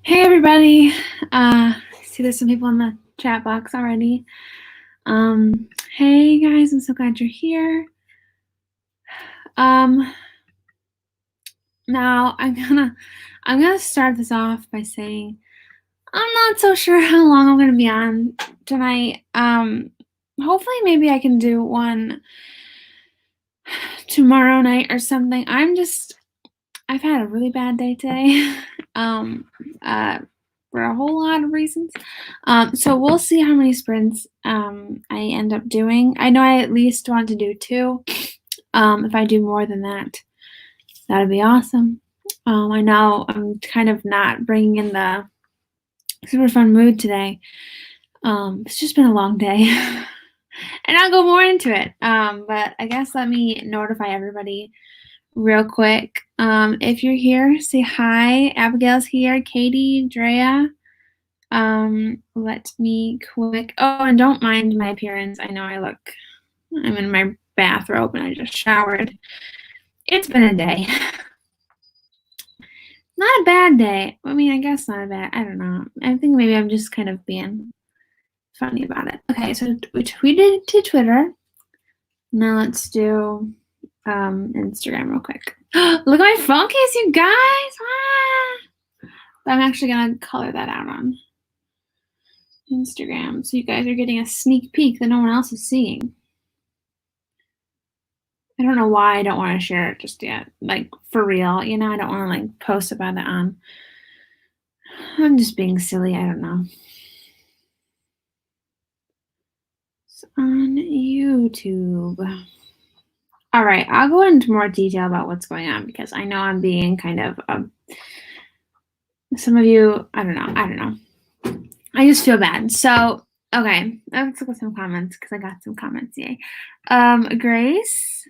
Hey everybody. See there's some people in the chat box already. Hey guys, I'm so glad you're here. Now I'm gonna start this off by saying I'm not so sure how long I'm gonna be on tonight. Hopefully maybe I can do one tomorrow night or something. I've had a really bad day today. For a whole lot of reasons. So we'll see how many sprints I end up doing. I know I at least want to do 2. If I do more than that, that'd be awesome. I know I'm kind of not bringing in the super fun mood today. It's just been a long day. And I'll go more into it. But I guess let me notify everybody real quick. If you're here, say hi. Abigail's here. Katie, Drea. Let me quick. Oh, and don't mind my appearance. I know I'm in my bathrobe and I just showered. It's been a day. Not a bad day. I mean, I guess not a bad. I don't know. I think maybe I'm just kind of being funny about it. Okay, so we tweeted to Twitter. Now let's do Instagram real quick. Look at my phone case, you guys. I'm actually gonna color that out on Instagram, so you guys are getting a sneak peek that no one else is seeing. I don't know why I don't want to share it just yet, like for real, I don't want to like post about it on. I'm just being silly. I don't know. It's on YouTube. All right, I'll go into more detail about what's going on because I know I'm being kind of some of you. I don't know. I just feel bad. So, okay, let's look at some comments because I got some comments. Yay. Grace.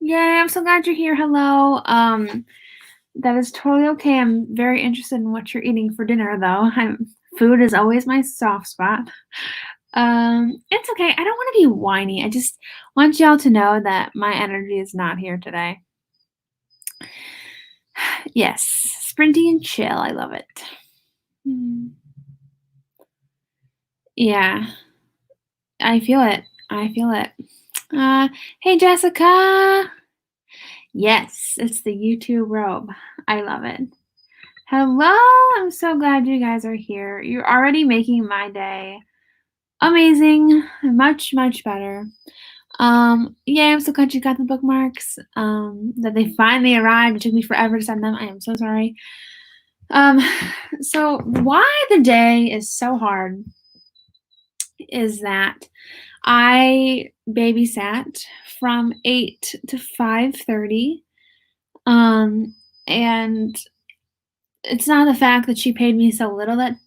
Yay, I'm so glad you're here. Hello. That is totally okay. I'm very interested in what you're eating for dinner, though. Food is always my soft spot. It's okay. I don't want to be whiny. I just want y'all to know that my energy is not here today. Yes, sprinty and chill. I love it. Yeah, I feel it. Hey, Jessica. Yes, it's the YouTube robe. I love it. Hello. I'm so glad you guys are here. You're already making my day amazing. Much, much better. Yeah, I'm so glad you got the bookmarks. That they finally arrived. It took me forever to send them. I am so sorry. So why the day is so hard is that I babysat from 8 to 5:30. And it's not the fact that she paid me so little that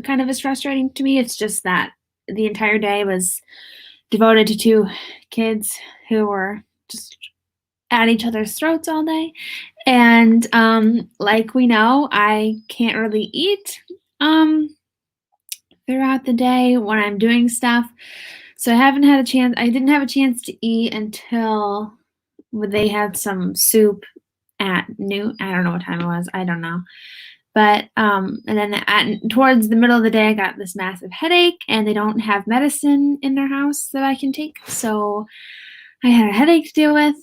kind of is frustrating to me. It's just that the entire day was devoted to 2 kids who were just at each other's throats all day. And like we know, I can't really eat throughout the day when I'm doing stuff. So I didn't have a chance to eat until they had some soup at noon. I don't know what time it was. I don't know. But and then towards the middle of the day, I got this massive headache, and they don't have medicine in their house that I can take. So I had a headache to deal with.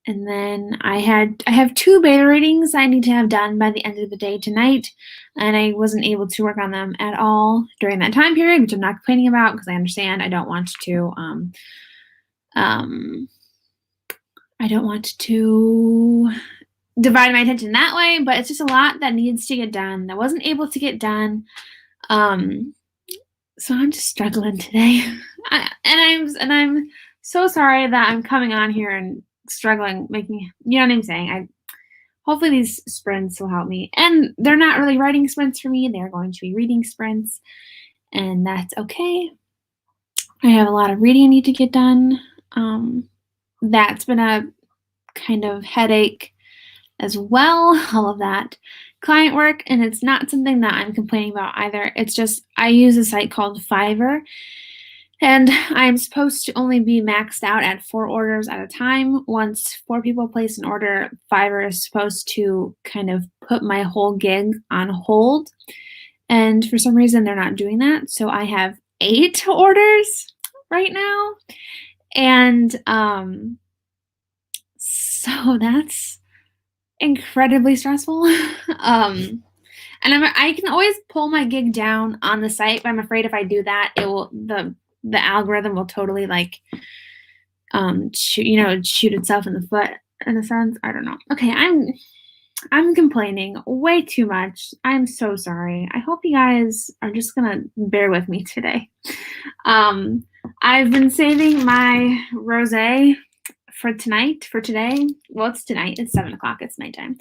And then I have 2 beta readings I need to have done by the end of the day tonight, and I wasn't able to work on them at all during that time period, which I'm not complaining about because I understand I don't want to divide my attention that way, but it's just a lot that needs to get done that wasn't able to get done. So I'm just struggling today. And I'm so sorry that I'm coming on here and struggling making, you know what I'm saying? Hopefully these sprints will help me. And they're not really writing sprints for me. They're going to be reading sprints, and that's okay. I have a lot of reading I need to get done. That's been a kind of headache as well, all of that client work, and it's not something that I'm complaining about either. It's just I use a site called Fiverr, And I'm supposed to only be maxed out at 4 orders at a time. Once 4 people place an order, Fiverr is supposed to kind of put my whole gig on hold. And for some reason, they're not doing that. So I have 8 orders right now. And so that's incredibly stressful. And I can always pull my gig down on the site, but I'm afraid if I do that, it will the algorithm will totally like shoot itself in the foot in a sense. I don't know. Okay, I'm complaining way too much. I'm so sorry. I hope you guys are just gonna bear with me today. I've been saving my rosé for today. Well, it's tonight. It's 7 o'clock. It's nighttime.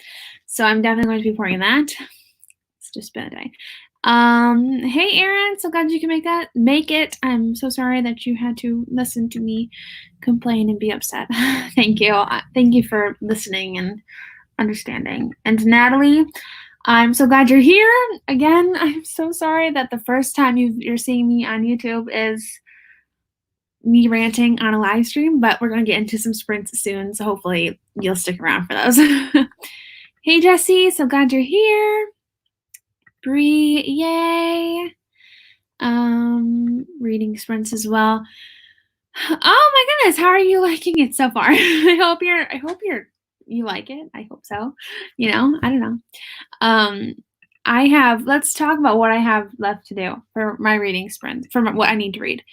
So I'm definitely going to be pouring that. It's just been a day. Hey, Erin. So glad you can make it. I'm so sorry that you had to listen to me complain and be upset. Thank you. Thank you for listening and understanding. And Natalie, I'm so glad you're here. Again, I'm so sorry that the first time you're seeing me on YouTube is me ranting on a live stream, but we're going to get into some sprints soon, so hopefully you'll stick around for those. Hey, Jessie, so glad you're here. Bree, yay. Reading sprints as well. Oh my goodness, how are you liking it so far? I hope you like it. I hope so. I don't know. Let's talk about what I have left to do for my reading sprint, for what I need to read.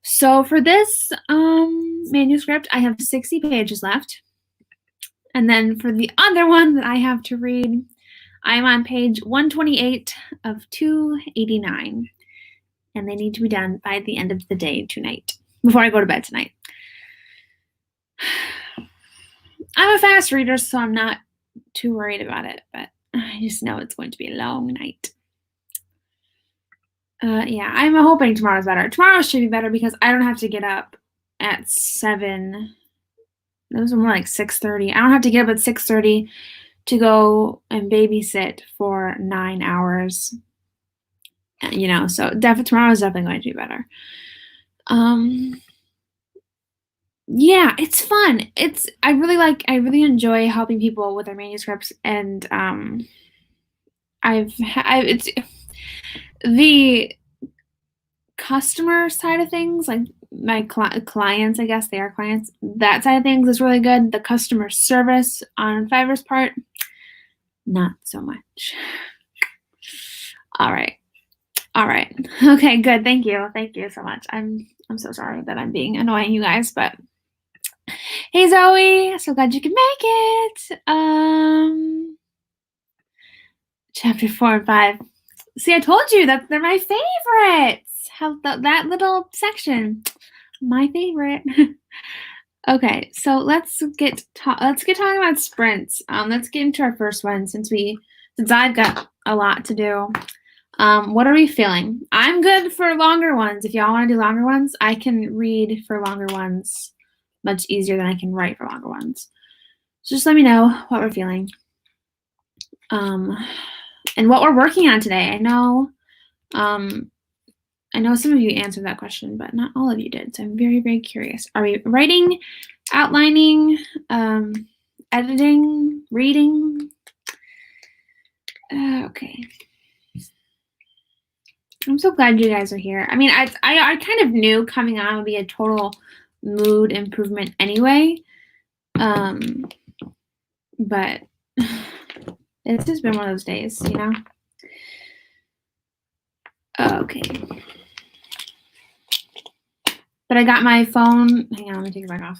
So for this manuscript, I have 60 pages left. And then for the other one that I have to read, I'm on page 128 of 289. And they need to be done by the end of the day tonight, before I go to bed tonight. I'm a fast reader, so I'm not too worried about it, but I just know it's going to be a long night. Yeah, I'm hoping tomorrow's better. Tomorrow should be better because I don't have to get up at 7. Those are more like 6:30. I don't have to get up at 6:30 to go and babysit for 9 hours. So tomorrow is definitely going to be better. Yeah, it's fun. I really enjoy helping people with their manuscripts, and it's the customer side of things, like my clients, I guess they are clients, that side of things is really good. The customer service on Fiverr's part, not so much. All right. Okay, good. Thank you so much. I'm so sorry that I'm being annoying you guys, but hey, Zoe, so glad you can make it. Chapter 4 and 5. See, I told you that they're my favorites. That little section, my favorite. Okay, so let's get talking about sprints. Let's get into our first one since I've got a lot to do. What are we feeling? I'm good for longer ones. If y'all want to do longer ones, I can read for longer ones much easier than I can write for longer ones. So just let me know what we're feeling. And what we're working on today. I know some of you answered that question, but not all of you did. So I'm very, very curious. Are we writing, outlining, editing, reading? Okay. I'm so glad you guys are here. I mean, I kind of knew coming on would be a total mood improvement anyway. But it's just been one of those days, Okay. But I got my phone. Hang on, let me take it back off.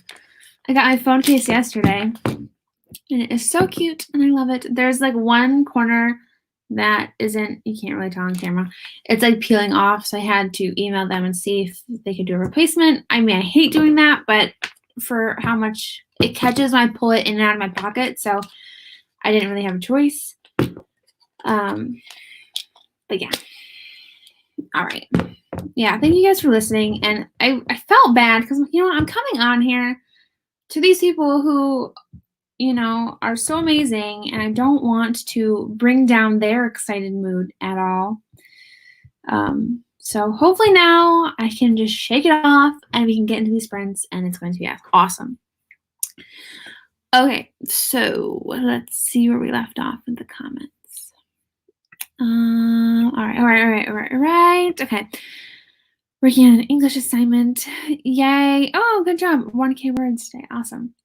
I got my phone case yesterday, and it is so cute, and I love it. There's like one corner that isn't, you can't really tell on camera. It's like peeling off, so I had to email them and see if they could do a replacement. I mean, I hate doing that, but for how much it catches when I pull it in and out of my pocket, so I didn't really have a choice. But yeah. All right. Yeah, thank you guys for listening. And I felt bad because, I'm coming on here to these people who, are so amazing, and I don't want to bring down their excited mood at all. So hopefully now I can just shake it off and we can get into these sprints and it's going to be awesome. Okay, so let's see where we left off in the comments. All right. Okay. Working on an English assignment. Yay. Oh, good job. 1K words today. Awesome.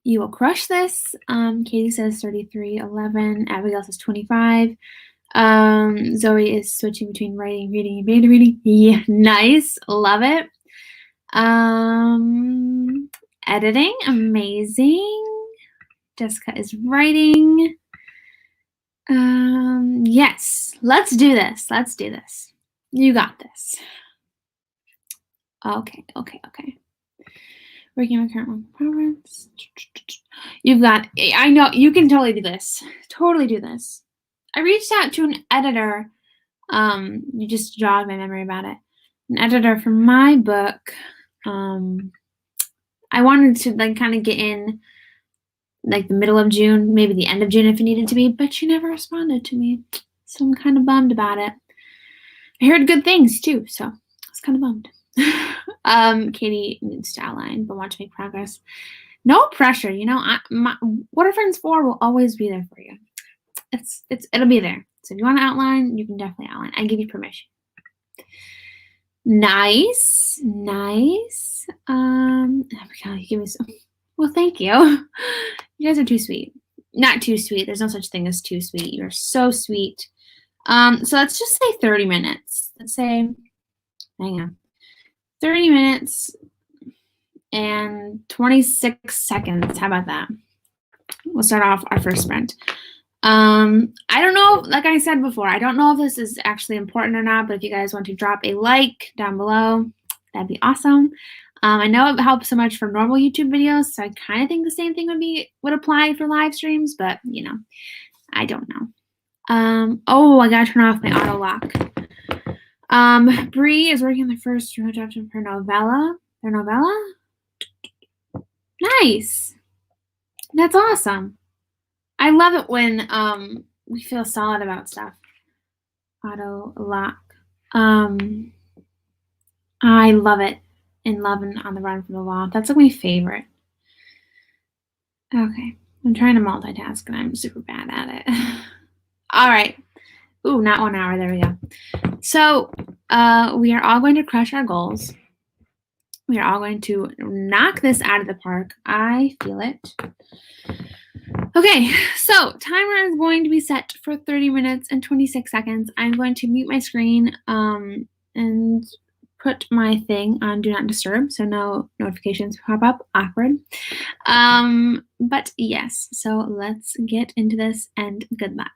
You will crush this. Katie says 33:11. Abigail says 25. Zoe is switching between writing, reading, and beta reading. Yeah, nice. Love it. Editing, amazing. Jessica is writing. Yes, let's do this. Let's do this. You got this. Okay. Working on current one progress. You've got, I know, you can totally do this. Totally do this. I reached out to an editor. You just jogged my memory about it. An editor for my book. I wanted to like kind of get in like the middle of June, maybe the end of June if it needed to be, but she never responded to me. So I'm kind of bummed about it. I heard good things too, so I was kind of bummed. Katie needs to outline, but want to make progress. No pressure, you know. What Are Friends For will always be there for you. It'll be there. So if you want to outline, you can definitely outline. I give you permission. Nice. Abigail, you give me some. Well, thank you. You guys are too sweet. Not too sweet. There's no such thing as too sweet. You're so sweet. So let's just say 30 minutes. Let's say, hang on, 30 minutes and 26 seconds. How about that? We'll start off our first sprint. I don't know, like I said before, I don't know if this is actually important or not, but if you guys want to drop a like down below, that'd be awesome. I know it helps so much for normal YouTube videos, so I kind of think the same thing would apply for live streams, but you know, I don't know. Oh, I gotta turn off my auto lock. Bree is working on the first chapter of her novella. Their novella? Nice. That's awesome. I love it when we feel solid about stuff. Auto lock. I love it in Love and On the Run from the Law. That's like my favorite. Okay. I'm trying to multitask and I'm super bad at it. All right. Ooh, not 1 hour. There we go. So we are all going to crush our goals. We are all going to knock this out of the park. I feel it. Okay, so timer is going to be set for 30 minutes and 26 seconds. I'm going to mute my screen and put my thing on Do Not Disturb, so no notifications pop up. Awkward. But yes, so let's get into this and good luck.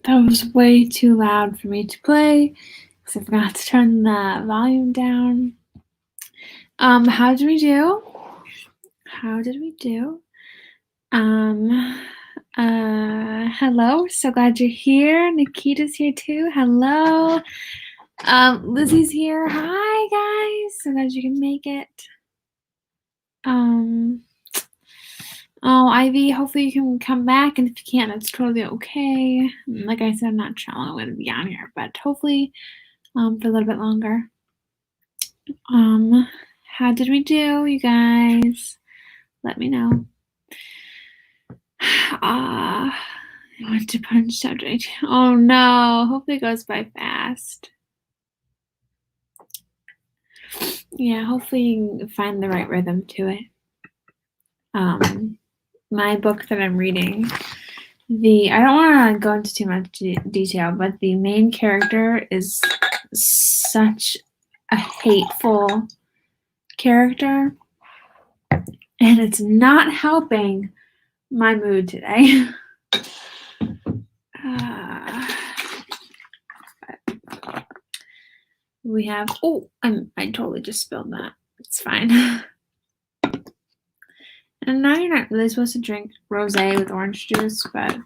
That was way too loud for me to play because I forgot to turn the volume down. How did we do? Hello. So glad you're here. Nikkita's here too. Hello. Lizzie's here. Hi guys. So glad you can make it. Oh, Ivy, hopefully you can come back, and if you can't, that's totally okay. Like I said, I'm not sure how long I'm going to be on here, but hopefully for a little bit longer. How did we do, you guys? Let me know. I want to punch chapter 8. Oh no, hopefully it goes by fast. Yeah, hopefully you can find the right rhythm to it. My book that I'm reading, I don't want to go into too much detail, but the main character is such a hateful character, and it's not helping my mood today. We have, I totally just spilled that. It's fine. And now you're not really supposed to drink rosé with orange juice, but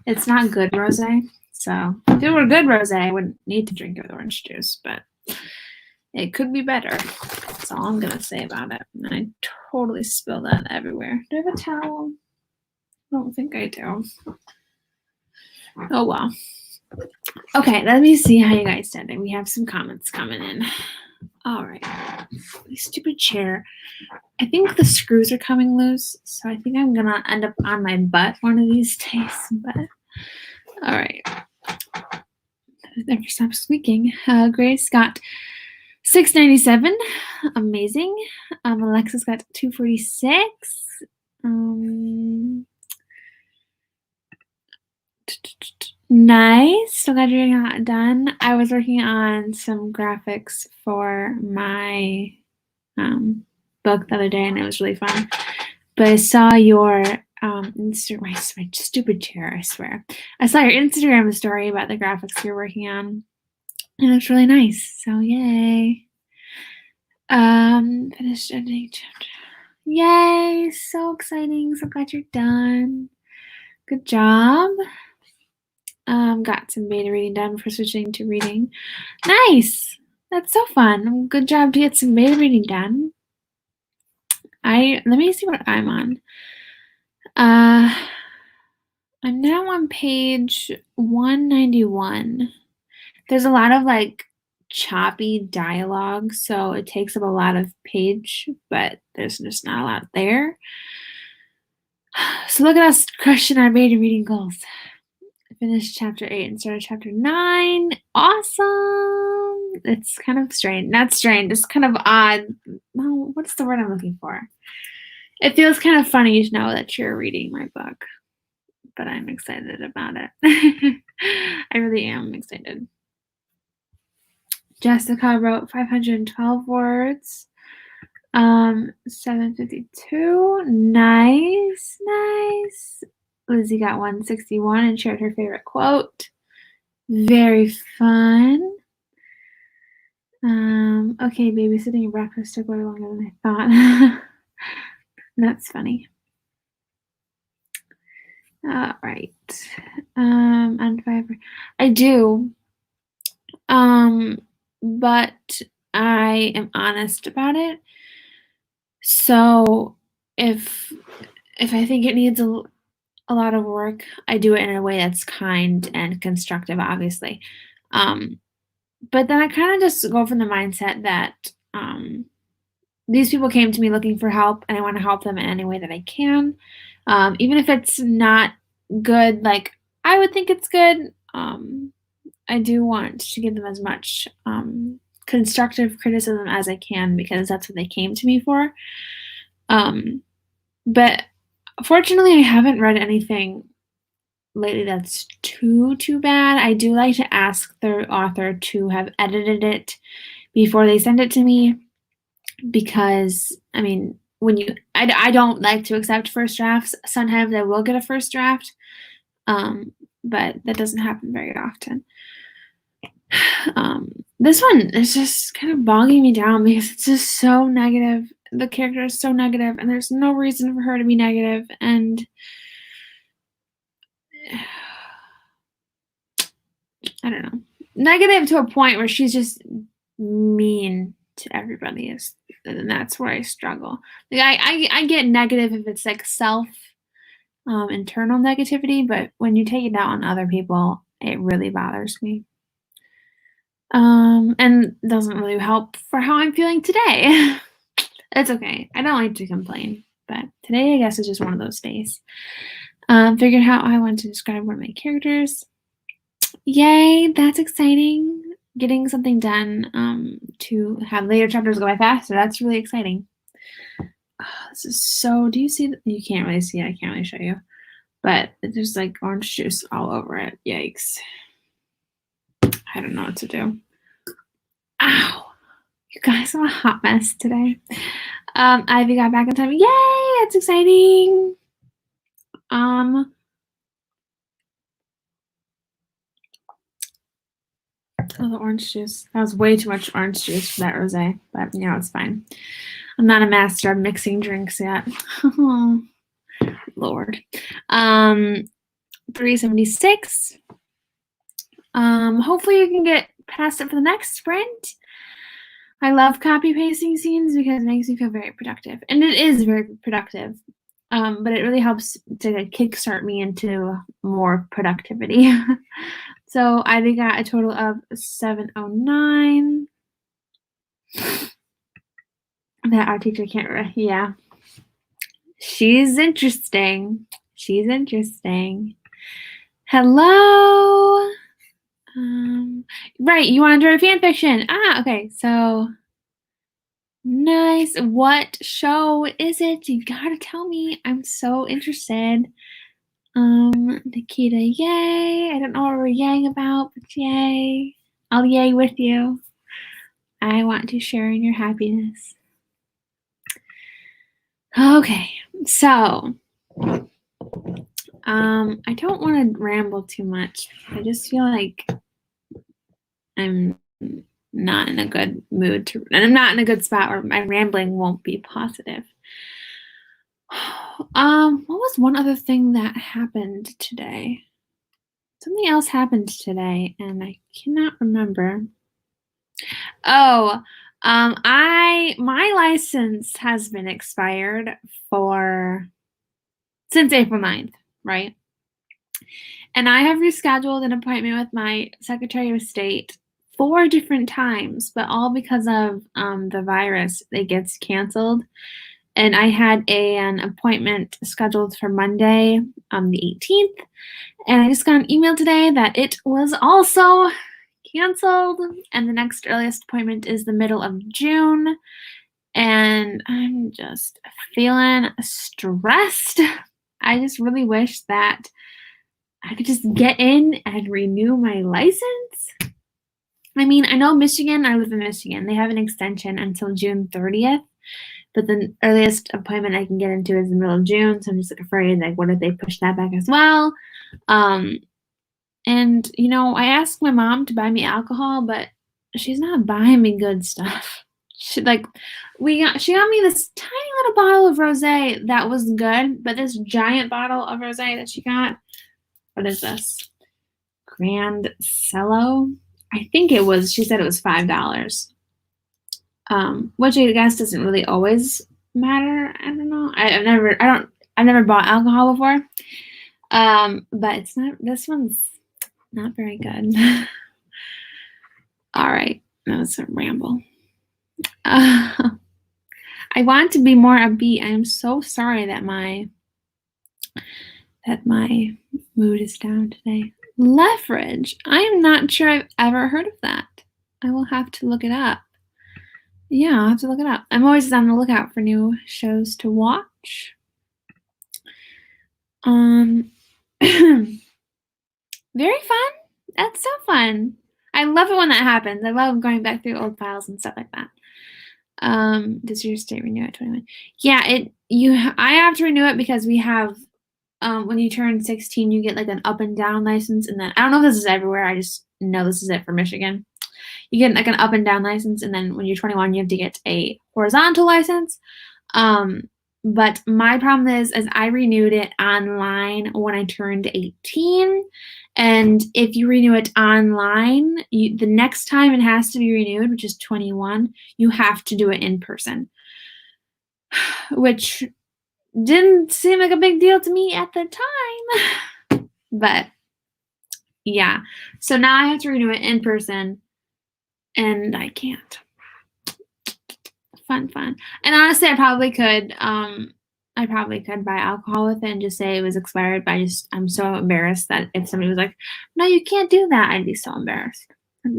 it's not good rosé. So if it were good rosé, I wouldn't need to drink it with orange juice, but it could be better. That's all I'm going to say about it. And I totally spilled that everywhere. Do I have a towel? I don't think I do. Oh, well. Okay, let me see how you guys did. We have some comments coming in. All right. My stupid chair. I think the screws are coming loose, so I think I'm going to end up on my butt one of these days. But all right. Never stop squeaking. Grace got 697. Amazing. Alexis got 246. Nice. So glad you're not done. I was working on some graphics for my book the other day, and it was really fun. But I saw your my stupid chair, I swear. I saw your Instagram story about the graphics you're working on, and it's really nice. So yay. Finished ending chapter. Yay, so exciting. So glad you're done. Good job. Got some beta reading done for switching to reading. Nice. That's so fun. Good job to get some beta reading done. Let me see what I'm on. I'm now on page 191. There's a lot of like choppy dialogue, so it takes up a lot of page, but there's just not a lot there. So look at us crushing our beta reading goals. I finished chapter 8 and started chapter 9. Awesome! It's kind of strange. Not strange. It's kind of odd. No, what's the word I'm looking for? It feels kind of funny to know that you're reading my book, but I'm excited about it. I really am excited. Jessica wrote 512 words. 752. Nice. Lizzie got 161 and shared her favorite quote. Very fun. Okay, babysitting and breakfast took way longer than I thought. That's funny. All right. On Fiverr. I do. But I am honest about it. So if I think it needs a lot of work, I do it in a way that's kind and constructive, obviously. But then I kind of just go from the mindset that these people came to me looking for help, and I want to help them in any way that I can. Even if it's not good, like I would think it's good, I do want to give them as much constructive criticism as I can, because that's what they came to me for. But fortunately, I haven't read anything lately that's too bad. I do like to ask the author to have edited it before they send it to me, because I mean, I don't like to accept first drafts. Sometimes I will get a first draft, but that doesn't happen very often. This one is just kind of bogging me down because it's just so negative. The character is so negative, and there's no reason for her to be negative, and I don't know. Negative to a point where she's just mean to everybody, and that's where I struggle. Like I get negative if it's like self internal negativity, but when you take it out on other people, it really bothers me. And doesn't really help for how I'm feeling today. It's okay. I don't like to complain, but today I guess is just one of those days. Figured out how I want to describe one of my characters. Yay, that's exciting. Getting something done to have later chapters go by faster. That's really exciting. This is so, do you see? You can't really see it. I can't really show you. But there's like orange juice all over it. Yikes. I don't know what to do. Ow. You guys, I'm a hot mess today. Ivy got back in time. Yay, that's exciting. Oh, the orange juice. That was way too much orange juice for that rosé, but you know, it's fine. I'm not a master of mixing drinks yet. Oh, Lord. 376. Hopefully you can get past it for the next sprint. I love copy pasting scenes because it makes me feel very productive. And it is very productive. But it really helps to kickstart me into more productivity. So I got a total of 709. That our teacher can't read. Yeah. She's interesting. She's interesting. Hello. Right, you want to do a fan fiction. Okay, so nice. What show is it? You gotta tell me. I'm so interested. Nikkita, yay. I don't know what we're yaying about, but yay. I'll yay with you. I want to share in your happiness. Okay, so I don't want to ramble too much. I just feel like I'm not in a good mood and I'm not in a good spot where my rambling won't be positive. What was one other thing that happened today? Something else happened today and I cannot remember. Oh, my license has been expired since April 9th, right? And I have rescheduled an appointment with my Secretary of State 4 different times, but all because of the virus, it gets canceled. And I had an appointment scheduled for Monday, the 18th. And I just got an email today that it was also canceled. And the next earliest appointment is the middle of June. And I'm just feeling stressed. I just really wish that I could just get in and renew my license. I mean, I know Michigan, I live in Michigan. They have an extension until June 30th. But the earliest appointment I can get into is the middle of June. So I'm just afraid, like, what if they push that back as well? And, you know, I asked my mom to buy me alcohol, but she's not buying me good stuff. She got me this tiny little bottle of rosé that was good, but this giant bottle of rosé that she got, what is this? Grand Cello? I think she said it was $5. Which I guess doesn't really always matter. I don't know. I've never bought alcohol before. But this one's not very good. All right, that was a ramble. I want to be more upbeat. I am so sorry that my mood is down today. Leverage. I am not sure I've ever heard of that. I will have to look it up. Yeah, I'll have to look it up. I'm always on the lookout for new shows to watch. Very fun. That's so fun. I love it when that happens. I love going back through old files and stuff like that. Does your state renew at 21? Yeah, I have to renew it because we have when you turn 16, you get like an up and down license, and then I don't know if this is everywhere. I just know this is it for Michigan. You get like an up and down license, and then when you're 21, you have to get a horizontal license. But my problem is I renewed it online when I turned 18, and if you renew it online, the next time it has to be renewed, which is 21, you have to do it in person, which didn't seem like a big deal to me at the time. But yeah, so now I have to renew it in person, and I can't. Fun. And honestly, I probably could buy alcohol with it and just say it was expired, but I'm so embarrassed that if somebody was like, no, you can't do that, I'd be so embarrassed. I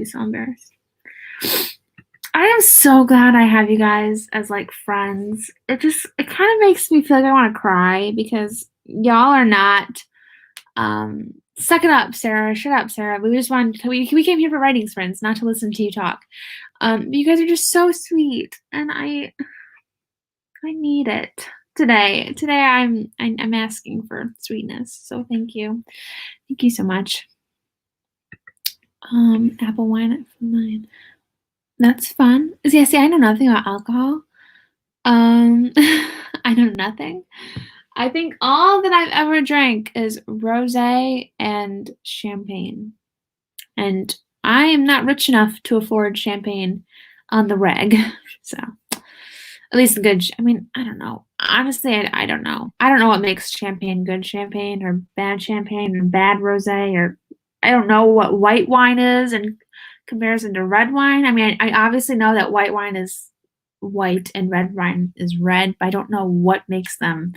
am so glad I have you guys as like friends. It kind of makes me feel like I want to cry because y'all are not, suck it up, Sarah. Shut up, Sarah. We came here for writing sprints, not to listen to you talk. You guys are just so sweet, and I need it today. Today I'm asking for sweetness, so thank you so much. Apple wine for mine. That's fun. See, I know nothing about alcohol. I know nothing. I think all that I've ever drank is rosé and champagne, and I am not rich enough to afford champagne on the reg. So, at least good. I mean, I don't know. Honestly, I don't know. I don't know what makes champagne good champagne or bad rosé, or I don't know what white wine is in comparison to red wine. I mean, I obviously know that white wine is white and red wine is red, but I don't know what makes them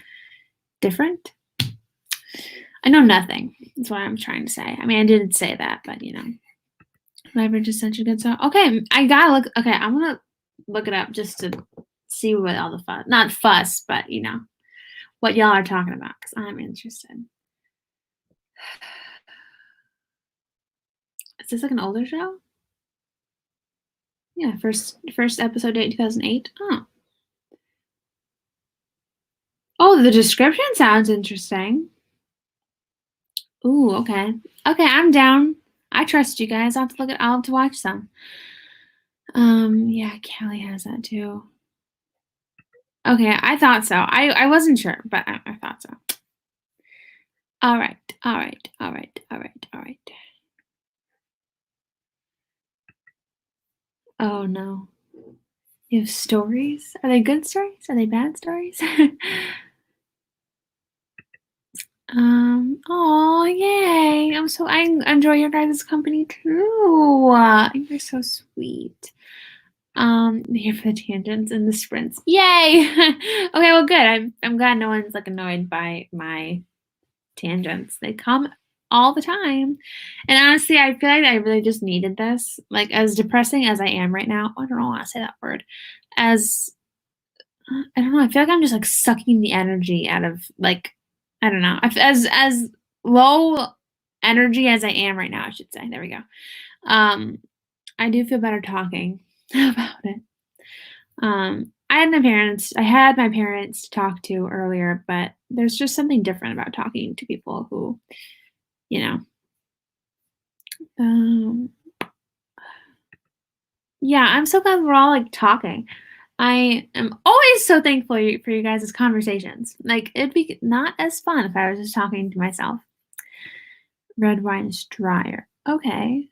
different. I know nothing. That's what I'm trying to say. I mean, I didn't say that, but you know. Leverage is such a good song. Okay, I gotta look. Okay, I'm gonna look it up just to see what all the fuss, not fuss, but you know, what y'all are talking about, because I'm interested. Is this like an older show? Yeah, first episode date 2008. Oh, the description sounds interesting. Ooh, okay. Okay, I'm down. I trust you guys. I'll have to watch some. Yeah, Callie has that too. Okay, I thought so. I wasn't sure, but I thought so. All right. Oh no. You have stories? Are they good stories? Are they bad stories? Oh yay. I enjoy your guys' company too. You're so sweet. Here for the tangents and the sprints. Yay! Okay, well good. I'm glad no one's like annoyed by my tangents. They come all the time. And honestly, I feel like I really just needed this. Like as depressing as I am right now. I don't know how to say that word. I don't know, I feel like I'm just like sucking the energy out of like, I don't know. As low energy as I am right now, I should say. There we go. I do feel better talking about it. I had my parents to talk to earlier, but there's just something different about talking to people who, you know. Yeah, I'm so glad we're all like talking. I am always so thankful for you guys' conversations. Like it'd be not as fun if I was just talking to myself. Red wine is drier. Okay.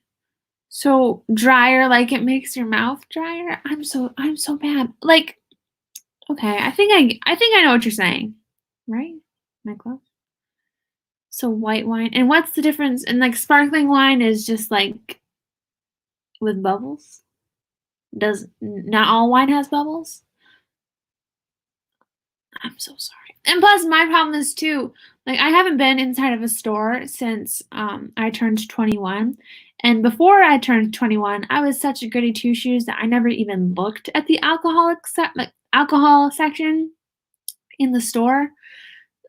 So drier, like it makes your mouth drier. I'm so bad. Like, okay, I think I know what you're saying, right? Am I close? So white wine, and what's the difference? And like sparkling wine is just like with bubbles. Does not all wine has bubbles? I'm so sorry. And plus, my problem is too. Like I haven't been inside of a store since I turned 21. And before I turned 21, I was such a goody two shoes that I never even looked at the alcohol section in the store.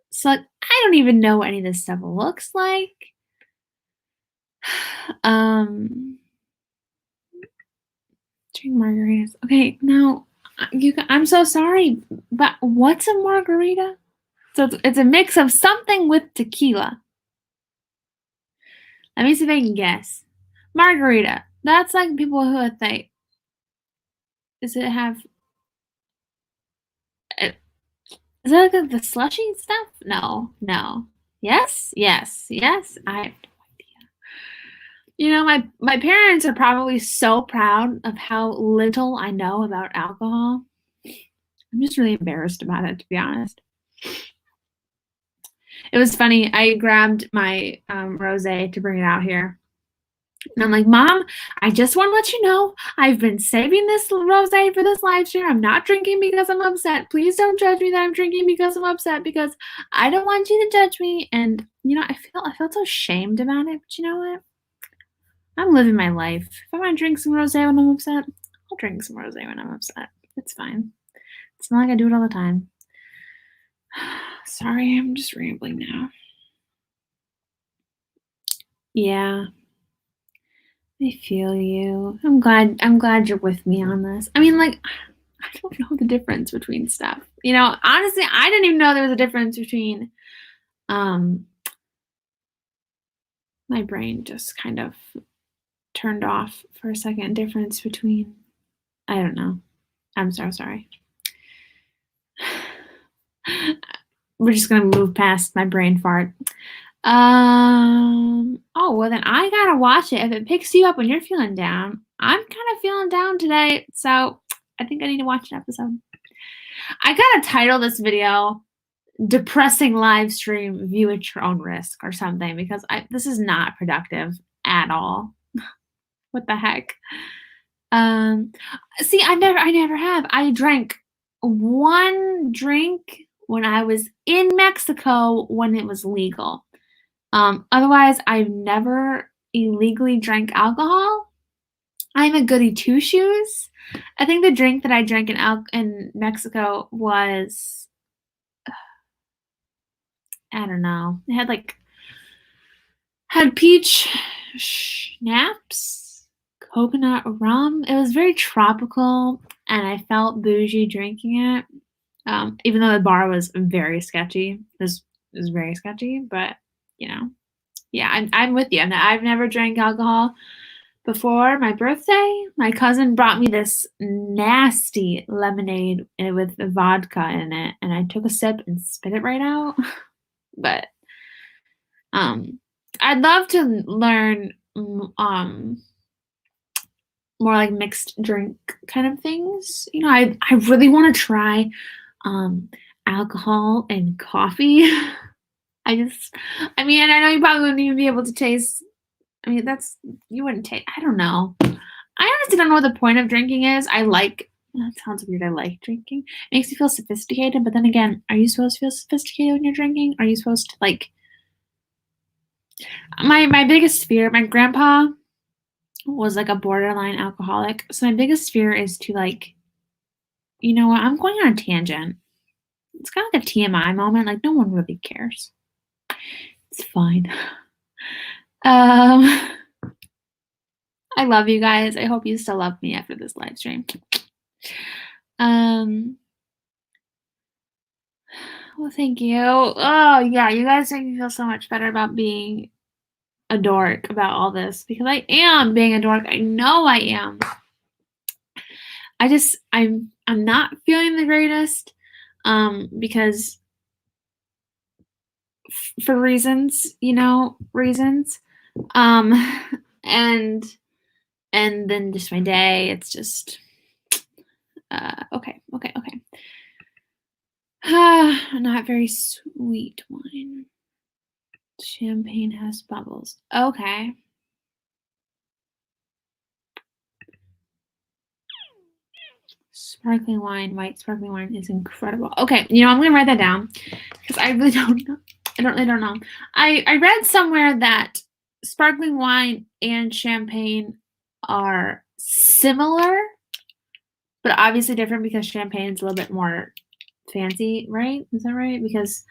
So like, I don't even know what any of this stuff looks like. Drink margaritas. Okay, now I'm so sorry, but what's a margarita? So it's a mix of something with tequila. Let me see if I can guess. Margarita. That's like people who think. Does it have? Is that like the slushy stuff? No. Yes. I have no idea. You know, my parents are probably so proud of how little I know about alcohol. I'm just really embarrassed about it, to be honest. It was funny. I grabbed my rosé to bring it out here. And I'm like, Mom, I just want to let you know I've been saving this rosé for this live stream. I'm not drinking because I'm upset. Please don't judge me that I'm drinking because I'm upset, because I don't want you to judge me. And you know, I felt so ashamed about it. But you know what? I'm living my life. If I want to drink some rosé when I'm upset, I'll drink some rosé when I'm upset. It's fine. It's not like I do it all the time. Sorry, I'm just rambling now. Yeah. I feel you. I'm glad you're with me on this. I mean, like, I don't know the difference between stuff. You know, honestly, I didn't even know there was a difference between my brain just kind of turned off for a second. Difference between, I don't know. I'm so sorry. We're just gonna move past my brain fart. Oh, well then I gotta watch it. If it picks you up when you're feeling down, I'm kind of feeling down today, so I think I need to watch an episode. I gotta title this video "Depressing Live Stream View at Your Own Risk" or something, because this is not productive at all. What the heck? See, I never have. I drank one drink when I was in Mexico when it was legal. Otherwise, I've never illegally drank alcohol. I'm a goody two shoes. I think the drink that I drank in Mexico was, I don't know. It had peach schnapps, coconut rum. It was very tropical, and I felt bougie drinking it. Even though the bar was very sketchy. It was very sketchy, but you know. Yeah, I'm with you. I've never drank alcohol before my birthday. My cousin brought me this nasty lemonade with vodka in it, and I took a sip and spit it right out. But I'd love to learn more like mixed drink kind of things. You know, I really want to try alcohol and coffee. I mean, I know you probably wouldn't even be able to taste. I mean, you wouldn't taste. I don't know. I honestly don't know what the point of drinking is. That sounds weird. I like drinking. It makes me feel sophisticated. But then again, are you supposed to feel sophisticated when you're drinking? Are you supposed to like? My biggest fear. My grandpa was like a borderline alcoholic. So my biggest fear is to like, you know what? I'm going on a tangent. It's kind of like a TMI moment. Like no one really cares. It's fine. I love you guys. I hope you still love me after this live stream. Well, thank you. Oh, yeah, you guys make me feel so much better about being a dork about all this, because I am being a dork. I know I am. I'm not feeling the greatest because for reasons, and then just my day, it's just okay. Not very sweet wine. Champagne has bubbles. Okay. Sparkling wine, white sparkling wine is incredible. Okay, I'm gonna write that down because I really don't know. I really don't know. I read somewhere that sparkling wine and champagne are similar, but obviously different because champagne is a little bit more fancy, right? Is that right? Because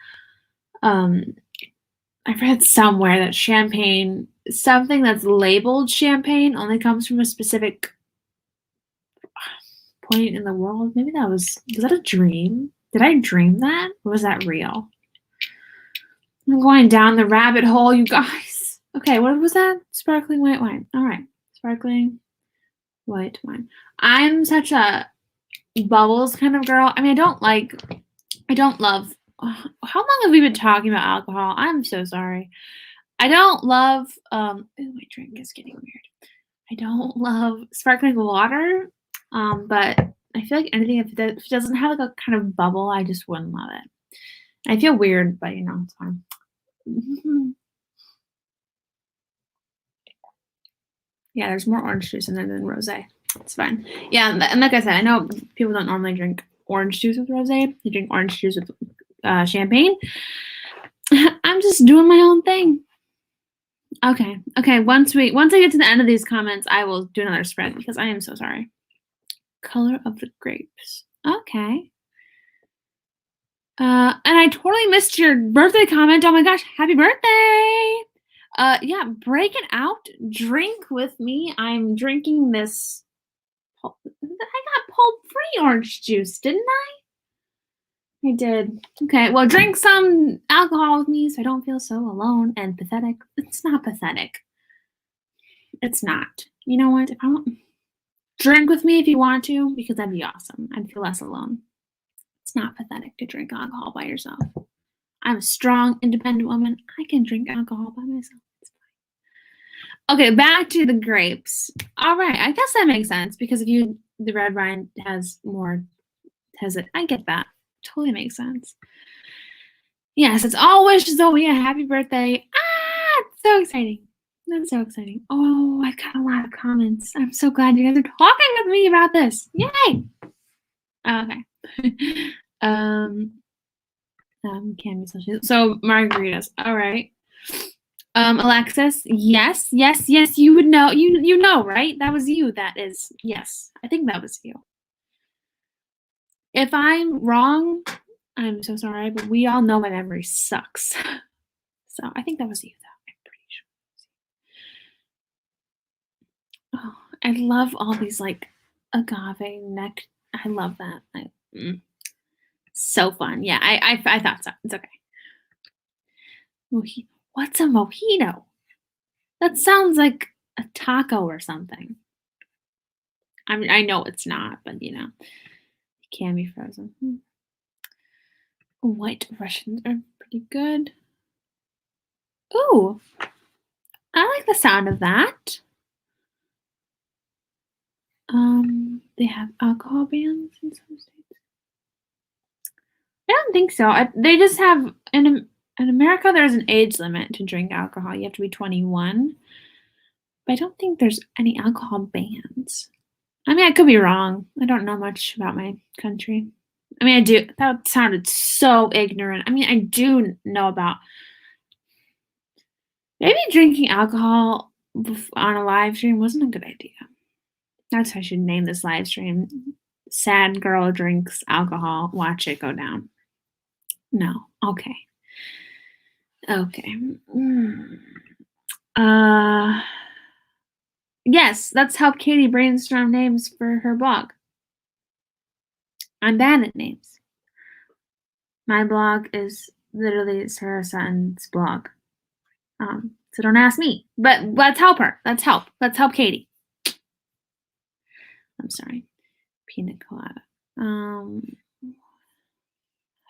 I read somewhere that champagne, something that's labeled champagne, only comes from a specific point in the world. Maybe was that a dream? Did I dream that? Or was that real? I'm going down the rabbit hole, you guys. Okay, what was that? Sparkling white wine. All right, sparkling white wine. I'm such a bubbles kind of girl. I mean, I don't love. How long have we been talking about alcohol? I'm so sorry. I don't love. Ooh, my drink is getting weird. I don't love sparkling water. But I feel like anything if it doesn't have like a kind of bubble, I just wouldn't love it. I feel weird, but it's fine. Yeah, there's more orange juice in there than rosé. It's fine. Yeah, and like I said, I know people don't normally drink orange juice with rosé. They drink orange juice with champagne. I'm just doing my own thing. Okay. Once I get to the end of these comments, I will do another spread because I am so sorry. Color of the grapes. Okay. And I totally missed your birthday comment. Oh my gosh, happy birthday! Yeah, break it out. Drink with me. I'm drinking this. I got pulp-free orange juice, didn't I? I did. Okay, well, drink some alcohol with me so I don't feel so alone and pathetic. It's not pathetic. It's not. You know what? If I want, drink with me if you want to, because that'd be awesome. I'd feel less alone. It's not pathetic to drink alcohol by yourself. I'm a strong, independent woman. I can drink alcohol by myself. It's fine. Okay, back to the grapes. All right, I guess that makes sense because the red wine has more. I get that. Totally makes sense. Yes, it's all wishes. Oh yeah, happy birthday! It's so exciting. That's so exciting. Oh, I've got a lot of comments. I'm so glad you guys are talking with me about this. Yay! Okay. So margaritas. All right. Alexis, yes, you would know. You know, right? That was you. That is, yes. I think that was you. If I'm wrong, I'm so sorry, but we all know my memory sucks. So I think that was you, though. I'm pretty sure. Oh, I love all these like agave neck. I love that. So fun. Yeah, I thought so. It's okay. Mojito. What's a mojito? That sounds like a taco or something. I mean, I know it's not, but it can be frozen. White Russians are pretty good. Ooh, I like the sound of that. They have alcohol bans in some states. I don't think so. They just have in America. There's an age limit to drink alcohol. You have to be 21. But I don't think there's any alcohol bans. I mean, I could be wrong. I don't know much about my country. I mean, I do. That sounded so ignorant. I mean, I do know about maybe drinking alcohol on a live stream wasn't a good idea. That's how I should name this live stream. Sad girl drinks alcohol. Watch it go down. No. Okay. Yes, let's help Katie brainstorm names for her blog. I'm bad at names. My blog is literally Sarah Sutton's blog. So don't ask me. But let's help her. Let's help Katie. I'm sorry. Pina colada.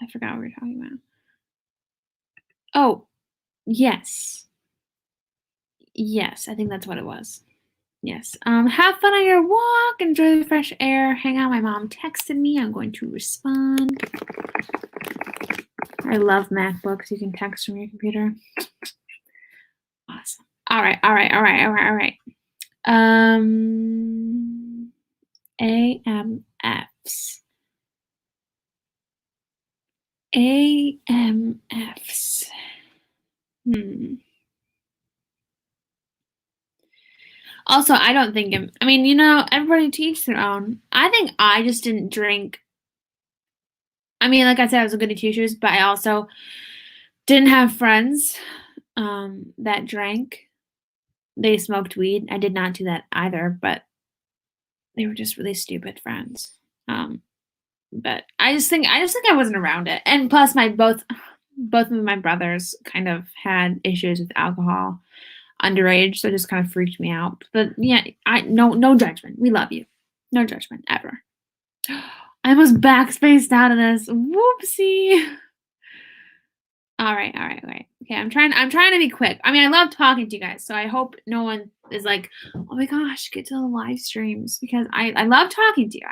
I forgot what we were talking about. Oh, yes. Yes, I think that's what it was. Yes. Have fun on your walk. Enjoy the fresh air. Hang out. My mom texted me. I'm going to respond. I love MacBooks. You can text from your computer. Awesome. All right. AMFs. AMFs. Also, I don't think everybody to each their own. I think I just didn't drink. I mean, like I said, I was a goody two shoes, but I also didn't have friends that drank. They smoked weed. I did not do that either, but they were just really stupid friends. But I just think I wasn't around it. And plus, my both of my brothers kind of had issues with alcohol underage, so it just kind of freaked me out. But yeah, no judgment. We love you. No judgment ever. I almost backspaced out of this. Whoopsie. All right. Okay, I'm trying to be quick. I mean, I love talking to you guys, so I hope no one is like, oh my gosh, get to the live streams, because I love talking to you.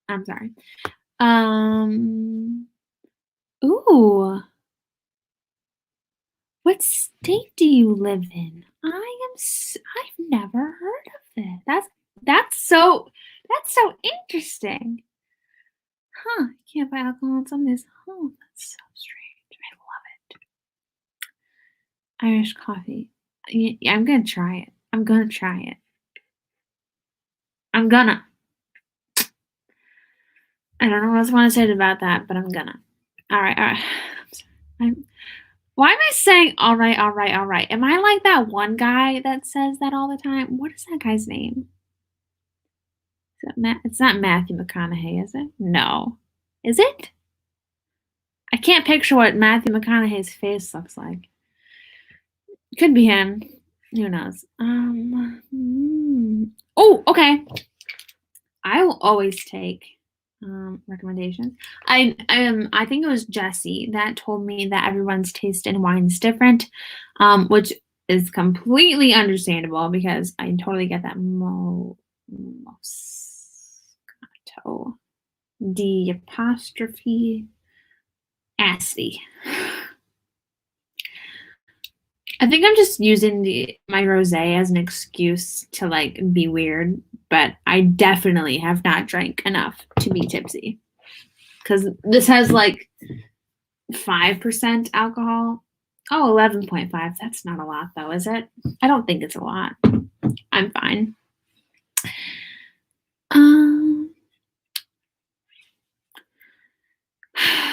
I'm sorry. Ooh. What state do you live in? I've never heard of it. That's so interesting. Huh, you can't buy alcohol in some days. Oh, that's so strange. I love it. Irish coffee. Yeah, I'm gonna try it. I'm gonna. I don't know what else I want to say about that, but I'm gonna. All right. Why am I saying all right? Am I like that one guy that says that all the time? What is that guy's name? It's not Matthew McConaughey, is it? No. Is it? I can't picture what Matthew McConaughey's face looks like. It could be him. Who knows? Oh, okay. I will always take recommendations. I think it was Jesse that told me that everyone's taste in wine is different, which is completely understandable because I totally get that. Moscato, D apostrophe acid. I think I'm just using my rosé as an excuse to like be weird, but I definitely have not drank enough to be tipsy. Because this has like 5% alcohol. Oh, 11.5. That's not a lot though, is it? I don't think it's a lot. I'm fine.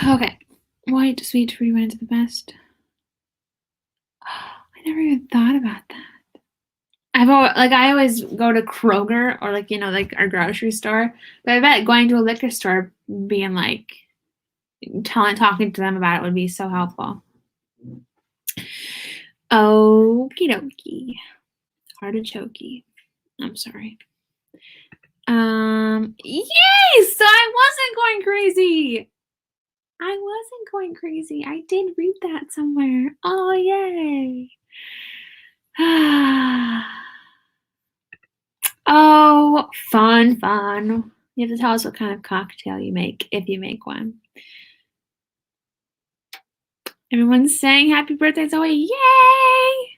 Okay. White, sweet, fruity wines are the best. I never even thought about that. I always go to Kroger or like our grocery store, but I bet going to a liquor store, being like talking to them about it would be so helpful. Okie dokie. Artichoke. I'm sorry. Yay! So I wasn't going crazy. I did read that somewhere. Oh, yay. Oh, fun. You have to tell us what kind of cocktail you make, if you make one. Everyone's saying happy birthday, Zoe. Yay!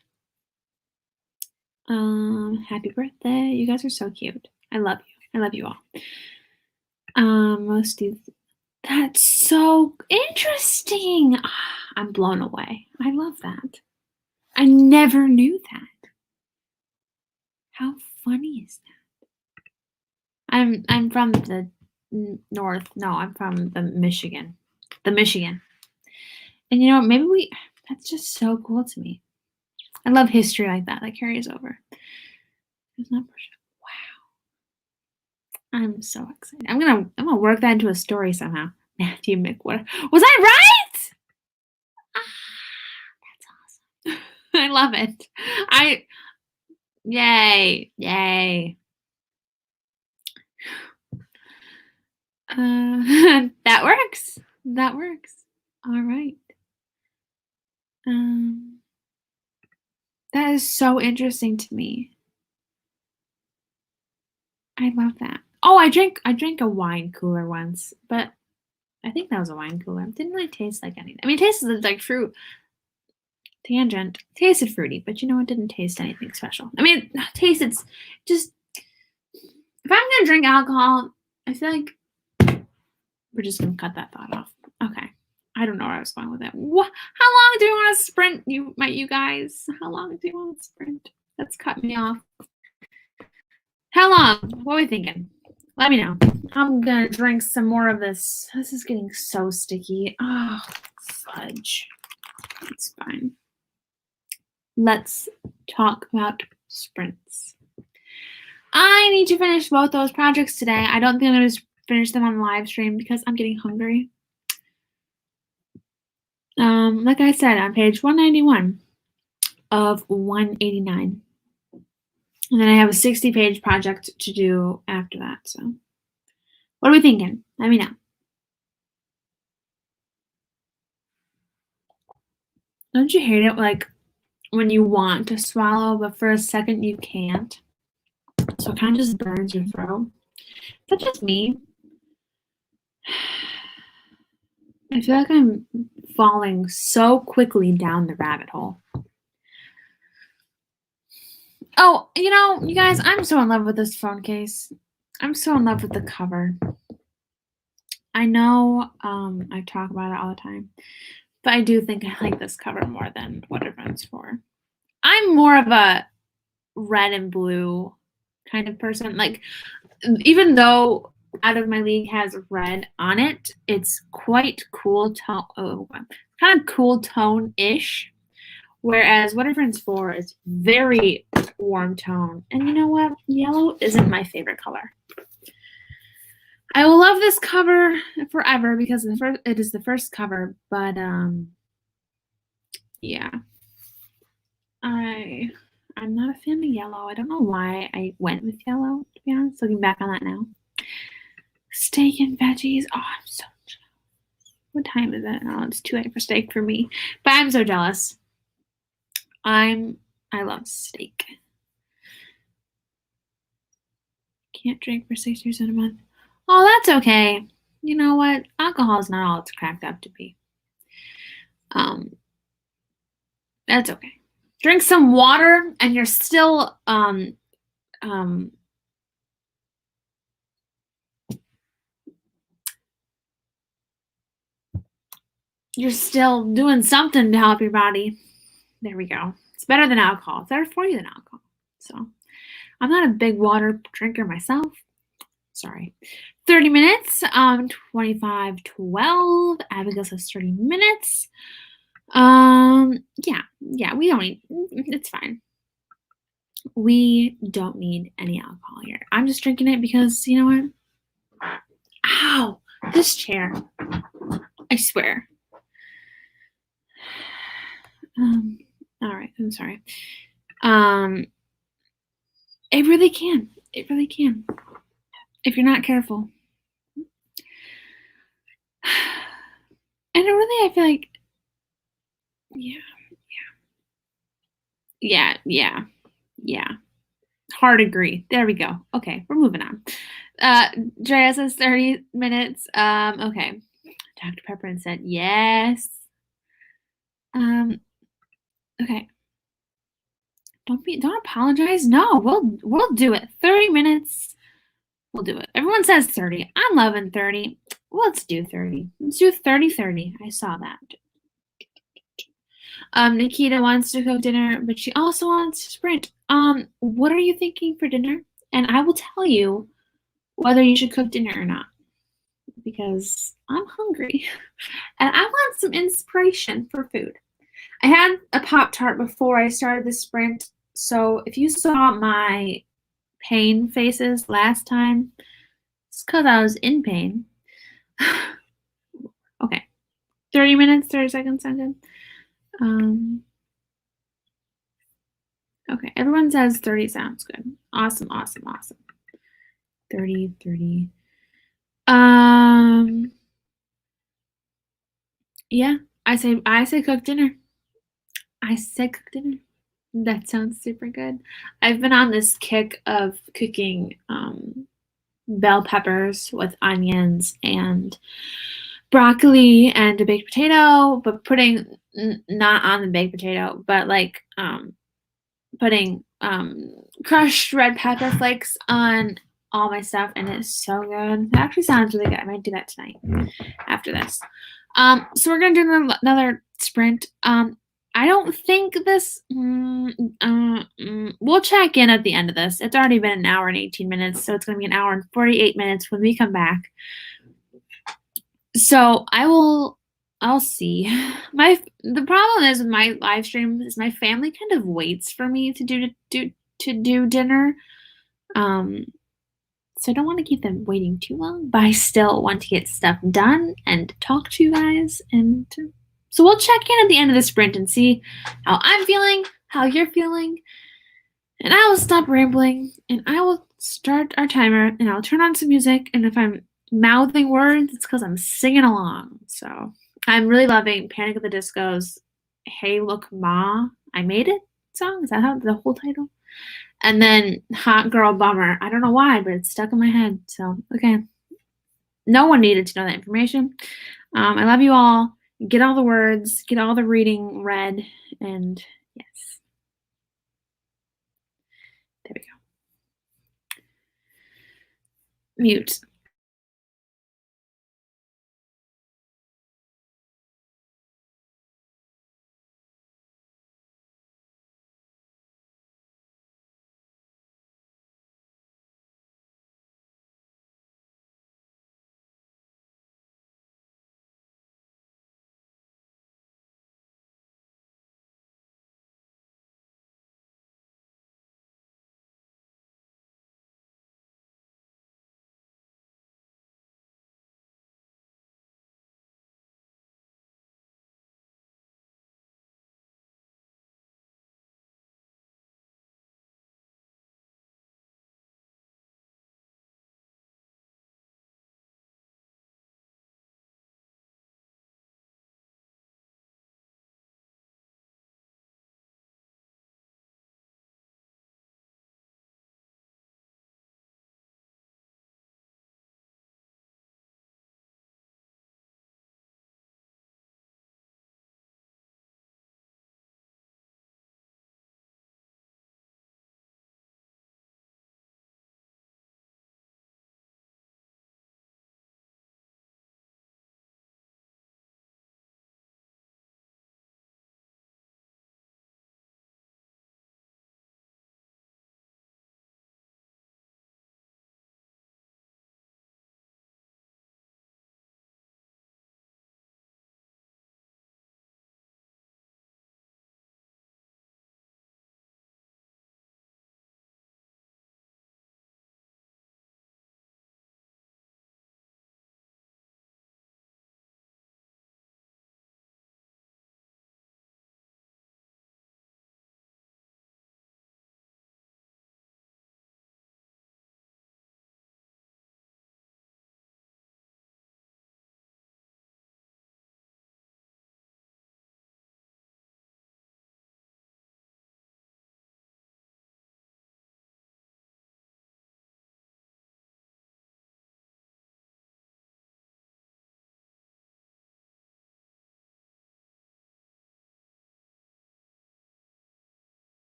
Happy birthday. You guys are so cute. I love you. I love you all. That's so interesting. I'm blown away. I love that. I never knew that. How funny is that? I'm from the north. No, I'm from the Michigan. And maybe that's just so cool to me. I love history like that. That carries over. Wow. I'm so excited. I'm gonna work that into a story somehow. Matthew McWhorter. Was I right? That's awesome. I love it. Yay. That works. All right. That is so interesting to me. I love that. Oh, I drank a wine cooler once, but I think that was a wine cooler. It didn't really taste like anything. I mean, it tasted like fruit. Tangent. Tasted fruity, but it didn't taste anything special. I mean, tasted just. If I'm gonna drink alcohol, I feel like we're just gonna cut that thought off. Okay. I don't know where I was going with it. How long do you want to sprint, you guys? How long do you want to sprint? That's cut me off. How long? What are we thinking? Let me know. I'm gonna drink some more of this. This is getting so sticky. Oh, fudge. It's fine. Let's talk about sprints. I need to finish both those projects today. I don't think I'm gonna finish them on live stream because I'm getting hungry. Like I said, on page 191 of 189. And then I have a 60-page project to do after that. So what are we thinking? Let me know. Don't you hate it, like, when you want to swallow, but for a second you can't? So it kind of just burns your throat. Is that just me? I feel like I'm falling so quickly down the rabbit hole. Oh, you guys, I'm so in love with this phone case. I'm so in love with the cover. I know I talk about it all the time, but I do think I like this cover more than what everyone's for. I'm more of a red and blue kind of person. Like, even though Out of My League has red on it, it's quite cool tone. Oh, kind of cool tone-ish. Whereas What Are Friends For is very warm tone. And you know what? Yellow isn't my favorite color. I will love this cover forever because it is the first cover, but yeah. I'm not a fan of yellow. I don't know why I went with yellow, to be honest, looking back on that now. Steak and veggies. Oh, I'm so jealous. What time is it? Oh, it's too late for steak for me. But I'm so jealous. I love steak. Can't drink for 6 years in a month. Oh, that's okay. You know what? Alcohol is not all it's cracked up to be. That's okay. Drink some water and you're still you're still doing something to help your body. There we go. It's better than alcohol. It's better for you than alcohol. So I'm not a big water drinker myself. Sorry. 30 minutes. 25:12. Abigail says 30 minutes. Yeah, we don't need, it's fine. We don't need any alcohol here. I'm just drinking it because, you know what? Ow! This chair. I swear. All right, I'm sorry. It really can. It really can. If you're not careful. And it really, I feel like, yeah. Hard agree. There we go. Okay, we're moving on. Drea says 30 minutes. Okay. Dr. Pepper said yes. Okay. Don't apologize. No, we'll do it. 30 minutes. We'll do it. Everyone says 30. I'm loving 30. Let's do 30. Let's do 30-30. I saw that. Nikkita wants to cook dinner, but she also wants to sprint. What are you thinking for dinner? And I will tell you whether you should cook dinner or not, because I'm hungry and I want some inspiration for food. I had a Pop-Tart before I started the sprint, so if you saw my pain faces last time, it's because I was in pain. Okay, 30 minutes, 30 seconds ended. Okay, everyone says 30 sounds good. Awesome. 30. Yeah, I say cook dinner. I said cook dinner. That sounds super good. I've been on this kick of cooking bell peppers with onions and broccoli and a baked potato, but putting not on the baked potato, but like putting crushed red pepper flakes on all my stuff, and it's so good. It actually sounds really good. I might do that tonight after this. So we're gonna do another sprint. I don't think this. We'll check in at the end of this. It's already been an hour and 18 minutes, so it's gonna be an hour and 48 minutes when we come back. So I'll see. The problem is with my live stream is my family kind of waits for me to do dinner. So I don't want to keep them waiting too long, but I still want to get stuff done and talk to you guys and So we'll check in at the end of the sprint and see how I'm feeling, how you're feeling, and I will stop rambling and I will start our timer and I'll turn on some music, and if I'm mouthing words, it's because I'm singing along. So I'm really loving Panic at the Disco's Hey Look Ma, I Made It song. Is that how the whole title? And then Hot Girl Bummer. I don't know why, but it's stuck in my head. So, okay. No one needed to know that information. I love you all. Get all the words, get all the reading read, and yes. There we go. Mute.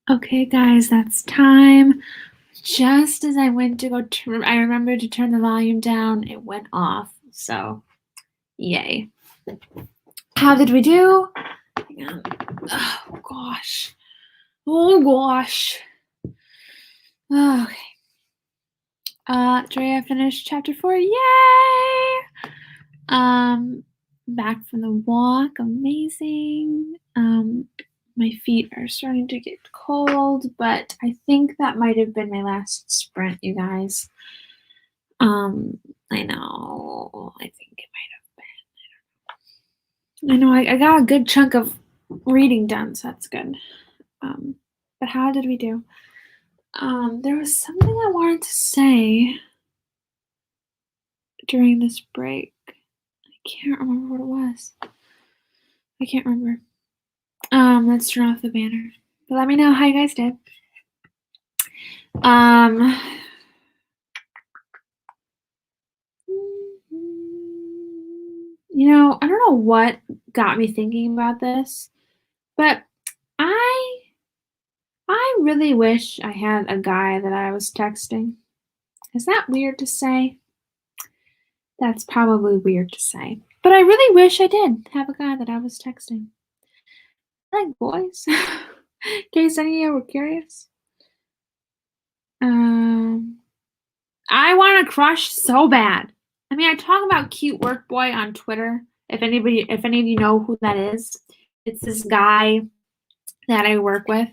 Okay, guys, that's time. Just as I went to go, I remembered to turn the volume down. It went off. So, yay. How did we do? Hang on. Oh, gosh. Oh, gosh. Okay. Drea finished chapter 4. Yay! Back from the walk. Amazing. My feet are starting to get cold, but I think that might have been my last sprint, you guys. I know. I think it might have been. I don't know. I got a good chunk of reading done, so that's good. But how did we do? There was something I wanted to say during this break. I can't remember what it was. I can't remember. Let's turn off the banner. But let me know how you guys did. You know, I don't know what got me thinking about this, but I really wish I had a guy that I was texting. Is that weird to say? That's probably weird to say. But I really wish I did have a guy that I was texting. I like boys. In case any of you were curious. I want to crush so bad. I mean, I talk about cute work boy on Twitter. If any of you know who that is, it's this guy that I work with.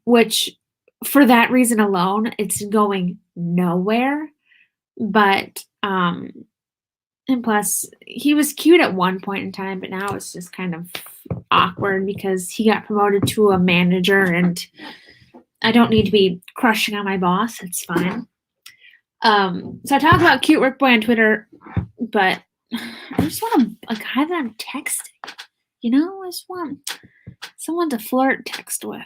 Which for that reason alone, it's going nowhere. But and plus, he was cute at one point in time, but now it's just kind of awkward because he got promoted to a manager, and I don't need to be crushing on my boss. It's fine. So I talk about cute work boy on Twitter, but I just want a guy that I'm texting. You know, I just want someone to flirt text with.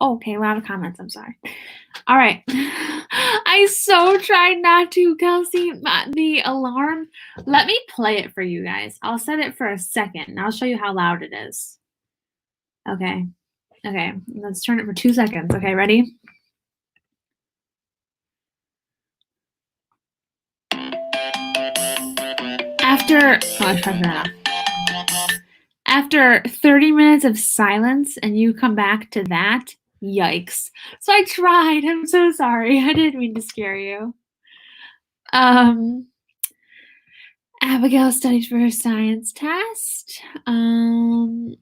Oh, okay, a lot of comments. I'm sorry. All right. I so tried not to, Kelsey. The alarm. Let me play it for you guys. I'll set it for a second, and I'll show you how loud it is. Okay. Okay. Let's turn it for 2 seconds. Okay, ready? After 30 minutes of silence and you come back to that, yikes. So I tried. I'm so sorry. I didn't mean to scare you. Abigail studied for her science test. Oh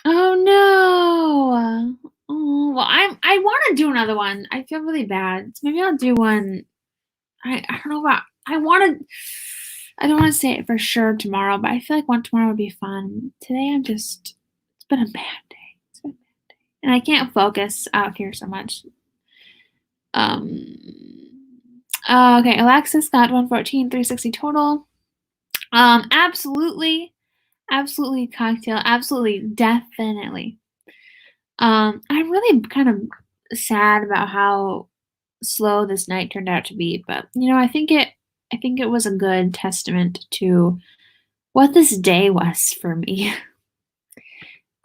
no. Oh, well, I want to do another one. I feel really bad. So maybe I'll do one. I don't know about. I don't want to say it for sure tomorrow, but I feel like one tomorrow would be fun. Today it's been a bad day. It's been a bad day. And I can't focus out here so much. Okay, Alexis got 114, 360 total. Absolutely cocktail. Absolutely, definitely. I'm really kind of sad about how slow this night turned out to be, but you know, I think it was a good testament to what this day was for me.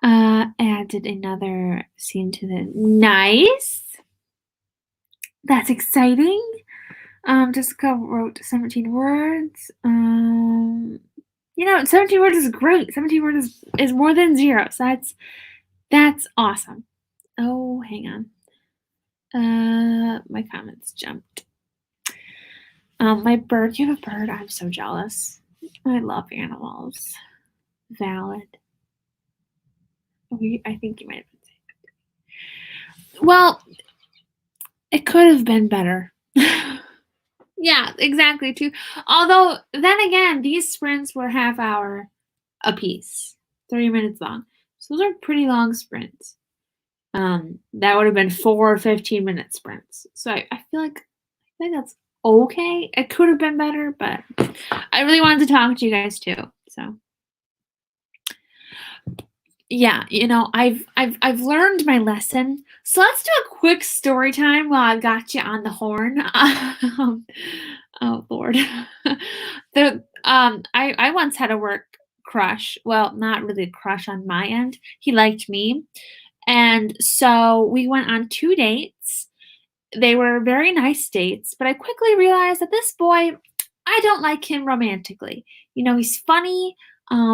Added another scene to the nice. That's exciting. Jessica wrote 17 words. You know, 17 words is great. 17 words is more than 0. So that's awesome. Oh, hang on. My comments jumped. My bird. You have a bird? I'm so jealous. I love animals. Valid. I think you might have been saying. Well, it could have been better. Yeah, exactly. Too. Although, then again, these sprints were half hour apiece, 30 minutes long. So those are pretty long sprints. That would have been 4 15-minute sprints. So I feel like that's okay. It could have been better, but I really wanted to talk to you guys too. So yeah, you know, I've learned my lesson. So let's do a quick story time while I've got you on the horn. Oh Lord. I once had a work crush. Well, not really a crush on my end. He liked me. And so we went on 2 dates. They were very nice dates, but I quickly realized that this boy, I don't like him romantically. He's funny.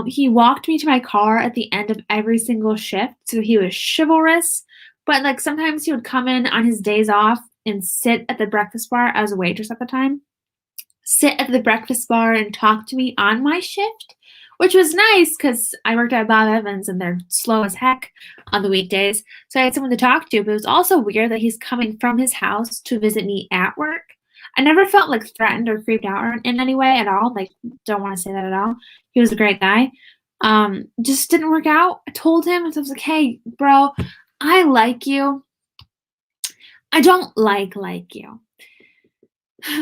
He walked me to my car at the end of every single shift, so he was chivalrous. But like sometimes he would come in on his days off and sit at the breakfast bar. I was a waitress at the time. Sit at the breakfast bar and talk to me on my shift, which was nice because I worked at Bob Evans and they're slow as heck on the weekdays. So I had someone to talk to, but it was also weird that he's coming from his house to visit me at work. I never felt like threatened or creeped out in any way at all. Like, don't want to say that at all. He was a great guy. Just didn't work out. I told him, I was like, hey, bro, I like you. I don't like you.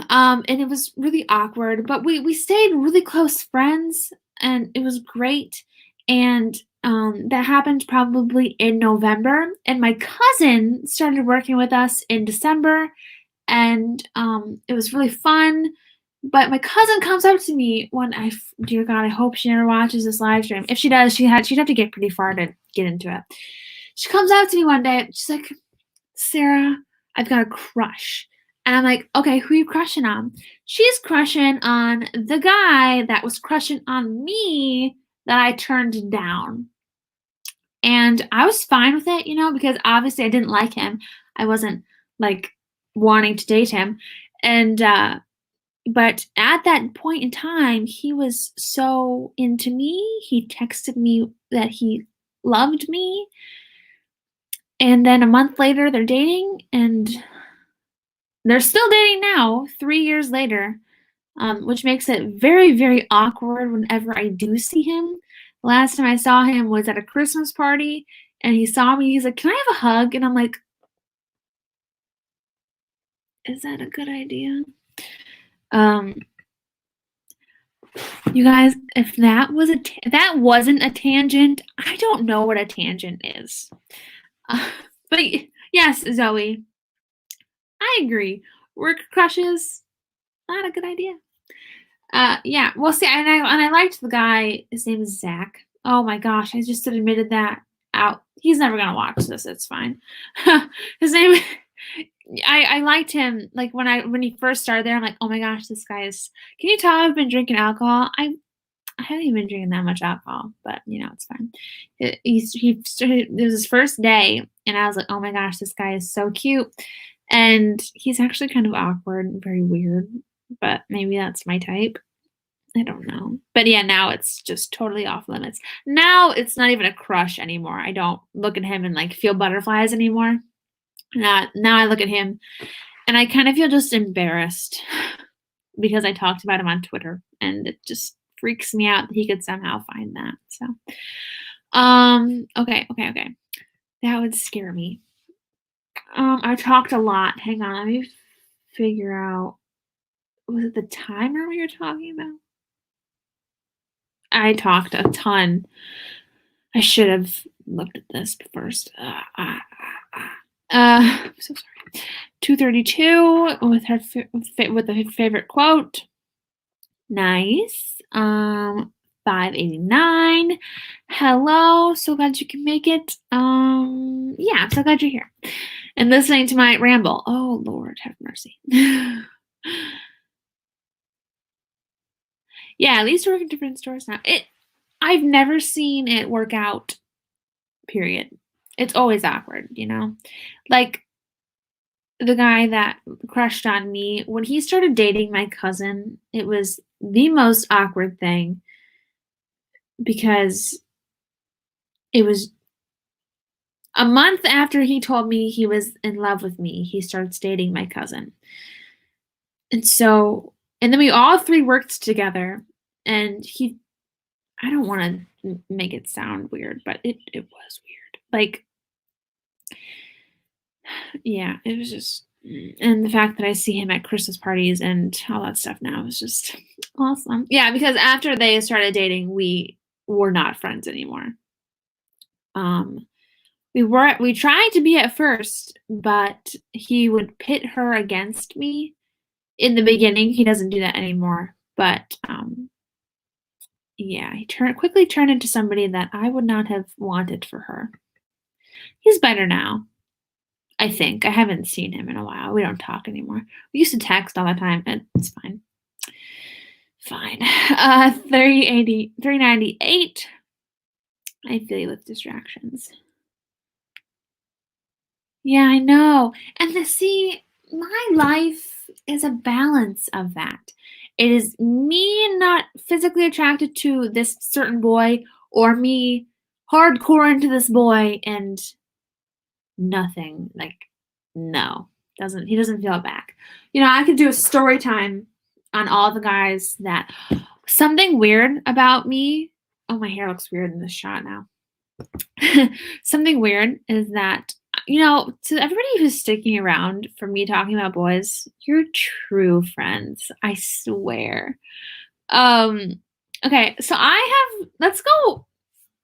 And it was really awkward, but we stayed really close friends and it was great. And that happened probably in November. And my cousin started working with us in December, and it was really fun. But my cousin comes up to me dear God, I hope she never watches this live stream. If she does, she'd have to get pretty far to get into it. She comes out to me one day, she's like, Sarah, I've got a crush. And I'm like, okay, who are you crushing on? She's crushing on the guy that was crushing on me that I turned down. And I was fine with it, because obviously I didn't like him. I wasn't like wanting to date him. And but at that point in time, he was so into me. He texted me that he loved me. And then a month later, they're dating, and they're still dating now, 3 years later, which makes it very, very awkward whenever I do see him. Last time I saw him was at a Christmas party, and he saw me. He's like, can I have a hug? And I'm like, is that a good idea? You guys, if that wasn't a tangent, I don't know what a tangent is. But yes, Zoe, I agree. Work crushes, not a good idea. Yeah, well, see, and I liked the guy. His name is Zach. Oh my gosh, I just admitted that out. He's never gonna watch this. It's fine. His name. I liked him. Like when he first started there, I'm like, oh my gosh, this guy is. Can you tell I've been drinking alcohol? I haven't even been drinking that much alcohol, but it's fine. It was his first day, and I was like, oh my gosh, this guy is so cute, and he's actually kind of awkward and very weird, but maybe that's my type. I don't know. But yeah, now it's just totally off limits. Now it's not even a crush anymore. I don't look at him and like feel butterflies anymore. Now I look at him and I kind of feel just embarrassed because I talked about him on Twitter, and it just freaks me out that he could somehow find that. So, okay. That would scare me. I talked a lot. Hang on, let me figure out. Was it the timer we were talking about? I talked a ton. I should have looked at this first. I'm so sorry. 232 with a favorite quote. Nice. 589. Hello. So glad you can make it. Yeah, I'm so glad you're here and listening to my ramble. Oh Lord, have mercy. Yeah, at least we're in different stores now. I've never seen it work out. Period. It's always awkward, Like the guy that crushed on me, when he started dating my cousin, it was the most awkward thing because it was a month after he told me he was in love with me, he starts dating my cousin. And then we all three worked together, and I don't want to make it sound weird, but it was weird. Like, yeah, it was just, and the fact that I see him at Christmas parties and all that stuff now is just awesome. Yeah, because after they started dating, we were not friends anymore. We tried to be at first, but he would pit her against me in the beginning. He doesn't do that anymore, but yeah, he quickly turned into somebody that I would not have wanted for her. He's better now, I think. I haven't seen him in a while. We don't talk anymore. We used to text all the time, and it's fine. Fine. 398. I feel you with distractions. Yeah, I know. And see, my life is a balance of that. It is me not physically attracted to this certain boy, or me hardcore into this boy and nothing. Like, no. He doesn't feel it back. You know, I could do a story time on all the guys that something weird about me. Oh, my hair looks weird in this shot now. Something weird is that, you know, to everybody who's sticking around for me talking about boys, you're true friends. I swear. Okay, so let's go.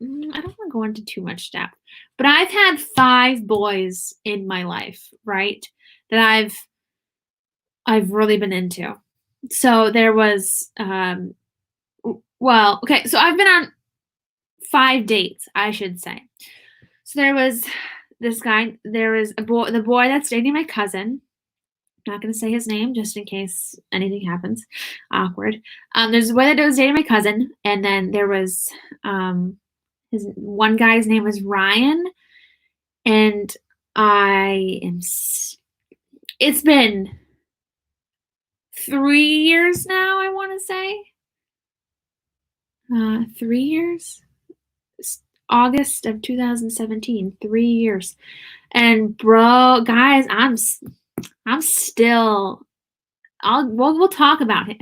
I don't want to go into too much depth, but I've had 5 boys in my life, right? That I've really been into. So there was, okay, so I've been on 5 dates, I should say. So there was this guy, there was the boy that's dating my cousin. I'm not going to say his name just in case anything happens. Awkward. There's a boy that was dating my cousin, and then there was his one guy's name was Ryan, and it's been 3 years now, I want to say. 3 years? August of 2017, 3 years. And bro, guys, I'm still, we'll talk about it.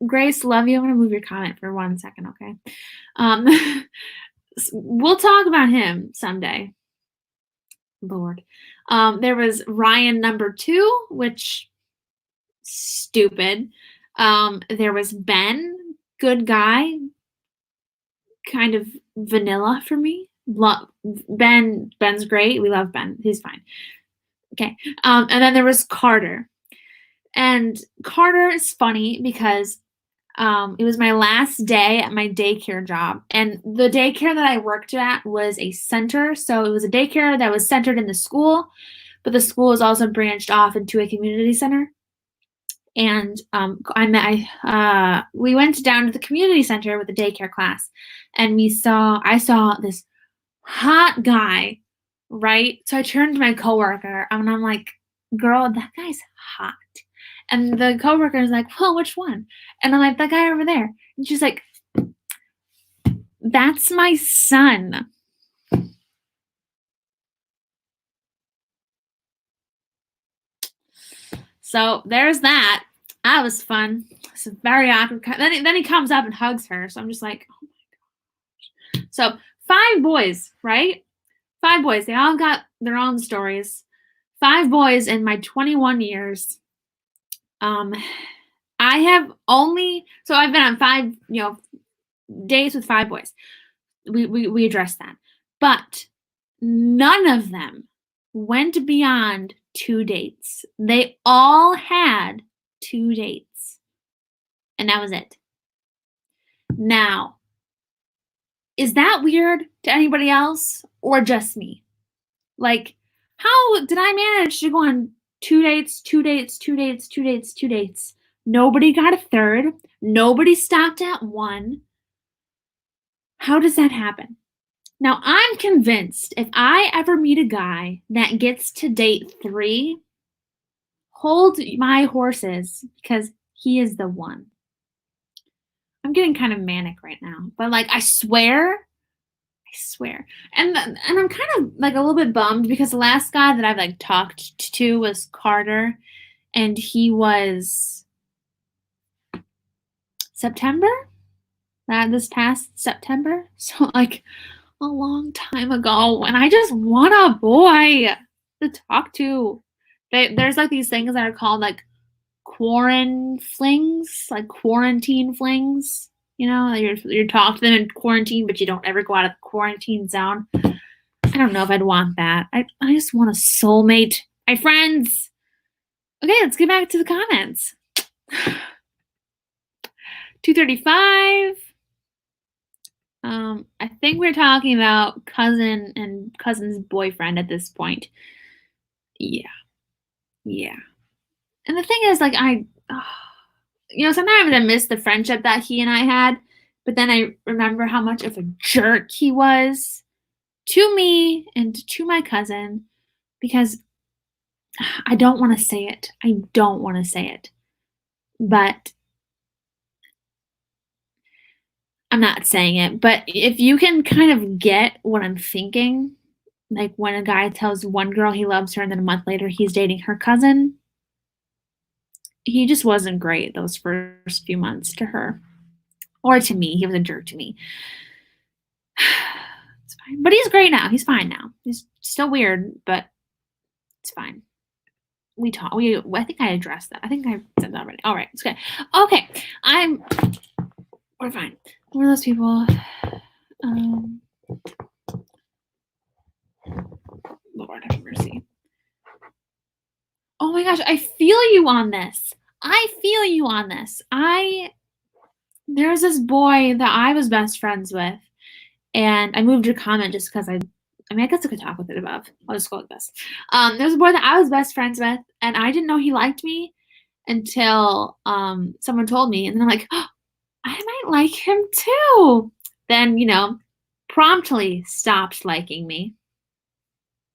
Grace, love you. I'm gonna move your comment for 1 second, okay? We'll talk about him someday. Lord. There was Ryan number 2, which stupid. There was Ben, good guy, kind of vanilla for me. Ben's great. We love Ben. He's fine. Okay. And then there was Carter. And Carter is funny because it was my last day at my daycare job. And the daycare that I worked at was a center. So it was a daycare that was centered in the school, but the school was also branched off into a community center. And we went down to the community center with the daycare class, and I saw this hot guy, right? So I turned to my coworker and I'm like, girl, that guy's hot. And the coworker is like, well, which one? And I'm like, that guy over there. And she's like, that's my son. So there's that. That was fun. It's very awkward. Then he comes up and hugs her. So I'm just like, oh my gosh. So 5 boys, right? 5 boys. They all got their own stories. 5 boys in my 21 years. I've been on 5, dates with 5 boys. We addressed that. But none of them went beyond 2 dates. They all had 2 dates. And that was it. Now, is that weird to anybody else or just me? Like, how did I manage to go on 2 dates, 2 dates, 2 dates, 2 dates, 2 dates? Nobody got a third. Nobody stopped at 1. How does that happen? Now, I'm convinced if I ever meet a guy that gets to date 3, hold my horses, because he is the one. I'm getting kind of manic right now, but I swear. And I'm kind of a little bit bummed because the last guy that I've talked to was Carter, and he was September? This past September? So a long time ago, and I just want a boy to talk to. There's these things that are called quarantine flings. You talk to them in quarantine, but you don't ever go out of the quarantine zone. I don't know if I'd want that. I just want a soulmate. My friends. Okay, let's get back to the comments. 235. I think we're talking about cousin and cousin's boyfriend at this point. Yeah. Yeah. And the thing is, like, sometimes I miss the friendship that he and I had, but then I remember how much of a jerk he was to me and to my cousin because I don't want to say it. I don't want to say it. But I'm not saying it. But if you can kind of get what I'm thinking, like when a guy tells one girl he loves her and then a month later he's dating her cousin, he just wasn't great those first few months to her. Or to me. He was a jerk to me. It's fine. But he's great now. He's fine now. He's still weird, but it's fine. I think I addressed that. I think I said that already. All right, it's good. Okay, we're fine. One of those people. Lord have mercy. Oh my gosh, I feel you on this. There's this boy that I was best friends with, and I moved your comment just because I guess I could talk with it above. I'll just go like this. There's a boy that I was best friends with, and I didn't know he liked me until someone told me, and then I'm like, oh, I might like him too. Then, promptly stopped liking me.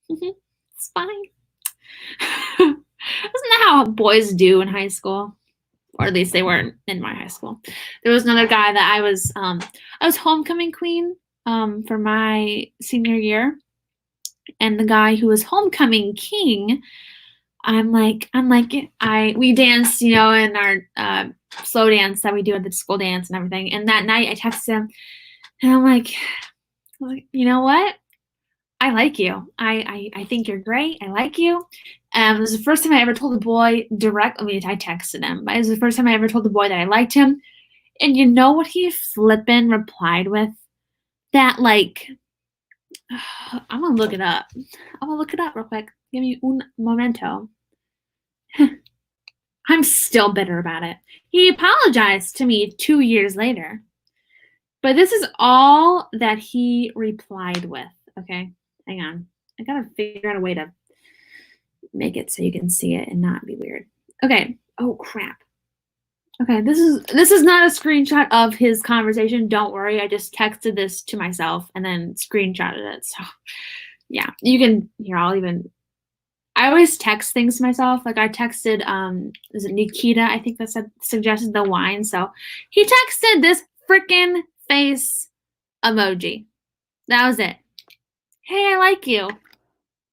It's fine. Isn't that how boys do in high school? Or at least they weren't in my high school. There was another guy that I was homecoming queen for my senior year. And the guy who was homecoming king, we danced, in our slow dance that we do at the school dance and everything. And that night I texted him and I'm like, you know what? I like you. I think you're great. I like you. It was the first time I ever told a boy directly. I texted him, but it was the first time I ever told the boy that I liked him. And you know what he flippin' replied with? That, I'm gonna look it up. I'm gonna look it up real quick. Give me un momento. I'm still bitter about it. He apologized to me 2 years later. But this is all that he replied with. Okay, hang on. I gotta figure out a way to make it so you can see it and not be weird. Okay. Oh crap. Okay, this is not a screenshot of his conversation. Don't worry. I just texted this to myself and then screenshotted it. So yeah, you can I always text things to myself. Like I texted is it Nikkita? I think that suggested the wine. So he texted this freaking face emoji. That was it. Hey, I like you.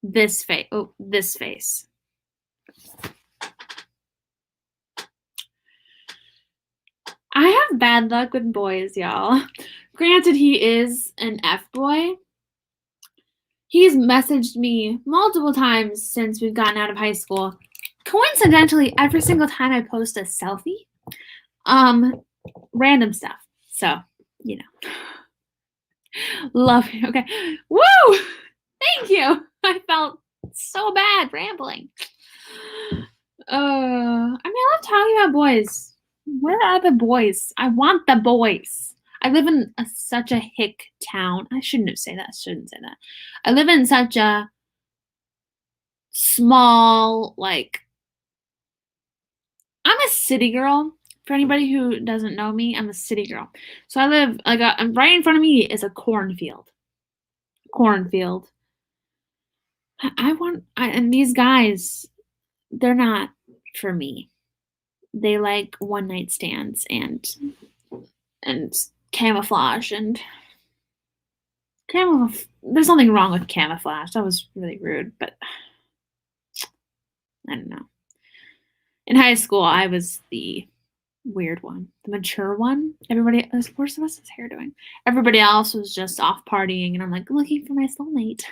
This face. Oh, this face. I have bad luck with boys, y'all. Granted, he is an F-boy. He's messaged me multiple times since we've gotten out of high school. Coincidentally, every single time I post a selfie, random stuff. So, love you. Okay. Woo! Thank you. I felt so bad rambling. I love talking about boys. Where are the boys? I want the boys. I live in such a hick town. I shouldn't say that. I live in such a small, I'm a city girl. For anybody who doesn't know me, I'm a city girl. So I live, right in front of me is a cornfield. And these guys, they're not for me. They like one night stands and camouflage there's nothing wrong with camouflage. That was really rude, but I don't know. In high school, I was the weird one, the mature one. Where's the rest of us' hair doing? Everybody else was just off partying, and I'm like looking for my soulmate.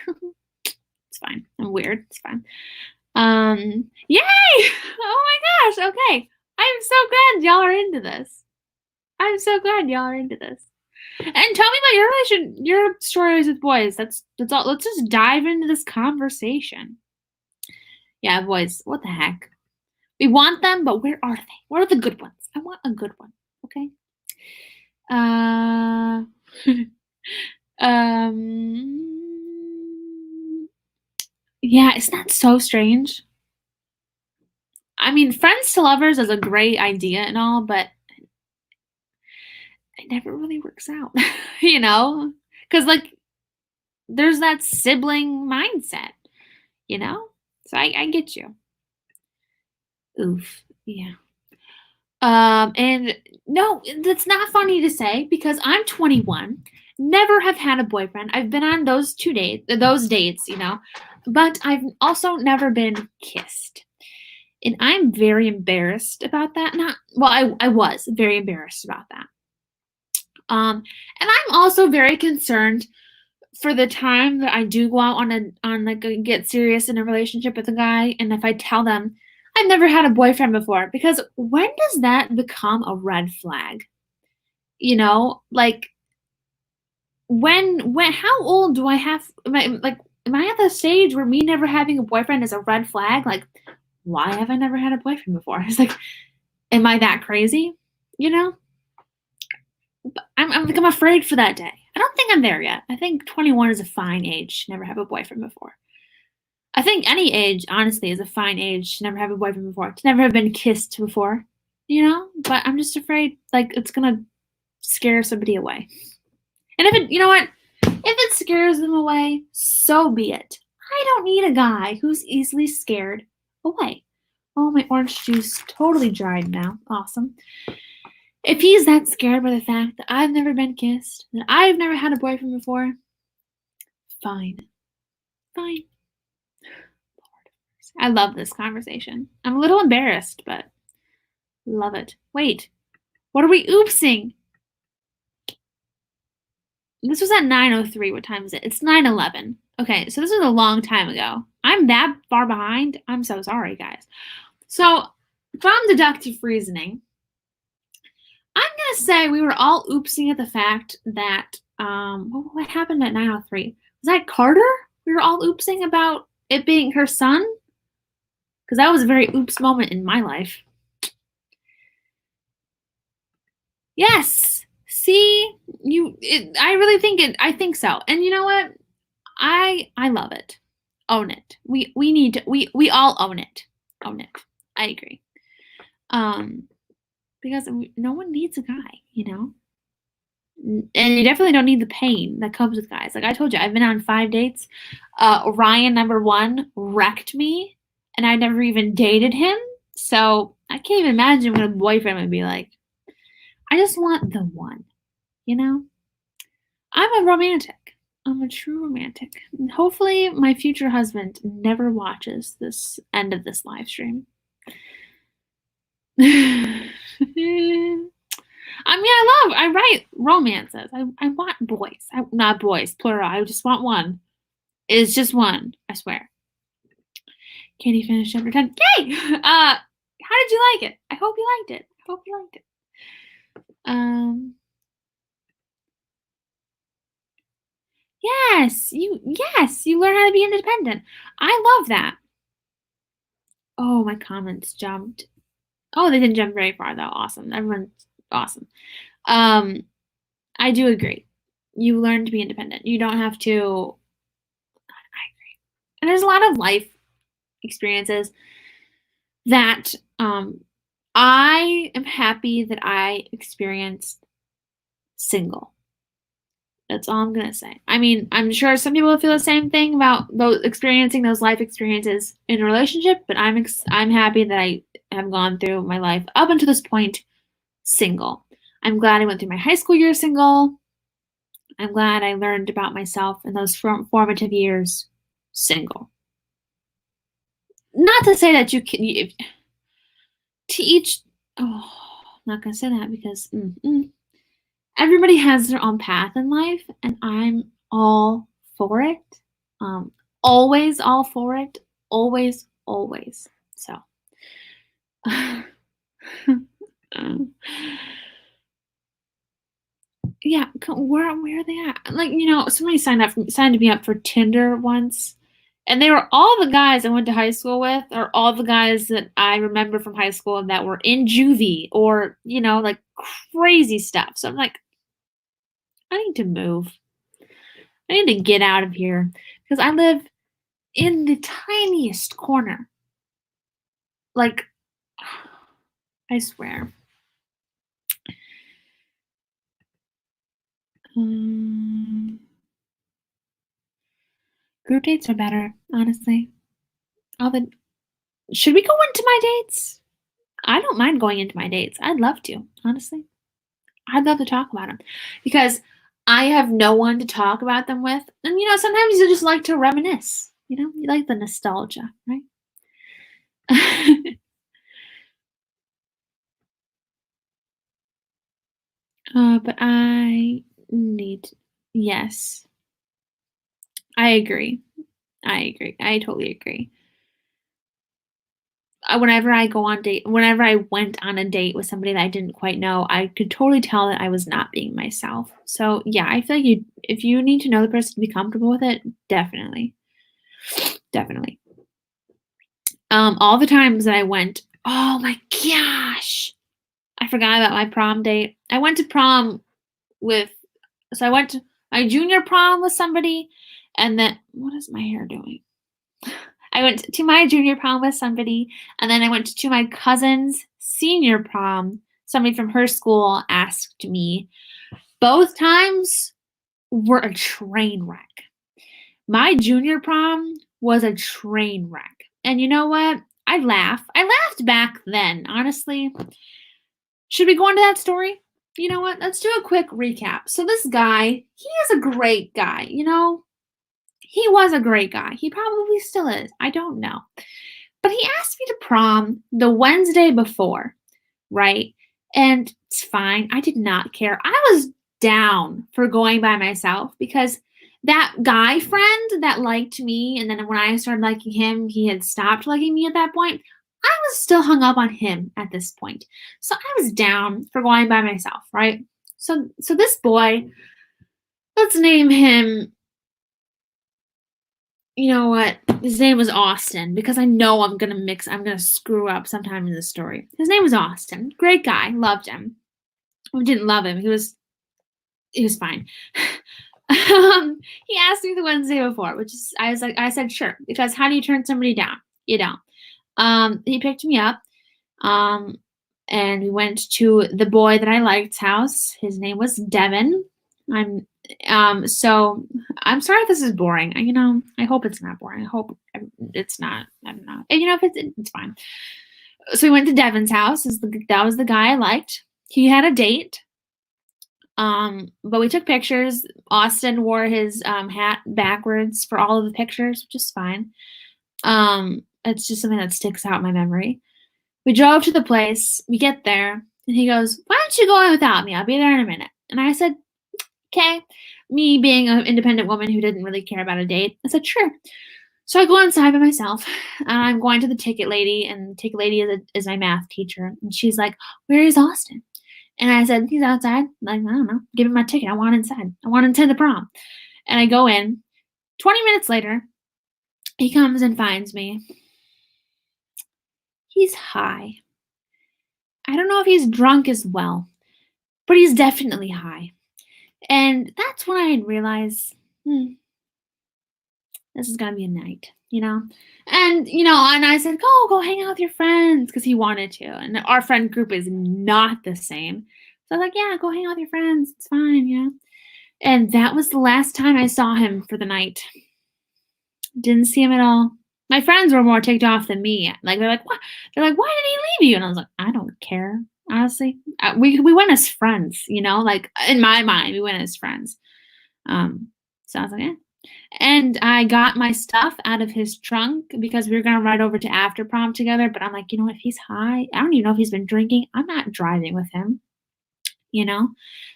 It's fine. I'm weird. It's fine. Yay! Oh my gosh. Okay. I'm so glad y'all are into this. And tell me about your stories with boys. That's all. Let's just dive into this conversation. Yeah, boys. What the heck? We want them, but where are they? What are the good ones? I want a good one. Okay. Yeah, isn't that so strange? I mean, friends to lovers is a great idea and all, but it never really works out, you know? Because, like, there's that sibling mindset, you know? So I get you. Oof. Yeah. And no, that's not funny to say because I'm 21, never have had a boyfriend. I've been on those dates, you know, but I've also never been kissed. And I'm very embarrassed about that. Not well, I was very embarrassed about that. And I'm also very concerned for the time that I do go out on like a get serious in a relationship with a guy, and if I tell them I've never had a boyfriend before, because when does that become a red flag? You know, like when how old do I have? Am I at the stage where me never having a boyfriend is a red flag? Like, why have I never had a boyfriend before? It's like, am I that crazy? You know, I'm afraid for that day. I don't think I'm there yet. I think 21 is a fine age to never have a boyfriend before. I think any age, honestly, is a fine age to never have a boyfriend before, to never have been kissed before, you know? But I'm just afraid, like, it's gonna scare somebody away. And if it, you know what? If it scares them away, so be it. I don't need a guy who's easily scared away. Oh, my orange juice totally dried now. Awesome. If he's that scared by the fact that I've never been kissed, that I've never had a boyfriend before, fine. Fine. I love this conversation. I'm a little embarrassed, but love it. Wait, what are we oopsing? This was at 9:03. What time is it? It's 9:11. Okay, so this was a long time ago. I'm that far behind. I'm so sorry, guys. So, from deductive reasoning, I'm gonna say we were all oopsing at the fact that what happened at 9:03? Was that Carter? We were all oopsing about it being her son? Because that was a very oops moment in my life. Yes. See, I really think it. I think so. And you know what? I love it. Own it. We need to. We all own it. Own it. I agree. Because no one needs a guy, you know. And you definitely don't need the pain that comes with guys. Like I told you, I've been on 5 dates. Ryan, number 1, wrecked me, and I never even dated him. So I can't even imagine what a boyfriend would be like. I just want the one, you know? I'm a romantic. I'm a true romantic. And hopefully my future husband never watches this end of this live stream. I mean, I write romances. I want boys. Not boys, plural. I just want one. It's just one, I swear. Katie finished chapter 10. Yay! How did you like it? I hope you liked it. I hope you liked it. Yes, you learn how to be independent. I love that. Oh, my comments jumped. Oh, they didn't jump very far though. Awesome. Everyone's awesome. I do agree. You learn to be independent. You don't have to. I agree. And there's a lot of life experiences that I am happy that I experienced single. That's all I'm gonna say. I mean, I'm sure some people feel the same thing about experiencing those life experiences in a relationship, but I'm happy that I have gone through my life up until this point single. I'm glad I went through my high school years single. I'm glad I learned about myself in those formative years single. Not to say that you can to each. Oh, I'm not gonna say that because everybody has their own path in life, and I'm all for it. Always all for it. Always, always. So. Yeah, where are they at? Like, you know, somebody signed me up for Tinder once, and they were all the guys I went to high school with, or all the guys that I remember from high school that were in juvie, or you know, like crazy stuff. So I'm like, I need to move. I need to get out of here because I live in the tiniest corner. Like, I swear. Group dates are better, honestly. Should we go into my dates? I don't mind going into my dates. I'd love to, honestly. I'd love to talk about them because I have no one to talk about them with. And, sometimes you just like to reminisce. You like the nostalgia, right? But yes, I agree. I totally agree. Whenever I went on a date with somebody that I didn't quite know, I could totally tell that I was not being myself. So yeah, I feel like if you need to know the person to be comfortable with it, definitely, definitely. All the times that I went, oh my gosh, I forgot about my prom date. I went to I went to my junior prom with somebody, and then what is my hair doing? I went to my junior prom with somebody, and then I went to my cousin's senior prom. Somebody from her school asked me. Both times were a train wreck. My junior prom was a train wreck. And you know what? I laughed back then, honestly. Should we go into that story? You know what? Let's do a quick recap. So this guy, he is a great guy, He was a great guy. He probably still is. I don't know. But he asked me to prom the Wednesday before, right? And it's fine. I did not care. I was down for going by myself because that guy friend that liked me, and then when I started liking him, he had stopped liking me at that point. I was still hung up on him at this point. So I was down for going by myself, right? So this boy, let's name him, you know what? His name was Austin because I know I'm gonna screw up sometime in the story. His name was Austin. Great guy, loved him. We didn't love him. He was fine. He asked me the Wednesday before, I said sure, because how do you turn somebody down? You don't. He picked me up, and we went to the boy that I liked's house. His name was Devin. So I'm sorry if this is boring. I hope it's not boring. I hope it's not. I don't know. And if it's fine. So we went to Devin's house. That was the guy I liked. He had a date. But we took pictures. Austin wore his hat backwards for all of the pictures, which is fine. It's just something that sticks out in my memory. We drove to the place. We get there, and he goes, "Why don't you go in without me? I'll be there in a minute." And I said, "Okay." Me being an independent woman who didn't really care about a date, I said, "Sure." So I go inside by myself. I'm going to the ticket lady, and the ticket lady is my math teacher. And she's like, "Where is Austin?" And I said, "He's outside." Like, I don't know. Give him my ticket. I want inside. I want to attend the prom. And I go in. 20 minutes later, he comes and finds me. He's high. I don't know if he's drunk as well, but he's definitely high. And that's when I realized, this is gonna be a night, And I said, go hang out with your friends, because he wanted to. And our friend group is not the same. So I was like, yeah, go hang out with your friends. It's fine, And that was the last time I saw him for the night. Didn't see him at all. My friends were more ticked off than me. Like, they're like, what? They're like, why did he leave you? And I was like, I don't care, honestly. We went as friends, like, in my mind, we went as friends. So I was like, yeah. And I got my stuff out of his trunk because we were going to ride over to after prom together. But I'm like, if he's high, I don't even know if he's been drinking. I'm not driving with him,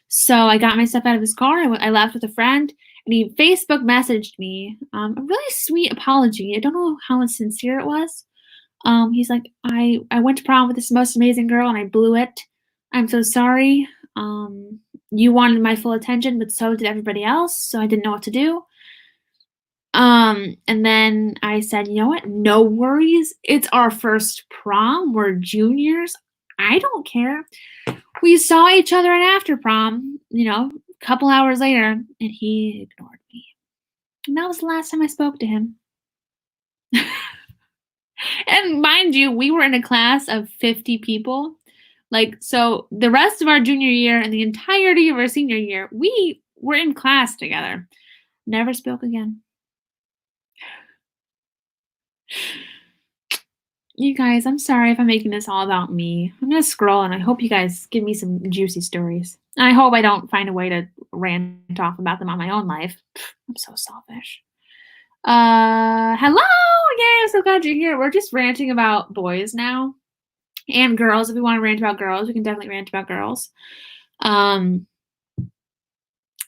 So I got my stuff out of his car. I left with a friend, and he Facebook messaged me a really sweet apology. I don't know how sincere it was. He's like, I went to prom with this most amazing girl, and I blew it. I'm so sorry. You wanted my full attention, but so did everybody else. So I didn't know what to do. And then I said, you know what? No worries. It's our first prom. We're juniors. I don't care. We saw each other at after prom, a couple hours later, and he ignored me. And that was the last time I spoke to him. And mind you, we were in a class of 50 people. Like, so the rest of our junior year and the entirety of our senior year, we were in class together. Never spoke again. You guys, I'm sorry if I'm making this all about me. I'm going to scroll and I hope you guys give me some juicy stories. I hope I don't find a way to rant off about them on my own life. I'm so selfish. Hello again. I'm so glad you're here. We're just ranting about boys now and girls. If we want to rant about girls, we can definitely rant about girls.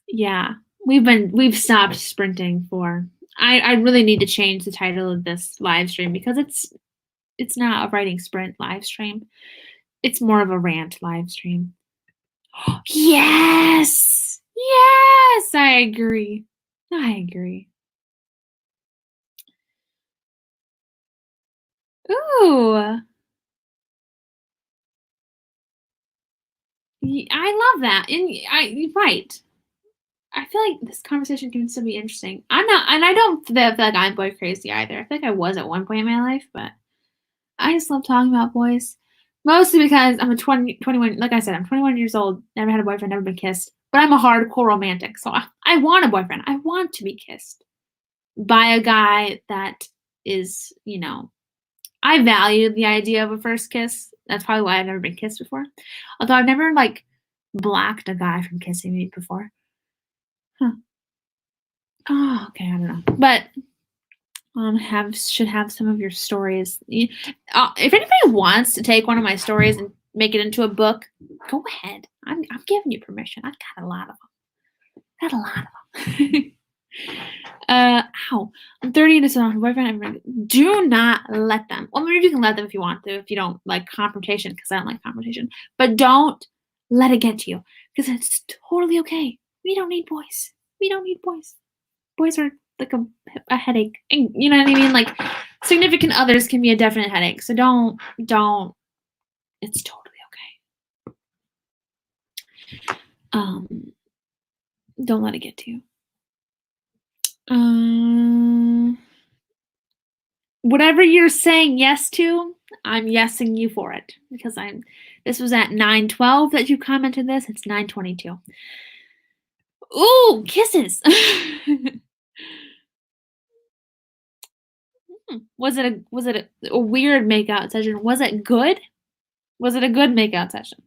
Yeah, we've stopped sprinting for. I really need to change the title of this live stream because it's not a writing sprint live stream. It's more of a rant live stream. Yes! Yes! I agree. Ooh. I love that. And right. I feel like this conversation can still be interesting. I'm not, and I don't feel like I'm boy crazy either. I think I was at one point in my life, but I just love talking about boys. Mostly because I'm 21, like I said, I'm 21 years old, never had a boyfriend, never been kissed. But I'm a hardcore romantic, so I want a boyfriend. I want to be kissed by a guy that is, I value the idea of a first kiss. That's probably why I've never been kissed before. Although I've never, blocked a guy from kissing me before. Huh. Oh, okay, I don't know. But should have some of your stories. If anybody wants to take one of my stories and make it into a book, go ahead. I'm giving you permission. I've got a lot of them. Ow. I'm 30 and so my boyfriend. Do not let them. Well, maybe you can let them if you want to, if you don't like confrontation, because I don't like confrontation. But don't let it get to you, because it's totally okay. We don't need boys. Boys are like a headache. And you know what I mean? Like, significant others can be a definite headache. So don't. It's totally okay. Don't let it get to you. Whatever you're saying yes to, I'm yesing you for it, because this was at 9:12 that you commented this. It's 9:22. Ooh, kisses. Was it a weird makeout session? Was it good? Was it a good makeout session?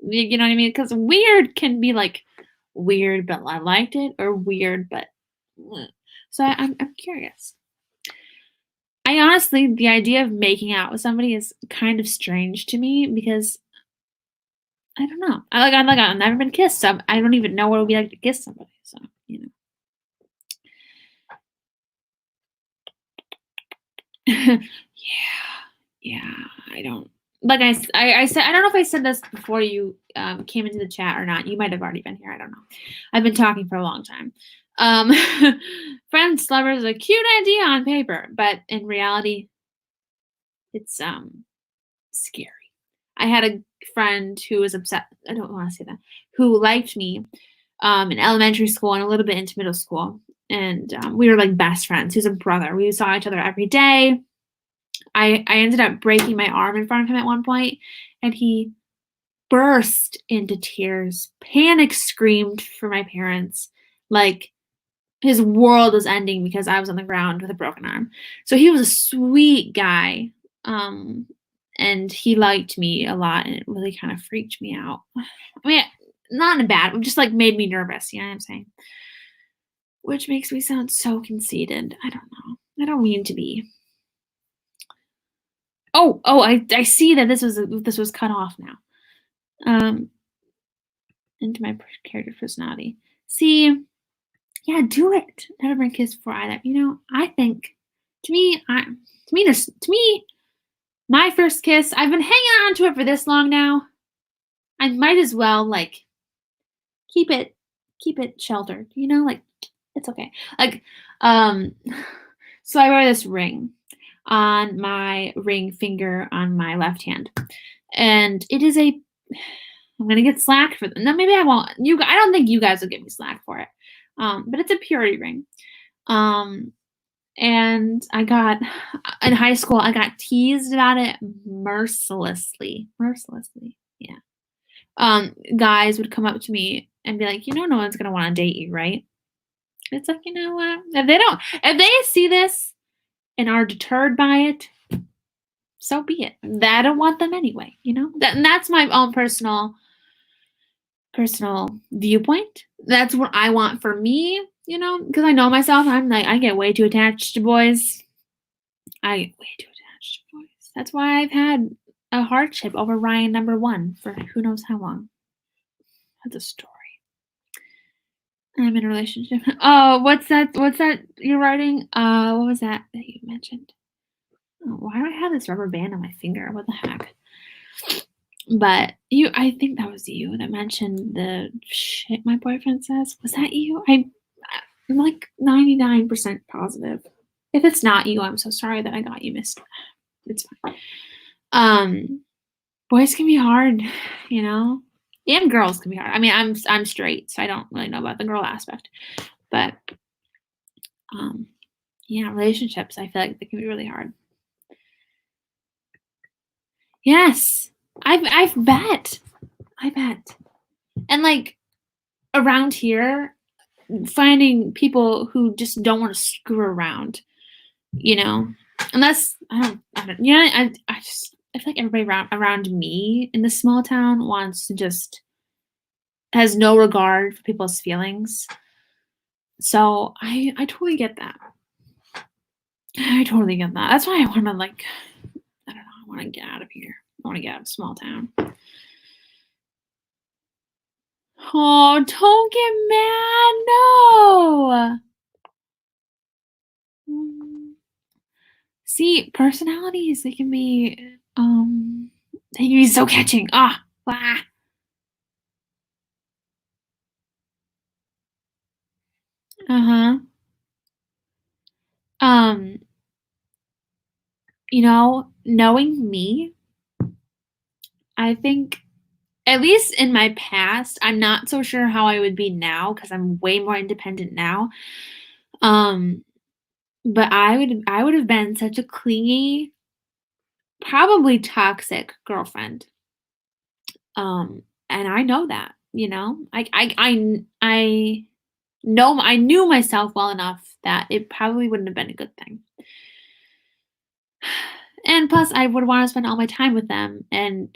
You know what I mean? Because weird can be like weird, but I liked it, or weird, but so I'm curious. I honestly, the idea of making out with somebody is kind of strange to me, because I don't know. I've never been kissed, so I don't even know what it would be like to kiss somebody. So yeah. I don't. Like I said, I don't know if I said this before you came into the chat or not. You might have already been here. I don't know. I've been talking for a long time. Friends, lovers is a cute idea on paper, but in reality, it's scary. I had a friend who was upset. I don't want to say that. Who liked me in elementary school and a little bit into middle school, and we were like best friends. He was a brother. We saw each other every day. I ended up breaking my arm in front of him at one point, and he burst into tears, panic screamed for my parents, like his world was ending because I was on the ground with a broken arm. So he was a sweet guy, and he liked me a lot, and it really kind of freaked me out. I mean, not in a bad, it just like made me nervous, you know what I'm saying? Which makes me sound so conceited. I don't know. I don't mean to be. Oh, I see that this was cut off now. Into my character personality. See, yeah, do it. Never been kissed before either. I think to me, my first kiss, I've been hanging on to it for this long now. I might as well keep it sheltered, it's okay. So I wear this ring on my ring finger on my left hand, and it is I'm gonna get slack for them. No, maybe I won't. I don't think you guys will give me slack for it. But it's a purity ring. And in high school, I got teased about it mercilessly. Mercilessly. Yeah. Guys would come up to me and be like, no one's going to want to date you, right? It's like, you know what? If they see this and are deterred by it, so be it. I don't want them anyway, that's my own personal viewpoint. That's what I want for me, because I know myself. I get way too attached to boys. That's why I've had a hardship over Ryan #1 for who knows how long. That's a story. I'm in a relationship. Oh, what's that you're writing? What was that you mentioned? Oh, why do I have this rubber band on my finger? What the heck? But I think that was you that mentioned the shit my boyfriend says. Was that you? I'm like 99% positive. If it's not you, I'm so sorry that I got you missed. It's fine. Boys can be hard, and girls can be hard. I mean, I'm straight, so I don't really know about the girl aspect. But yeah, relationships, I feel like they can be really hard. Yes. I bet. And like around here, finding people who just don't want to screw around, unless I don't, I feel like everybody around me in this small town wants to has no regard for people's feelings. So I totally get that. That's why I want to I want to get out of here. I want to get out of small town. Oh, don't get mad. No. See, personalities, they can be so catching. Uh-huh. Knowing me, I think, at least in my past, I'm not so sure how I would be now because I'm way more independent now. But I would have been such a clingy, probably toxic girlfriend. And I know that, I knew myself well enough that it probably wouldn't have been a good thing. And plus, I would want to spend all my time with them, and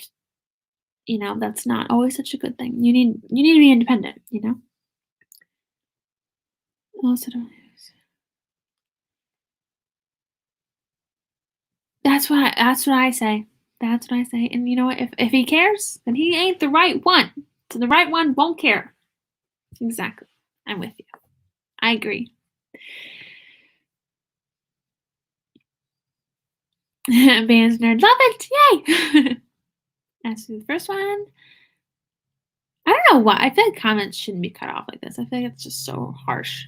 that's not always such a good thing. You need to be independent, Also, that's what I say. That's what I say. And you know what? If he cares, then he ain't the right one. So the right one won't care. Exactly. I'm with you. I agree. Bands nerd. Love it. Yay. As for the first one, I don't know why. I feel like comments shouldn't be cut off like this. I feel like it's just so harsh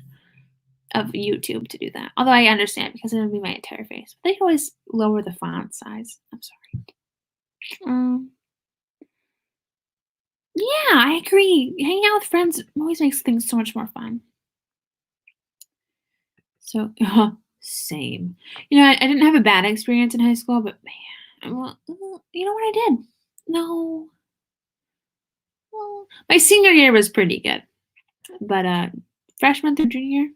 of YouTube to do that. Although I understand because it would be my entire face. But they can always lower the font size. I'm sorry. Yeah, I agree. Hanging out with friends always makes things so much more fun. So, same. I didn't have a bad experience in high school, but man, well, you know what I did? No. Well, my senior year was pretty good, but freshman through junior year,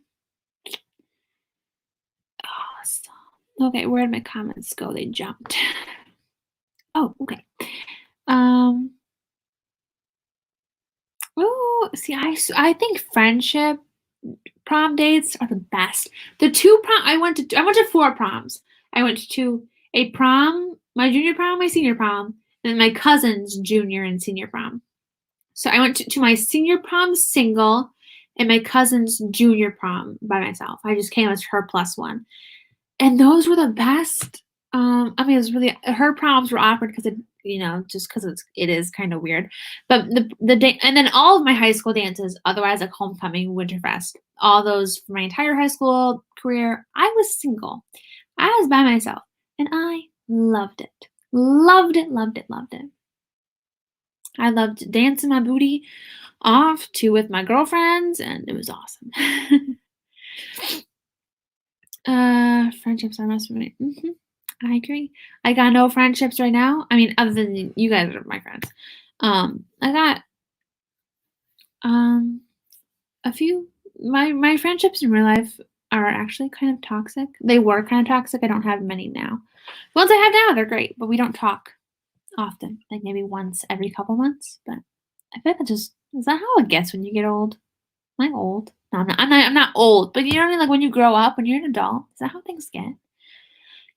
awesome. Okay, where did my comments go? They jumped. Oh, okay. Oh, see, I think friendship prom dates are the best. The two prom I went to 4 proms. I went to a prom, my junior prom, my senior prom, and my cousin's junior and senior prom. So I went to my senior prom single and my cousin's junior prom by myself. I just came as her +1. And those were the best. I mean, it was really, her proms were awkward because just because it is kind of weird. But the day, and then all of my high school dances, otherwise like homecoming, Winterfest, all those for my entire high school career, I was single. I was by myself, and I loved it. Loved it. I loved dancing my booty off to with my girlfriends, and it was awesome. Friendships are most important. I agree. I got no friendships right now. I mean, other than you guys are my friends. I got a few. My friendships in real life are actually kind of toxic. They were kind of toxic. I don't have many now. The ones I have now, they're great, but we don't talk often. Like maybe once every couple months. But I feel like is that how it gets when you get old? Am I old? No, I'm not old, but you know what I mean? Like when you grow up, when you're an adult, is that how things get?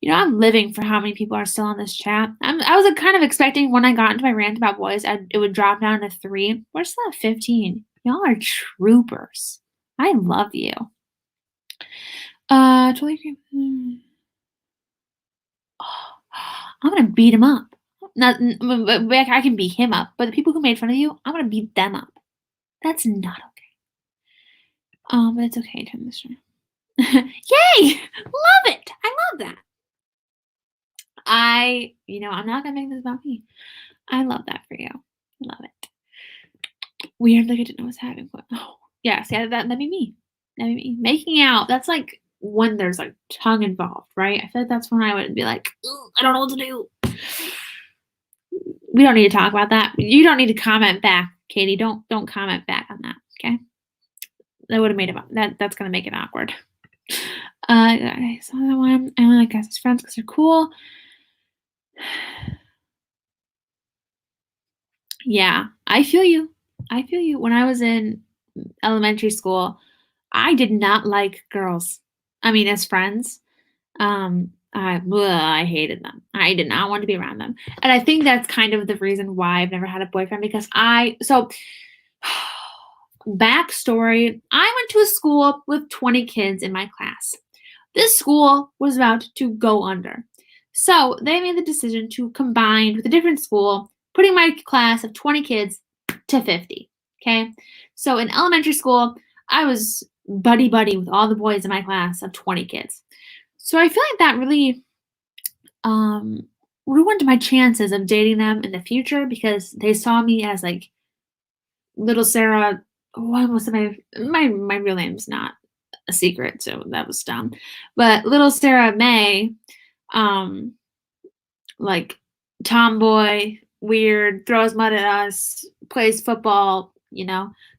You know, I'm living for how many people are still on this chat. I was kind of expecting when I got into my rant about boys, it would drop down to 3. We're still at 15. Y'all are troopers. I love you. Totally agree. I'm gonna beat him up. I can beat him up, but the people who made fun of you, I'm gonna beat them up. That's not okay. But it's okay to turn this around. Yay! Love it! I love that. I'm not gonna make this about me. I love that for you. Love it. Weird, like I didn't know what's happening. But yeah, see, that'd be me. That'd be me. Making out, that's like when there's like tongue involved, right? I feel like that's when I would be like, I don't know what to do. We don't need to talk about that. You don't need to comment back, Katie. Don't comment back on that, okay? That would have made it that's gonna make it awkward. I saw that one. I only like guys as friends because they're cool. Yeah, I feel you. When I was in elementary school, I did not like girls. I mean, as friends, I hated them. I did not want to be around them. And I think that's kind of the reason why I've never had a boyfriend because backstory, I went to a school with 20 kids in my class. This school was about to go under. So they made the decision to combine with a different school, putting my class of 20 kids to 50. Okay. So in elementary school, I was buddy with all the boys in my class of 20 kids. So I feel like that really ruined my chances of dating them in the future because they saw me as like little Sarah. What was my real name's not a secret, so that was dumb. But little Sarah May, like tomboy, weird, throws mud at us, plays football,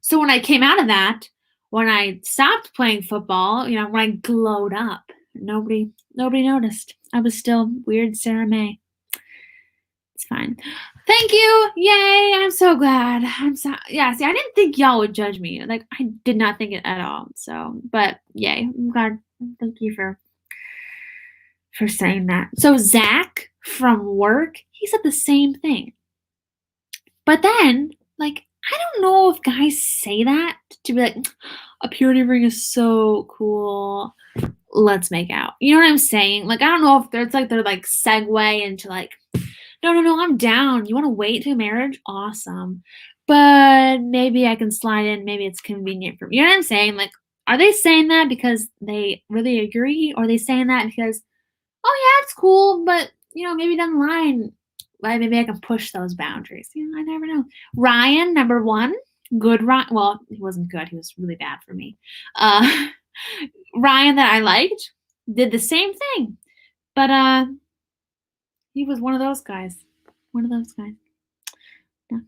So when I came out of that, when I stopped playing football, when I glowed up, nobody noticed. I was still weird Sarah May. It's fine. Thank you. Yay. I'm so glad. See, I didn't think y'all would judge me. Like, I did not think it at all. So, but yay. I'm glad. Thank you for saying that. So, Zach from work, he said the same thing. But then, like, I don't know if guys say that to be like, a purity ring is so cool. Let's make out. You know what I'm saying? Like, I don't know if they're like segue into like, no, I'm down. You want to wait till marriage? Awesome. But maybe I can slide in. Maybe it's convenient for me. You know what I'm saying? Like, are they saying that because they really agree? Or are they saying that because, oh, yeah, it's cool, but, maybe down the line, maybe I can push those boundaries. I never know. Ryan, number 1. Good Ryan. Well, he wasn't good. He was really bad for me. Ryan that I liked did the same thing. But, he was one of those guys. Not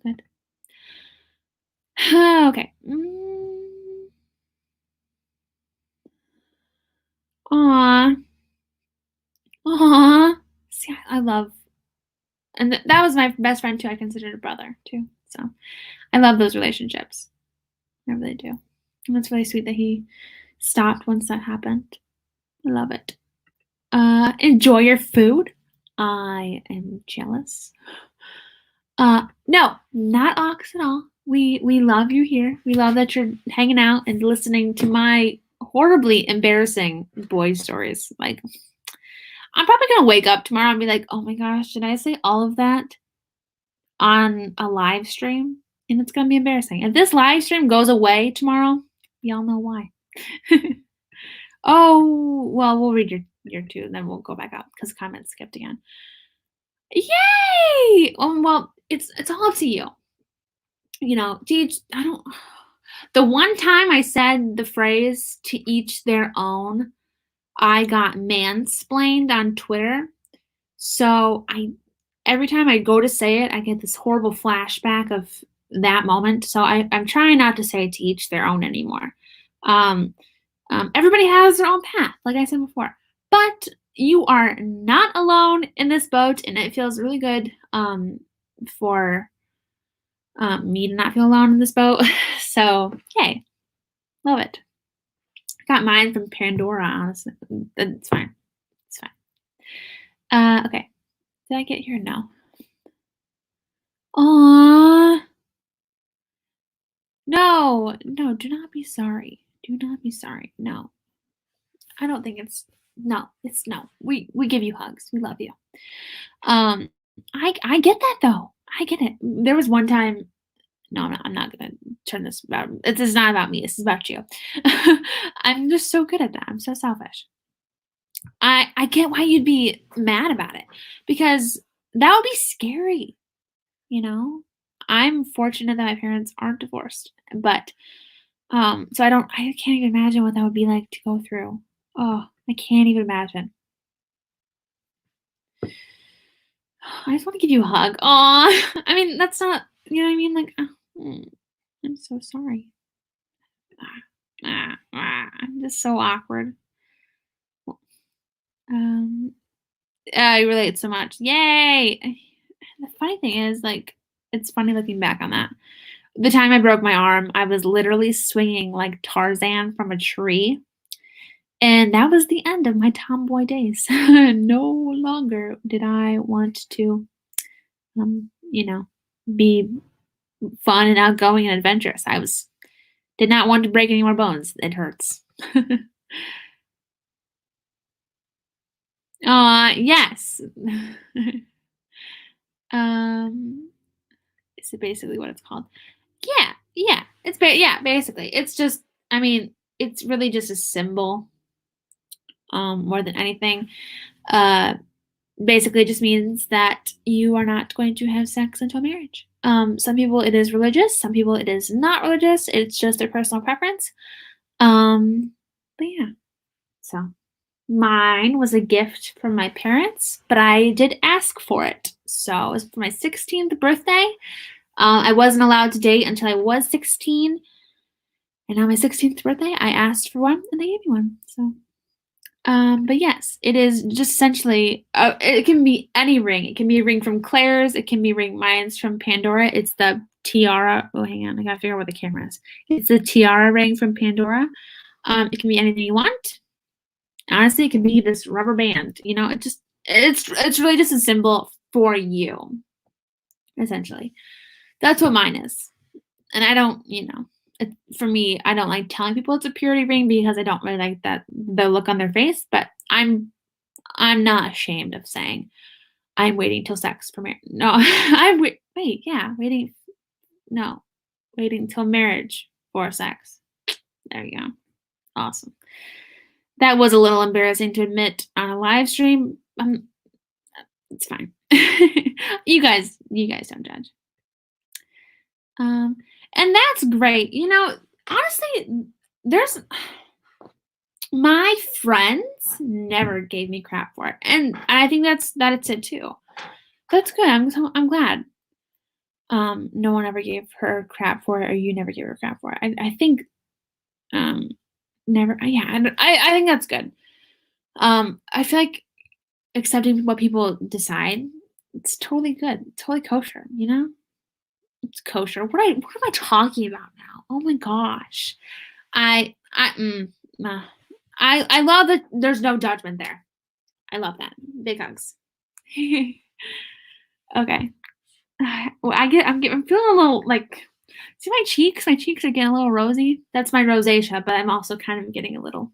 good. Okay. Aww. See, I love, and that was my best friend too. I considered a brother too. So I love those relationships. I really do. And it's really sweet that he stopped once that happened. I love it. Enjoy your food. I am jealous. No, not Ox at all. We love you here. We love that you're hanging out and listening to my horribly embarrassing boy stories. Like, I'm probably gonna wake up tomorrow and be like, oh my gosh, did I say all of that on a live stream? And it's gonna be embarrassing. If this live stream goes away tomorrow, y'all know why. Oh, well, we'll read your 2 and then we'll go back out because comments skipped again. Yay! Well, it's all up to you. the one time I said the phrase to each their own, I got mansplained on Twitter. So every time I go to say it, I get this horrible flashback of that moment. So I'm trying not to say to each their own anymore. Everybody has their own path, like I said before. But you are not alone in this boat, and it feels really good for me to not feel alone in this boat. So, yay. Love it. I got mine from Pandora, honestly. It's fine. It's fine. Okay. Did I get here? No. Aww. No, do not be sorry. Do not be sorry. No. I don't think it's no. We give you hugs. We love you. I get that though. I get it. There was one time. No, I'm not gonna turn this about. This is not about me. This is about you. I'm just so good at that. I'm so selfish. I get why you'd be mad about it because that would be scary. I'm fortunate that my parents aren't divorced, but so I can't even imagine what that would be like to go through. Oh, I can't even imagine. I just want to give you a hug. Aw. I mean, that's not, you know what I mean? Like, I'm so sorry. I'm just so awkward. I relate so much. Yay! The funny thing is, like, it's funny looking back on that. The time I broke my arm, I was literally swinging like Tarzan from a tree. And that was the end of my tomboy days. No longer did I want to, be fun and outgoing and adventurous. Did not want to break any more bones. It hurts. Yes. Is it basically what it's called? Yeah. Basically. It's just, I mean, it's really just a symbol, more than anything. Basically just means that you are not going to have sex until marriage. Some people it is religious, some people it is not religious. It's just their personal preference. But yeah. So mine was a gift from my parents, but I did ask for it. So it was for my 16th birthday. I wasn't allowed to date until I was 16. And on my 16th birthday, I asked for one and they gave me one. So but yes, it is just essentially, it can be any ring. It can be a ring from Claire's. It can be mine's from Pandora. It's the tiara. Oh, hang on. I gotta figure out where the camera is. It's the tiara ring from Pandora. It can be anything you want. Honestly, it can be this rubber band. It's really just a symbol for you, essentially. That's what mine is. And I don't, for me, I don't like telling people it's a purity ring because I don't really like the look on their face, but I'm not ashamed of saying I'm waiting till sex for marriage. No, waiting till marriage for sex. There you go. Awesome. That was a little embarrassing to admit on a live stream. It's fine. You guys don't judge. And that's great. Honestly, my friends never gave me crap for it. And I think that's it too. That's good. I'm glad. No one ever gave her crap for it, or you never gave her crap for it. I think, never. Yeah, I think that's good. I feel like accepting what people decide, it's totally good. It's totally kosher, It's kosher. What am I talking about now? Oh my gosh. I love that there's no judgment there. I love that. Big hugs. Okay. Well, I'm feeling a little see my cheeks? My cheeks are getting a little rosy. That's my rosacea, but I'm also kind of getting a little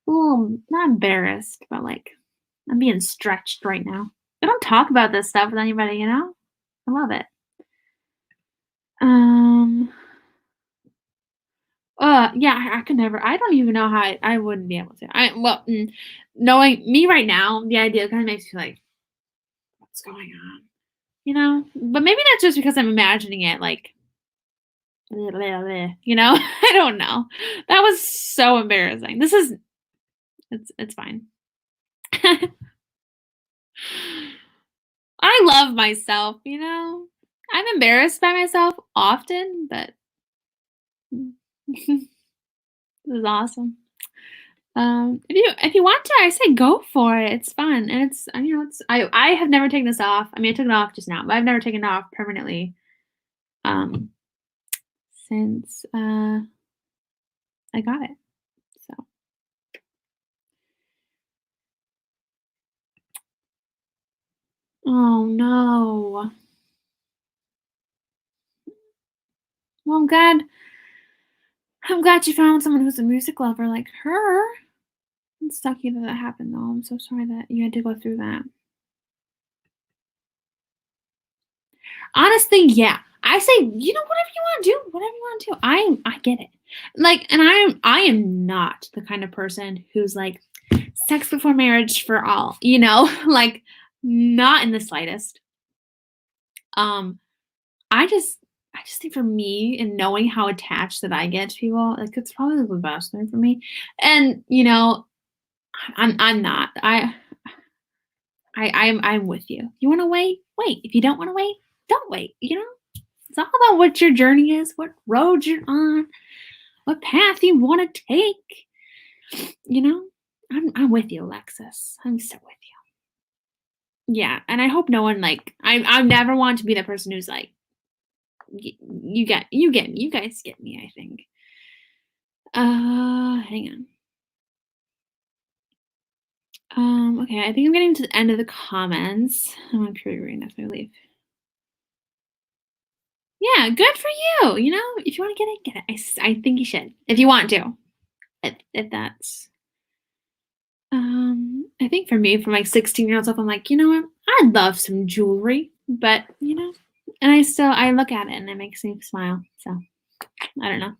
not embarrassed, but I'm being stretched right now. I don't talk about this stuff with anybody, I love it. Yeah, I could never. I don't even know how I wouldn't be able to. Knowing me right now, the idea kind of makes me what's going on? But maybe that's just because I'm imagining it you know, I don't know. That was so embarrassing. It's fine. I love myself, you know. I'm embarrassed by myself often, but this is awesome. If you want to, I say go for it. It's fun, and it's you know I have never taken this off. I mean, I took it off just now, but I've never taken it off permanently. Since I got it. So oh no. Well, I'm glad you found someone who's a music lover like her. It's sucky that happened, though. I'm so sorry that you had to go through that. Honestly, yeah. I say, you know, whatever you want to do, whatever you want to do. I get it. Like, and I am not the kind of person who's like sex before marriage for all, you know, like not in the slightest. Um, I just think for me and knowing how attached that I get to people, like it's probably the best thing for me. And you know, I'm not. I'm with you. You want to wait? Wait. If you don't want to wait, don't wait. You know, it's all about what your journey is, what road you're on, what path you want to take. You know, I'm with you, Alexis. I'm so with you. Yeah, and I hope no one like I never want to be the person who's like you guys get me. I think. Hang on. Okay, I think I'm getting to the end of the comments. I'm on pure green after I leave. Yeah, good for you. You know, if you want to get it, get it. I think you should. If you want to. If that's I think for me, for my 16-year-old self, I'm like, you know what? I love some jewelry, but you know, and I look at it and it makes me smile. So I don't know.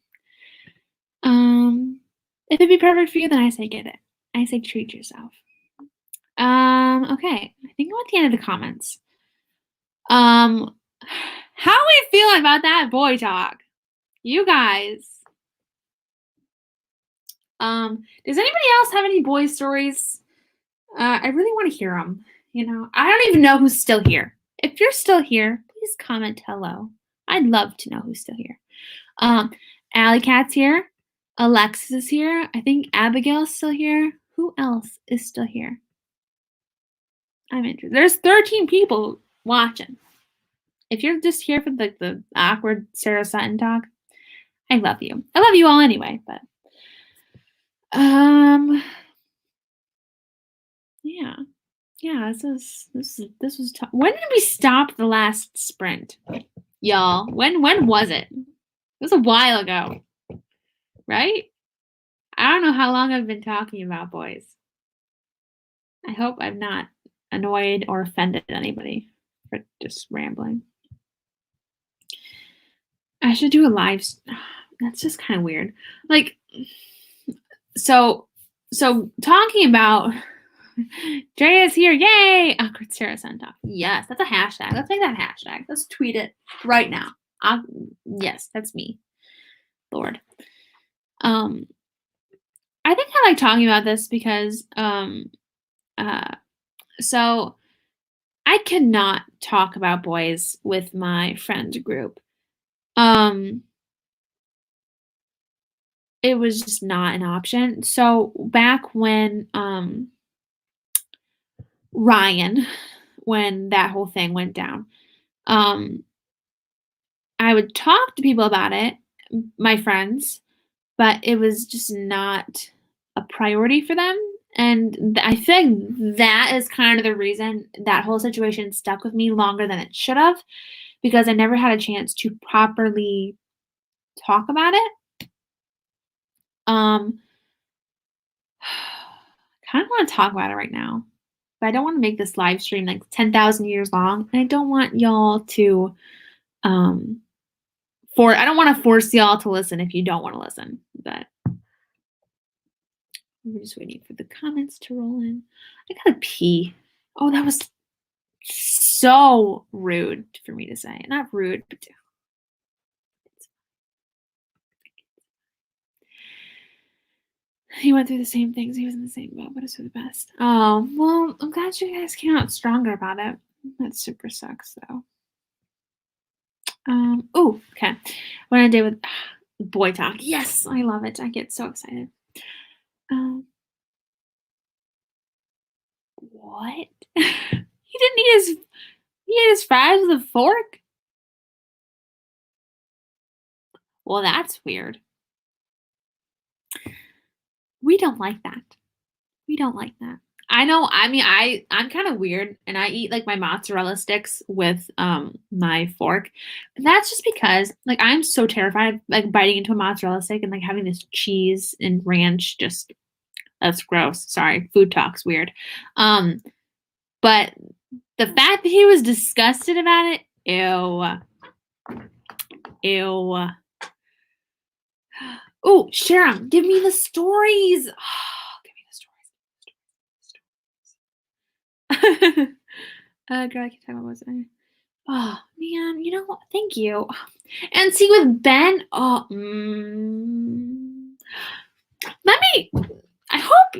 If it'd be perfect for you, then I say get it. I say treat yourself. Okay. I think I'm at the end of the comments. How are we feeling about that boy talk? You guys. Does anybody else have any boy stories? I really want to hear them. You know, I don't even know who's still here. If you're still here, please comment hello. I'd love to know who's still here. Alley Cat's here. Alexis is here. I think Abigail's still here. Who else is still here? I'm interested. There's 13 people watching. If you're just here for the awkward Sarah Sutton talk, I love you. I love you all anyway, but yeah. Yeah, this was tough. When did we stop the last sprint? Y'all, when was it? It was a while ago. Right? I don't know how long I've been talking about boys. I hope I've not annoyed or offended anybody for just rambling. I should do a live. That's just kind of weird. Like, so talking about Drea's here, yay! Awkward Sarah Suntalk. Yes, that's a hashtag. Let's make that hashtag. Let's tweet it right now. Yes, that's me. Lord. I think I like talking about this because so I cannot talk about boys with my friend group. It was just not an option. So back when Ryan, when that whole thing went down, I would talk to people about it, my friends, but it was just not a priority for them. And I think that is kind of the reason that whole situation stuck with me longer than it should have, because I never had a chance to properly talk about it. Kind of want to talk about it right now, but I don't want to make this live stream like 10,000 years long. And I don't want y'all to, I don't want to force y'all to listen if you don't want to listen, but I'm just waiting for the comments to roll in. I gotta pee. Oh, that was so rude for me to say. Not rude, but He went through the same things. He was in the same boat, but it's for the best. Oh, well, I'm glad you guys came out stronger about it. That super sucks, though. Oh, okay. Went on a date with boy talk. Yes, I love it. I get so excited. What? He didn't he ate his fries with a fork? Well, that's weird. We don't like that. We don't like that. I know, I mean, I'm kind of weird and I eat like my mozzarella sticks with my fork. And that's just because like I'm so terrified of like biting into a mozzarella stick and like having this cheese and ranch just that's gross. Sorry, food talk's weird. But the fact that he was disgusted about it, ew. Ew. Oh, Sharon, give me the stories. Oh, give me the stories. Girl, I can't talk about what's oh man, you know what? Thank you. And see with Ben, let me. I hope.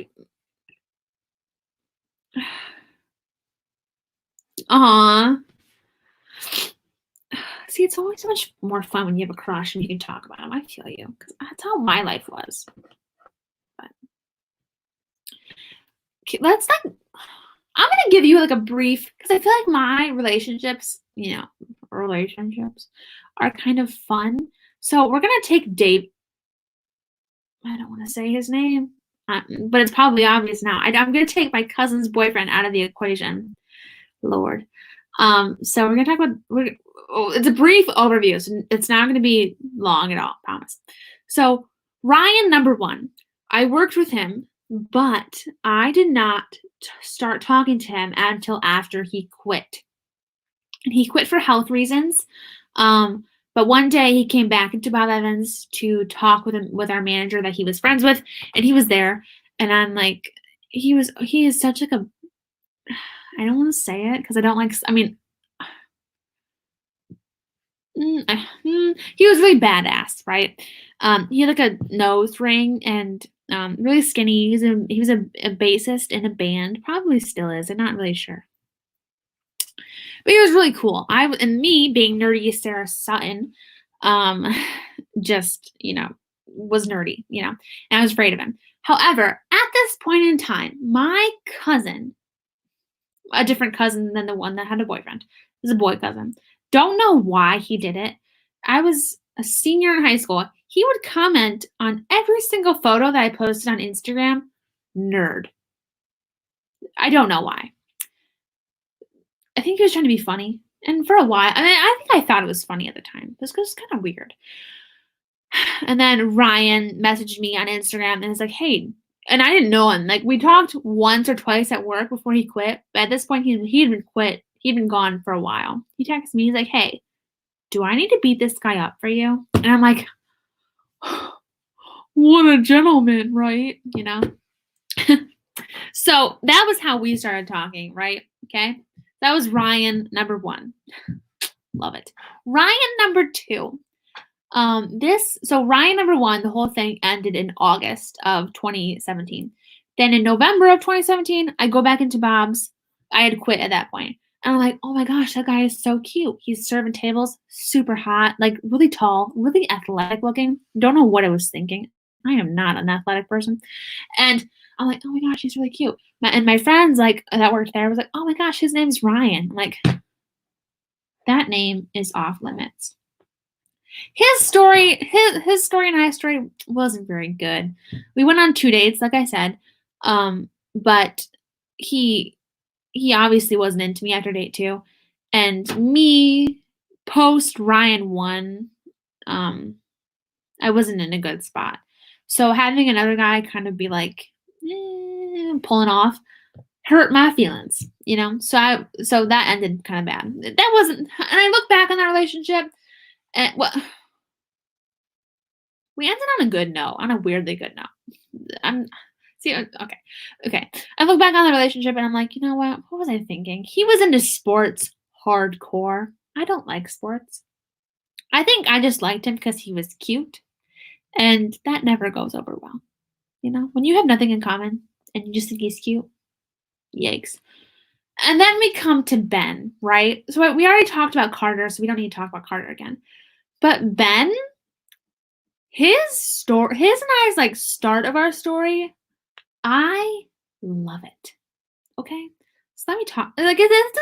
Aw. See, it's always so much more fun when you have a crush and you can talk about them. I feel you, because that's how my life was. But okay, let's not. I'm gonna give you like a brief because I feel like my relationships, are kind of fun. So we're gonna take Dave. I don't want to say his name, but it's probably obvious now. I'm gonna take my cousin's boyfriend out of the equation. Lord. So we're gonna talk about. It's a brief overview. So it's not gonna be long at all. Promise. So Ryan, number one. I worked with him, but I did not start talking to him until after he quit. And he quit for health reasons. But one day he came back into Bob Evans to talk with our manager that he was friends with, and he was there. And I'm like, he is such like a. I don't want to say it because I don't like. I mean, he was really badass, right? He had like a nose ring and really skinny. He was a bassist in a band, probably still is. I'm not really sure, but he was really cool. And me being nerdy Sarah Sutton, just was nerdy, and I was afraid of him. However, at this point in time, my cousin, a different cousin than the one that had a boyfriend, is a boy cousin. Don't know why he did it. I was a senior in high school. He would comment on every single photo that I posted on Instagram. Nerd. I don't know why. I think he was trying to be funny. And for a while, I mean, I think I thought it was funny at the time. This was kind of weird. And then Ryan messaged me on Instagram and was like, hey, and I didn't know him. Like we talked once or twice at work before he quit. But at this point, he had been quit. He'd been gone for a while. He texted me. He's like, hey, do I need to beat this guy up for you? And I'm like, what a gentleman, right? So that was how we started talking, right? Okay. That was Ryan number one. Love it. Ryan number two. So Ryan number one, the whole thing ended in August of 2017. Then in November of 2017, I go back into Bob's. I had quit at that point. And I'm like, oh my gosh, that guy is so cute. He's serving tables, super hot, like really tall, really athletic looking. Don't know what I was thinking. I am not an athletic person. And I'm like, oh my gosh, he's really cute. And my friends like that worked there was like, oh my gosh, his name's Ryan. I'm like, that name is off limits. His story and my story wasn't very good. We went on 2 dates, like I said, but he obviously wasn't into me after date 2, and me post Ryan 1, I wasn't in a good spot. So having another guy kind of be like pulling off hurt my feelings, So that ended kind of bad. That wasn't, and I look back on that relationship. And we ended on a good note, on a weirdly good note. Okay. I look back on the relationship and I'm like, you know what? What was I thinking? He was into sports hardcore. I don't like sports. I think I just liked him because he was cute, and that never goes over well. when you have nothing in common and you just think he's cute. Yikes. And then we come to Ben, right? So we already talked about Carter, so we don't need to talk about Carter again. But Ben, his and I's like start of our story, I love it. Okay, so let me talk. Like this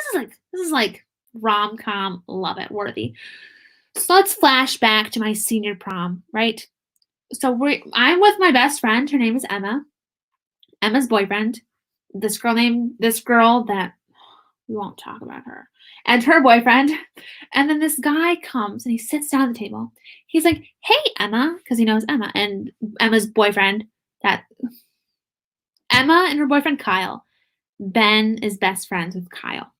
is like rom-com, love it, worthy. So let's flash back to my senior prom, right? So I'm with my best friend. Her name is Emma. Emma's boyfriend. This girl that we won't talk about her, and her boyfriend. And then this guy comes and he sits down at the table. He's like, "Hey, Emma," because he knows Emma and Emma's boyfriend. That Emma and her boyfriend Kyle. Ben is best friends with Kyle,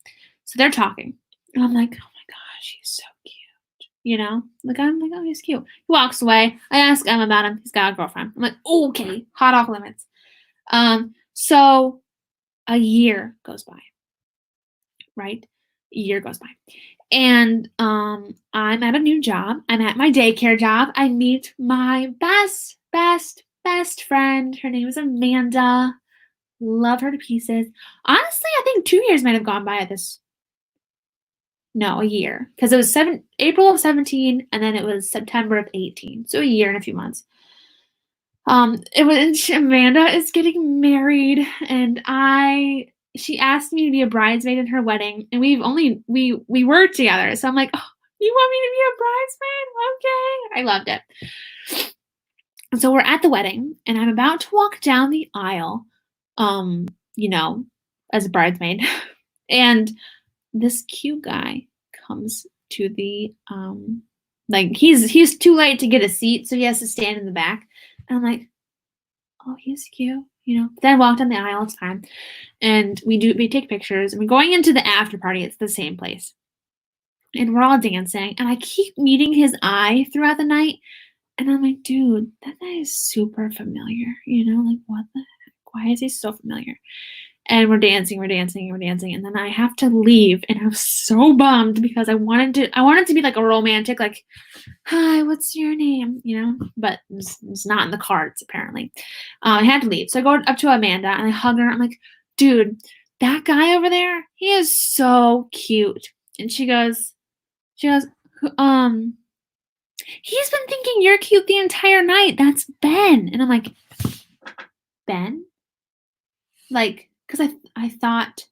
so they're talking, and I'm like, "Oh my gosh, he's so cute." I'm like, "Oh, he's cute." He walks away. I ask Emma about him. He's got a girlfriend. I'm like, oh, "Okay, hot off limits." So a year goes by, right? A year goes by. And I'm at a new job. I'm at my daycare job. I meet my best friend. Her name is Amanda. Love her to pieces. Honestly, I think 2 years might have gone by at this. No, a year. Because it was April of 17, and then it was September of 18. So a year and a few months. Amanda is getting married, and she asked me to be a bridesmaid in her wedding, and we were together. So I'm like, "Oh, you want me to be a bridesmaid? Okay." I loved it. So we're at the wedding, and I'm about to walk down the aisle, as a bridesmaid, and this cute guy comes to the he's too late to get a seat, so he has to stand in the back. And I'm like, "Oh, he's cute," Then I walk down the aisle, it's time. And we take pictures, and we're going into the after party. It's the same place. And we're all dancing, and I keep meeting his eye throughout the night. And I'm like, "Dude, that guy is super familiar, like what the heck? Why is he so familiar?" And we're dancing, and then I have to leave, and I'm so bummed because I wanted to be like a romantic, like, "Hi, what's your name?" But it's not in the cards apparently. I had to leave, so I go up to Amanda and I hug her. I'm like, "Dude, that guy over there, he is so cute." And she goes, "He's been thinking you're cute the entire night. That's Ben." And I'm like, "Ben?" Like, because I thought,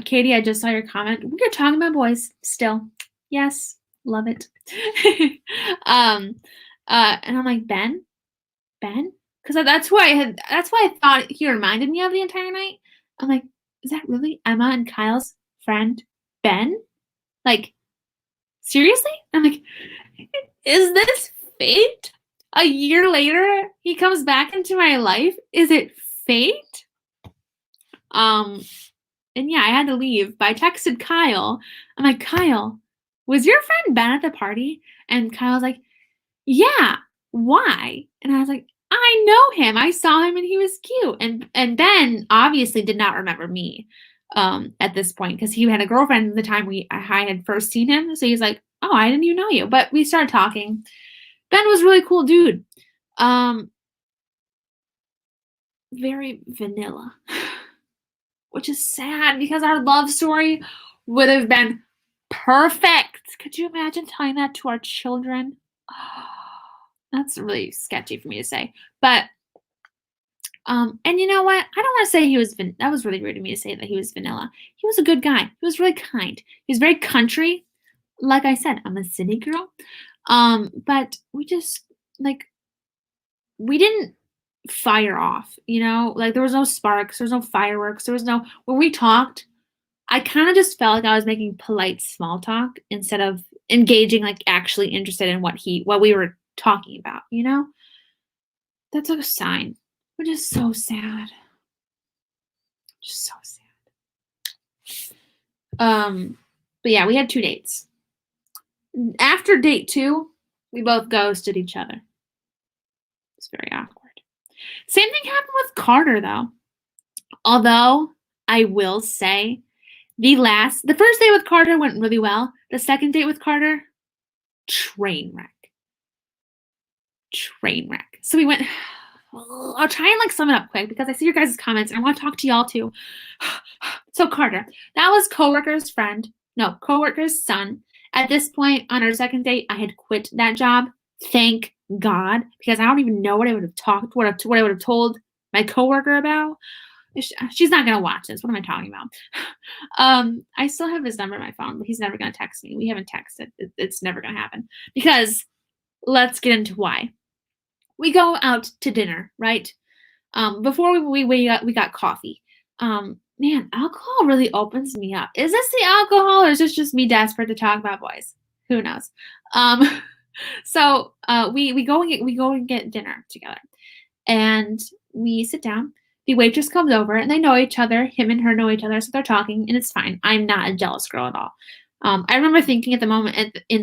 Katie, I just saw your comment. We're talking about boys still. Yes, love it. And I'm like, Ben? Because that's why I thought he reminded me of the entire night. I'm like, is that really Emma and Kyle's friend, Ben? Like, seriously? I'm like, is this fate? A year later, he comes back into my life. Is it fate? And yeah, I had to leave. But I texted Kyle. I'm like, "Kyle, was your friend Ben at the party?" And Kyle's like, "Yeah, why?" And I was like, "I know him. I saw him and he was cute." And Ben obviously did not remember me at this point because he had a girlfriend at the time I had first seen him. So he's like, "Oh, I didn't even know you." But we started talking. Ben was a really cool dude. Very vanilla. Which is sad because our love story would have been perfect. Could you imagine telling that to our children? Oh, that's really sketchy for me to say. But, and you know what? I don't want to say that was really rude of me to say that he was vanilla. He was a good guy. He was really kind. He was very country. Like I said, I'm a city girl. But we just, we didn't fire off, there was no sparks, there was no fireworks, when we talked, I kind of just felt like I was making polite small talk instead of engaging, actually interested in what we were talking about, That's a sign, which is so sad. Just so sad. But yeah, we had 2 dates. After date 2, we both ghosted each other. It's very awkward. Same thing happened with Carter, though. Although, I will say, the first date with Carter went really well. The second date with Carter, train wreck. So we went, I'll try and like sum it up quick because I see your guys' comments and I want to talk to y'all too. So Carter, that was coworker's son. At this point on our second date, I had quit that job. Thank God, because I don't even know what I would have what I would have told my coworker about. She's not gonna watch this. What am I talking about? I still have his number on my phone, but he's never gonna text me. We haven't texted. It's never gonna happen because let's get into why. We go out to dinner, right? Before we got coffee. Man, alcohol really opens me up. Is this the alcohol or is this just me desperate to talk about boys? Who knows? So we go and get dinner together, and we sit down. The waitress comes over, and they know each other. Him and her know each other, so they're talking, and it's fine. I'm not a jealous girl at all. I remember thinking in the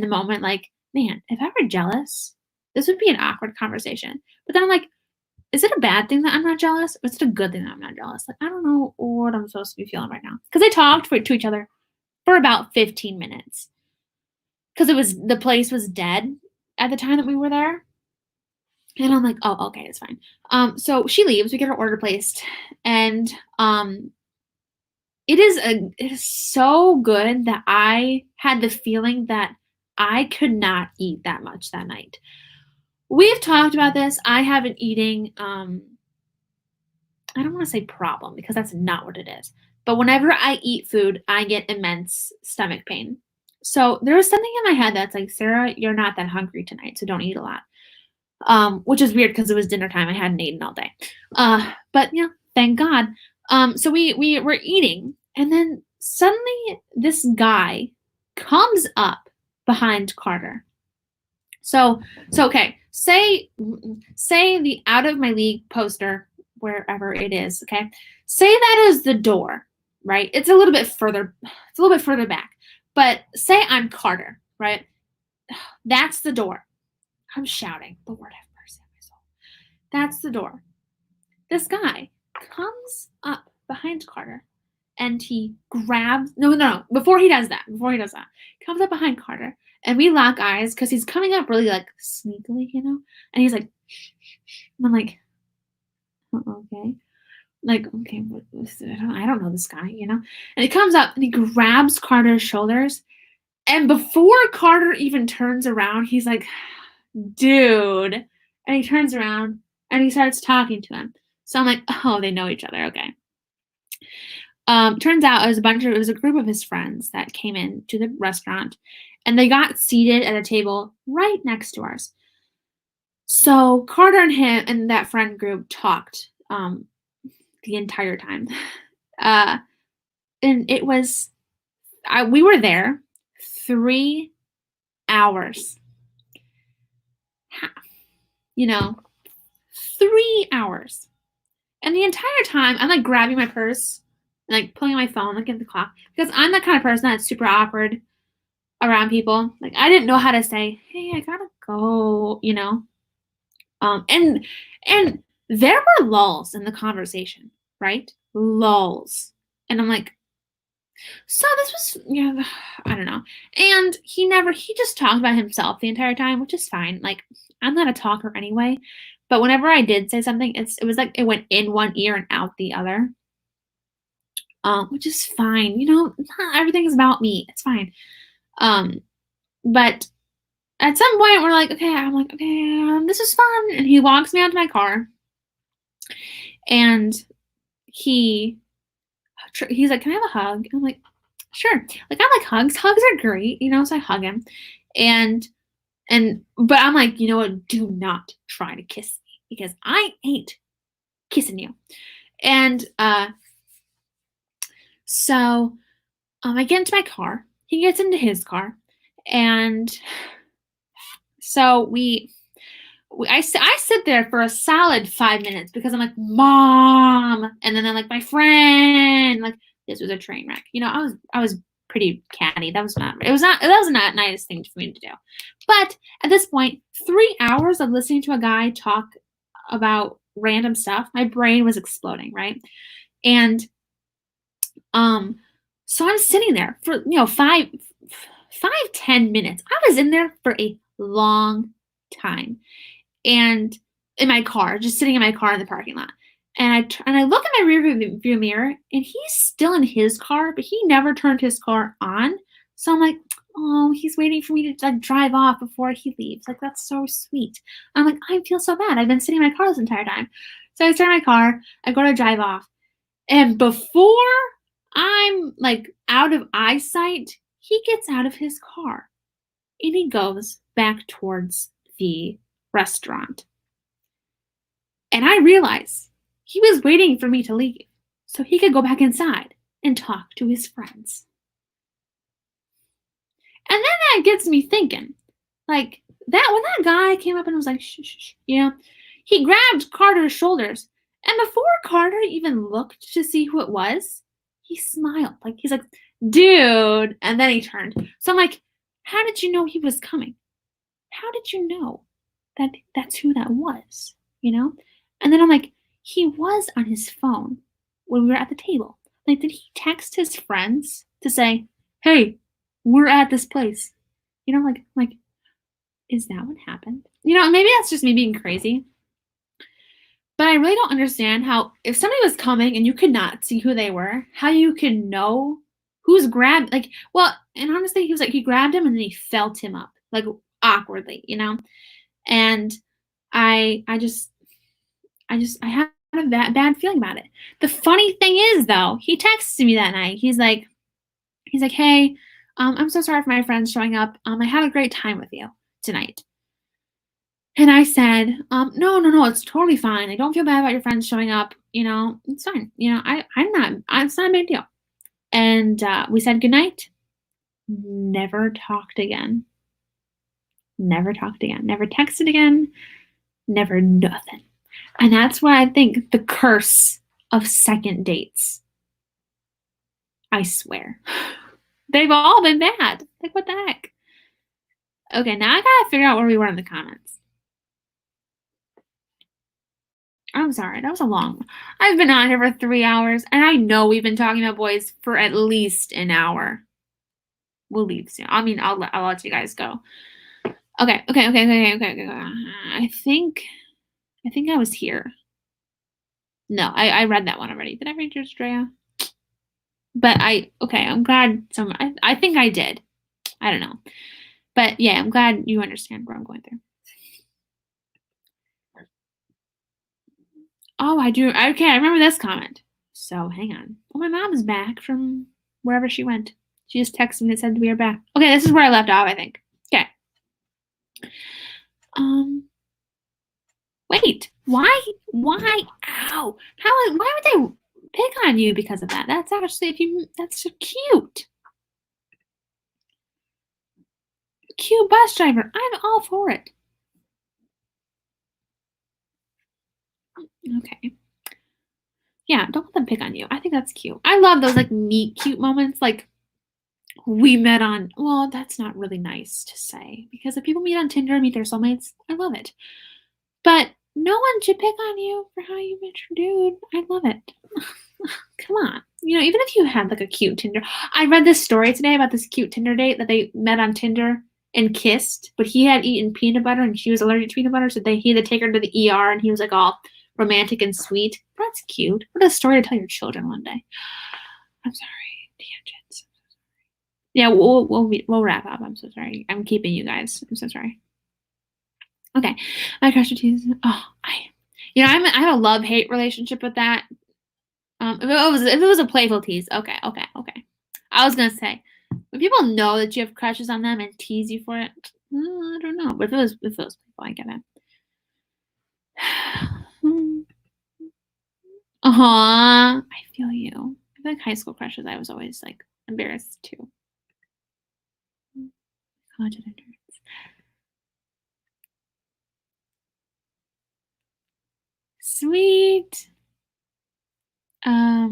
moment, like, man, if I were jealous, this would be an awkward conversation. But then I'm like, is it a bad thing that I'm not jealous? Or is it a good thing that I'm not jealous? Like, I don't know what I'm supposed to be feeling right now. Because they talked to each other for about 15 minutes. Because the place was dead at the time that we were there. And I'm like, oh, okay, it's fine. So she leaves. We get her order placed. And it is so good that I had the feeling that I could not eat that much that night. We've talked about this. I have an eating, I don't want to say problem because that's not what it is. But whenever I eat food, I get immense stomach pain. So there was something in my head that's like, Sarah, you're not that hungry tonight, so don't eat a lot. Which is weird because it was dinner time. I hadn't eaten all day. But yeah, thank God. So we were eating, and then suddenly this guy comes up behind Carter. So okay. Say the out of my league poster, wherever it is, okay? Say that is the door, right? It's a little bit further back. But say I'm Carter, right? That's the door. I'm shouting. The Lord have mercy on my soul. That's the door. This guy comes up behind Carter and he grabs before he does that, comes up behind Carter. And we lock eyes because he's coming up really like sneakily, and he's like, and I'm like, okay, like, okay, I don't know this guy, and he comes up and he grabs Carter's shoulders, and before Carter even turns around, he's like, dude, and he turns around and he starts talking to him. So I'm like, oh, they know each other, okay. Turns out it was a group of his friends that came in to the restaurant, and they got seated at a table right next to ours. So Carter and him and that friend group talked the entire time. And it was, we were there 3 hours. 3 hours. And the entire time, I'm like grabbing my purse and like pulling my phone, looking at the clock, because I'm that kind of person that's super awkward around people. Like, I didn't know how to say, hey, I gotta go, and there were lulls in the conversation, right? Lulls. And I'm like, so this was, I don't know. And he just talked about himself the entire time, which is fine. Like, I'm not a talker anyway. But whenever I did say something, it was like it went in one ear and out the other. Which is fine. Not everything is about me. It's fine. But at some point we're like, okay, I'm like, okay, this is fun. And he walks me out to my car. And he's like, can I have a hug? I'm like, sure. Like, I like hugs. Hugs are great, so I hug him. But I'm like, you know what? Do not try to kiss me because I ain't kissing you. And so I get into my car. He gets into his car. And so I sit there for a solid 5 minutes because I'm like, Mom. And then I'm like, my friend. Like, this was a train wreck. I was pretty catty. That was not a nice thing for me to do. But at this point, 3 hours of listening to a guy talk about random stuff, my brain was exploding, right? And so I'm sitting there for 5-10 minutes. I was in there for a long time. And in my car, just sitting in my car in the parking lot. And I look in my rear view mirror, and he's still in his car, but he never turned his car on. So I'm like, oh, he's waiting for me to like drive off before he leaves. Like, that's so sweet. I'm like, I feel so bad. I've been sitting in my car this entire time. So I start my car, I go to drive off, and before I'm like out of eyesight, he gets out of his car and he goes back towards the restaurant. And I realize he was waiting for me to leave so he could go back inside and talk to his friends. And then that gets me thinking, like, that when that guy came up and was like, shh, shh, shh, you know, he grabbed Carter's shoulders. And before Carter even looked to see who it was, he smiled. Like, he's like, dude. And then he turned. So I'm like, how did you know he was coming? How did you know that that's who that was? You know? And then I'm like, he was on his phone when we were at the table. Like, did he text his friends to say, hey, we're at this place? You know, like, is that what happened? You know, maybe that's just me being crazy. But I really don't understand how, if somebody was coming and you could not see who they were, how you could know who's grabbed, like, well, and honestly, he was like, he grabbed him and then he felt him up, like, awkwardly, you know? And I had a bad feeling about it. The funny thing is, though, he texted me that night. He's like, hey, I'm so sorry for my friends showing up. I had a great time with you tonight. And I said, no, it's totally fine. I don't feel bad about your friends showing up. You know, it's fine. You know, it's not a big deal. And we said goodnight. Never talked again. Never talked again. Never texted again. Never nothing. And that's why I think the curse of second dates. I swear. They've all been bad. Like, what the heck? Okay, now I gotta figure out where we were in the comments. I'm sorry, that was a long one. I've been on here for 3 hours, and I know we've been talking about boys for at least an hour. We'll leave soon. I mean, I'll let you guys go. Okay. I think I was here. No, I read that one already. Did I read yours, Drea? But I'm glad I think I did. I don't know. But yeah, I'm glad you understand where I'm going through. Oh, I do. Okay, I remember this comment. So hang on. Oh, my mom is back from wherever she went. She just texted me and said we are back. Okay, this is where I left off, I think. Okay. Wait. Why? Ow. Why would they pick on you because of that? That's actually, that's so cute. Cute bus driver. I'm all for it. Okay. Yeah, don't let them pick on you. I think that's cute. I love those like meet cute moments. Like, we met on, well, that's not really nice to say, because if people meet on Tinder and meet their soulmates, I love it. But no one should pick on you for how you met your dude. I love it. Come on. You know, even if you had like a cute Tinder. I read this story today about this cute Tinder date that they met on Tinder and kissed, but he had eaten peanut butter and she was allergic to peanut butter, so he had to take her to the ER and he was like all romantic and sweet. That's cute. What a story to tell your children one day. I'm sorry. Tangents. Yeah, we'll wrap up. I'm so sorry. I'm keeping you guys. I'm so sorry. Okay, my crush tease. Oh, I have a love-hate relationship with that. If it was a playful tease, okay. I was gonna say, when people know that you have crushes on them and tease you for it, I don't know. But if it was playful, I get it. I feel you. I feel like high school crushes, I was always like embarrassed too. College endurance. Sweet. I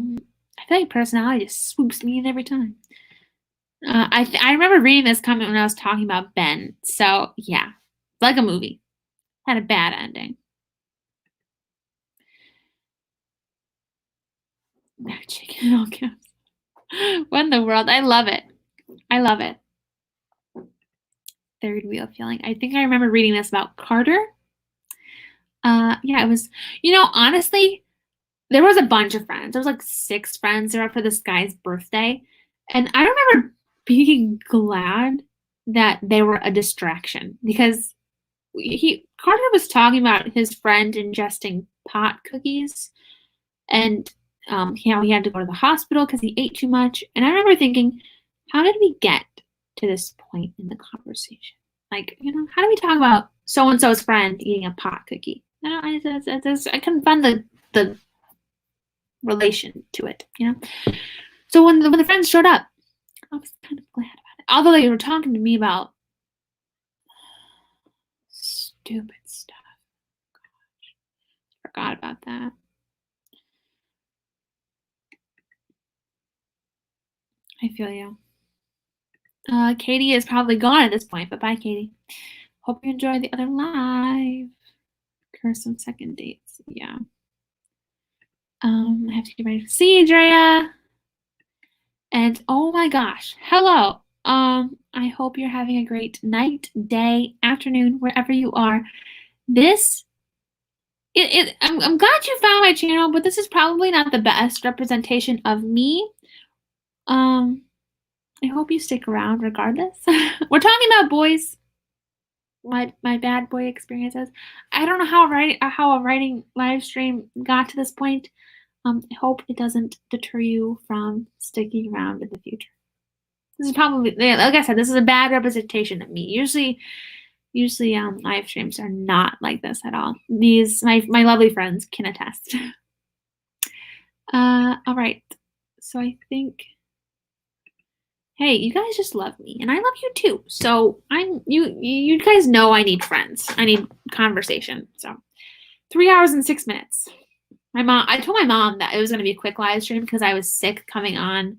feel like personality just swoops me in every time. I remember reading this comment when I was talking about Ben. So yeah, like a movie. Had a bad ending. Mac chicken all caps. What in the world? I love it. Third wheel feeling. I think I remember reading this about Carter. Yeah, it was, honestly, there was a bunch of friends. There was like 6 friends there for this guy's birthday. And I remember being glad that they were a distraction because Carter was talking about his friend ingesting pot cookies and he had to go to the hospital because he ate too much. And I remember thinking, how did we get to this point in the conversation? Like, how do we talk about so and so's friend eating a pot cookie? I couldn't find the relation to it, So when the friends showed up, I was kind of glad about it. Although they were talking to me about stupid stuff. Gosh, forgot about that. I feel you. Katie is probably gone at this point, but bye, Katie. Hope you enjoy the other live. Curse some second dates. Yeah. I have to get ready to see Drea. And oh my gosh, hello. I hope you're having a great night, day, afternoon, wherever you are. I'm glad you found my channel, but this is probably not the best representation of me. I hope you stick around regardless. We're talking about boys. My bad boy experiences. I don't know how a writing live stream got to this point. I hope it doesn't deter you from sticking around in the future. This is probably, like I said, this is a bad representation of me. Usually live streams are not like this at all. My lovely friends can attest. All right. So I think, hey, you guys just love me, and I love you too. So you guys know I need friends. I need conversation. So 3 hours and 6 minutes. I told my mom that it was going to be a quick live stream because I was sick coming on.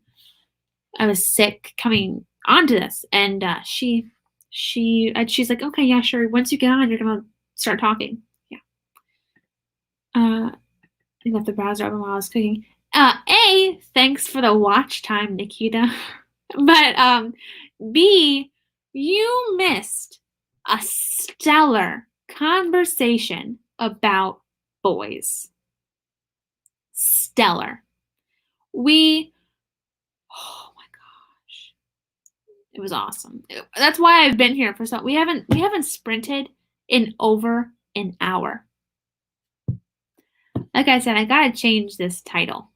I was sick coming onto this, and she's like, okay, yeah, sure. Once you get on, you're gonna start talking. Yeah. I left the browser open while I was cooking. Thanks for the watch time, Nikkita. But B, you missed a stellar conversation about boys. Stellar. Oh my gosh, it was awesome. That's why I've been here for so. We haven't sprinted in over an hour. Like I said, I gotta change this title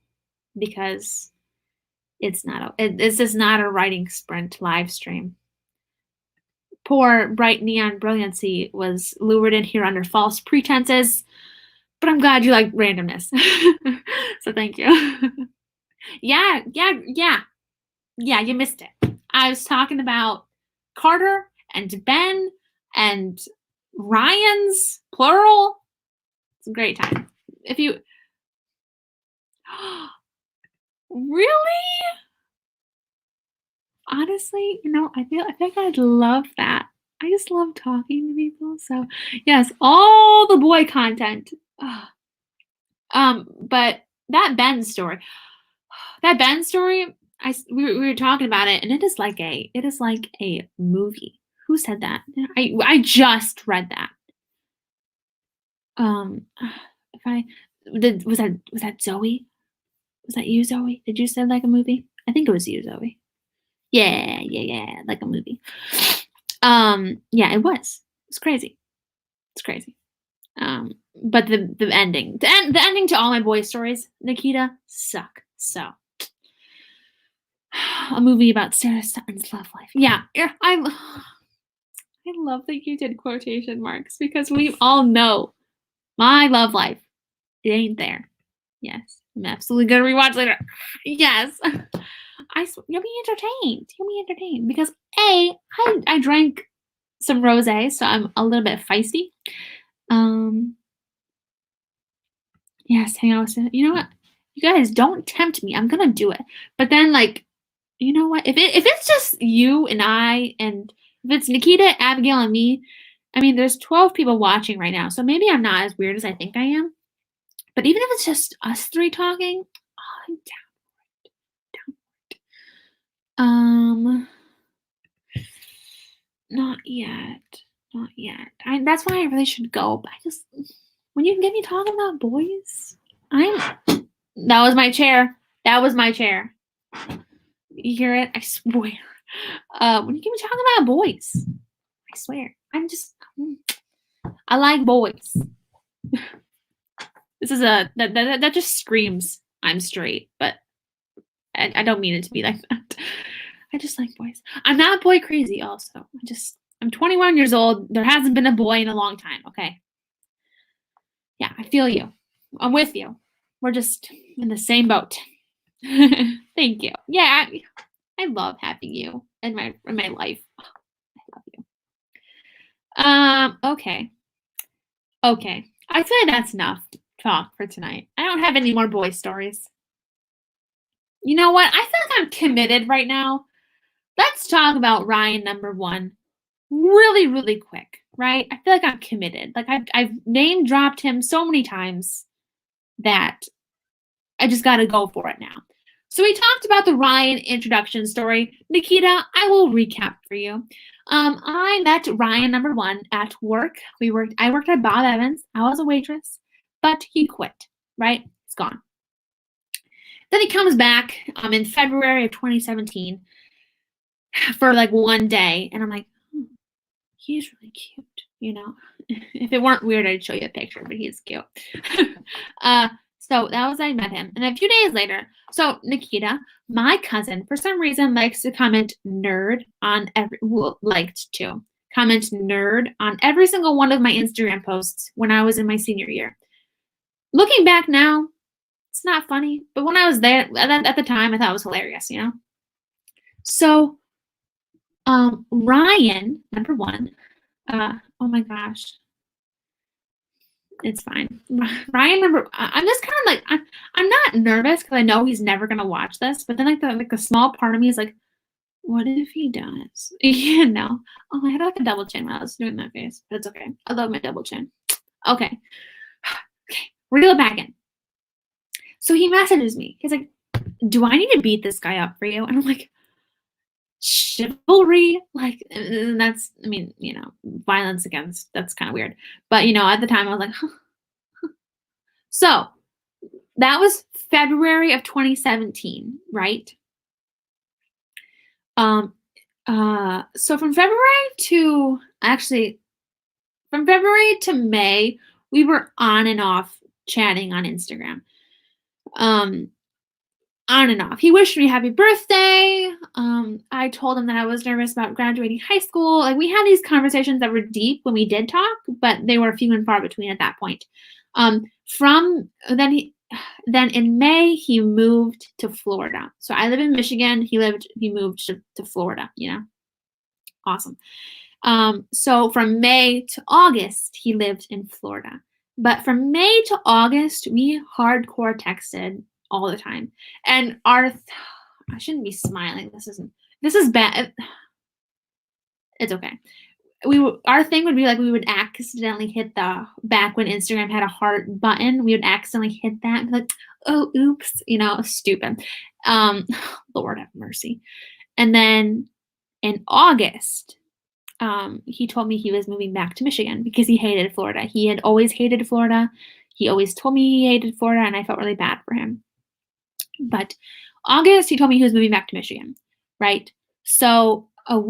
because it's just not a writing sprint live stream. Poor bright neon brilliancy was lured in here under false pretenses, but I'm glad you like randomness. So thank you. Yeah, you missed it. I was talking about Carter and Ben and Ryan's plural. It's a great time. If you really, honestly, I think I'd love that. I just love talking to people. So yes, all the boy content. But that Ben story, we were talking about it, and it is like a movie. Who said that? I just read that. Was that Zoe? Was that you, Zoe? Did you say like a movie? I think it was you, Zoe. Yeah, like a movie. Yeah, it was. It's crazy. It's crazy. But the ending, the ending to all my boy stories, Nikkita, suck. So, a movie about Sarah Sutton's love life. Yeah, I love that you did quotation marks because we all know my love life. It ain't there. Yes, I'm absolutely gonna rewatch later. Yes, you'll be entertained. You'll be entertained because I drank some rosé, so I'm a little bit feisty. Yes, hang out with you know what? You guys don't tempt me. I'm gonna do it. But then you know what? If it's just you and I, and if it's Nikkita, Abigail, and me, I mean, there's 12 people watching right now, so maybe I'm not as weird as I think I am. But even if it's just us 3 talking, I'm down. Not yet. That's why I really should go. But when you can get me talking about boys, that was my chair. That was my chair. You hear it? I swear. When you get me talking about boys, I swear. I like boys. This is that just screams I'm straight, but I don't mean it to be like that. I just like boys. I'm not boy crazy also. I'm 21 years old. There hasn't been a boy in a long time, okay? Yeah, I feel you. I'm with you. We're just in the same boat. Thank you. Yeah, I love having you in my life. I love you. Okay. Okay. I feel like that's enough talk for tonight. I don't have any more boy stories. You know what? I feel like I'm committed right now. Let's talk about Ryan number 1 really, really quick, right? I feel like I'm committed. Like I've name dropped him so many times that I just got to go for it now. So we talked about the Ryan introduction story. Nikkita, I will recap for you. I met Ryan number 1 at work. I worked at Bob Evans. I was a waitress, but he quit, right? He's gone. Then he comes back in February of 2017 for like one day, and I'm like, he's really cute, you know? If it weren't weird, I'd show you a picture, but he's cute. So that was I met him. And a few days later, so Nikkita, my cousin, for some reason likes to comment nerd on comment nerd on every single one of my Instagram posts when I was in my senior year. Looking back now, it's not funny, but when I was there at the time, I thought it was hilarious, you know? So Ryan, number 1, oh my gosh. It's fine. Ryan, I'm just kind of like, I'm not nervous because I know he's never going to watch this, but then like the small part of me is like, what if he does? You know? Oh, I had like a double chin when I was doing that face, but it's okay. I love my double chin. Okay. Okay. Reel it back in. So he messages me. He's like, do I need to beat this guy up for you? And I'm like, chivalry, like that's, I mean, you know, violence against, that's kind of weird, but you know, at the time I was like, huh. So that was February of 2017, right? So from February to May, we were on and off chatting on Instagram. On and off. He wished me happy birthday. I told him that I was nervous about graduating high school. Like we had these conversations that were deep when we did talk, but they were few and far between at that point. Then in May he moved to Florida. So I live in Michigan. He moved to Florida. You know, awesome. So from May to August he lived in Florida. But from May to August we hardcore texted all the time. And I shouldn't be smiling. This is bad. It's okay. Our thing would be like we would accidentally hit back when Instagram had a heart button, we would accidentally hit that and be like, oh, oops, you know, stupid. Lord have mercy. And then in August, he told me he was moving back to Michigan because he hated Florida. He had always hated Florida. He always told me he hated Florida, and I felt really bad for him. But August, he told me he was moving back to Michigan, right? So 2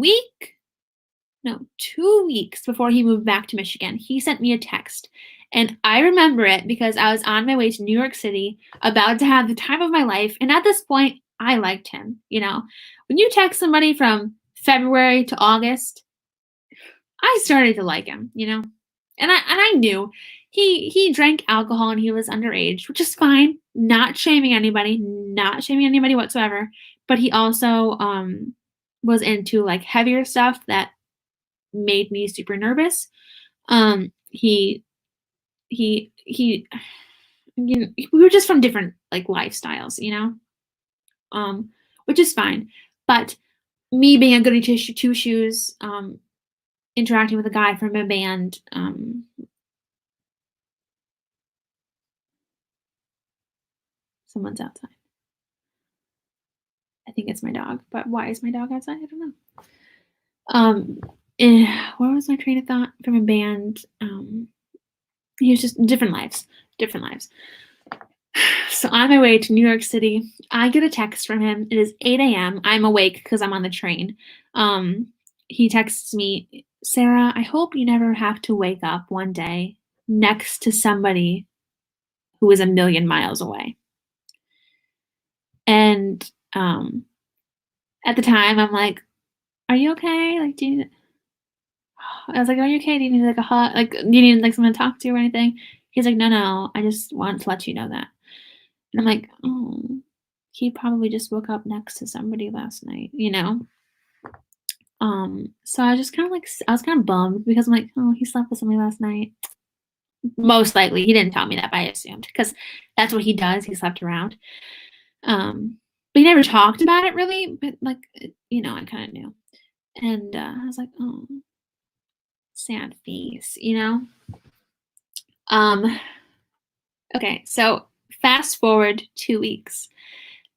weeks before he moved back to Michigan, he sent me a text. And I remember it because I was on my way to New York City, about to have the time of my life. And at this point, I liked him, you know? When you text somebody from February to August, I started to like him, you know? And I knew he drank alcohol and he was underage, which is fine. Not shaming anybody whatsoever. But he also was into like heavier stuff that made me super nervous. We were just from different like lifestyles, you know, which is fine. But me being a goody two shoes, interacting with a guy from a band, someone's outside. I think it's my dog, but why is my dog outside? I don't know. Where was my train of thought? From a band, he was just different lives. So on my way to New York City, I get a text from him. It is 8 a.m. I'm awake because I'm on the train. He texts me, Sarah, I hope you never have to wake up one day next to somebody who is a million miles away. And at the time, I'm like, are you okay? Like, I was like, are you okay? Do you need like a hug? Like, do you need like someone to talk to or anything? He's like, no, I just want to let you know that. And I'm like, oh, he probably just woke up next to somebody last night, you know? So I was kind of bummed because I'm like, oh, he slept with somebody last night. Most likely, he didn't tell me that, but I assumed because that's what he does. He slept around. But he never talked about it really, but like, you know, I kind of knew. And I was like, oh, sad face, you know? Okay, so fast forward 2 weeks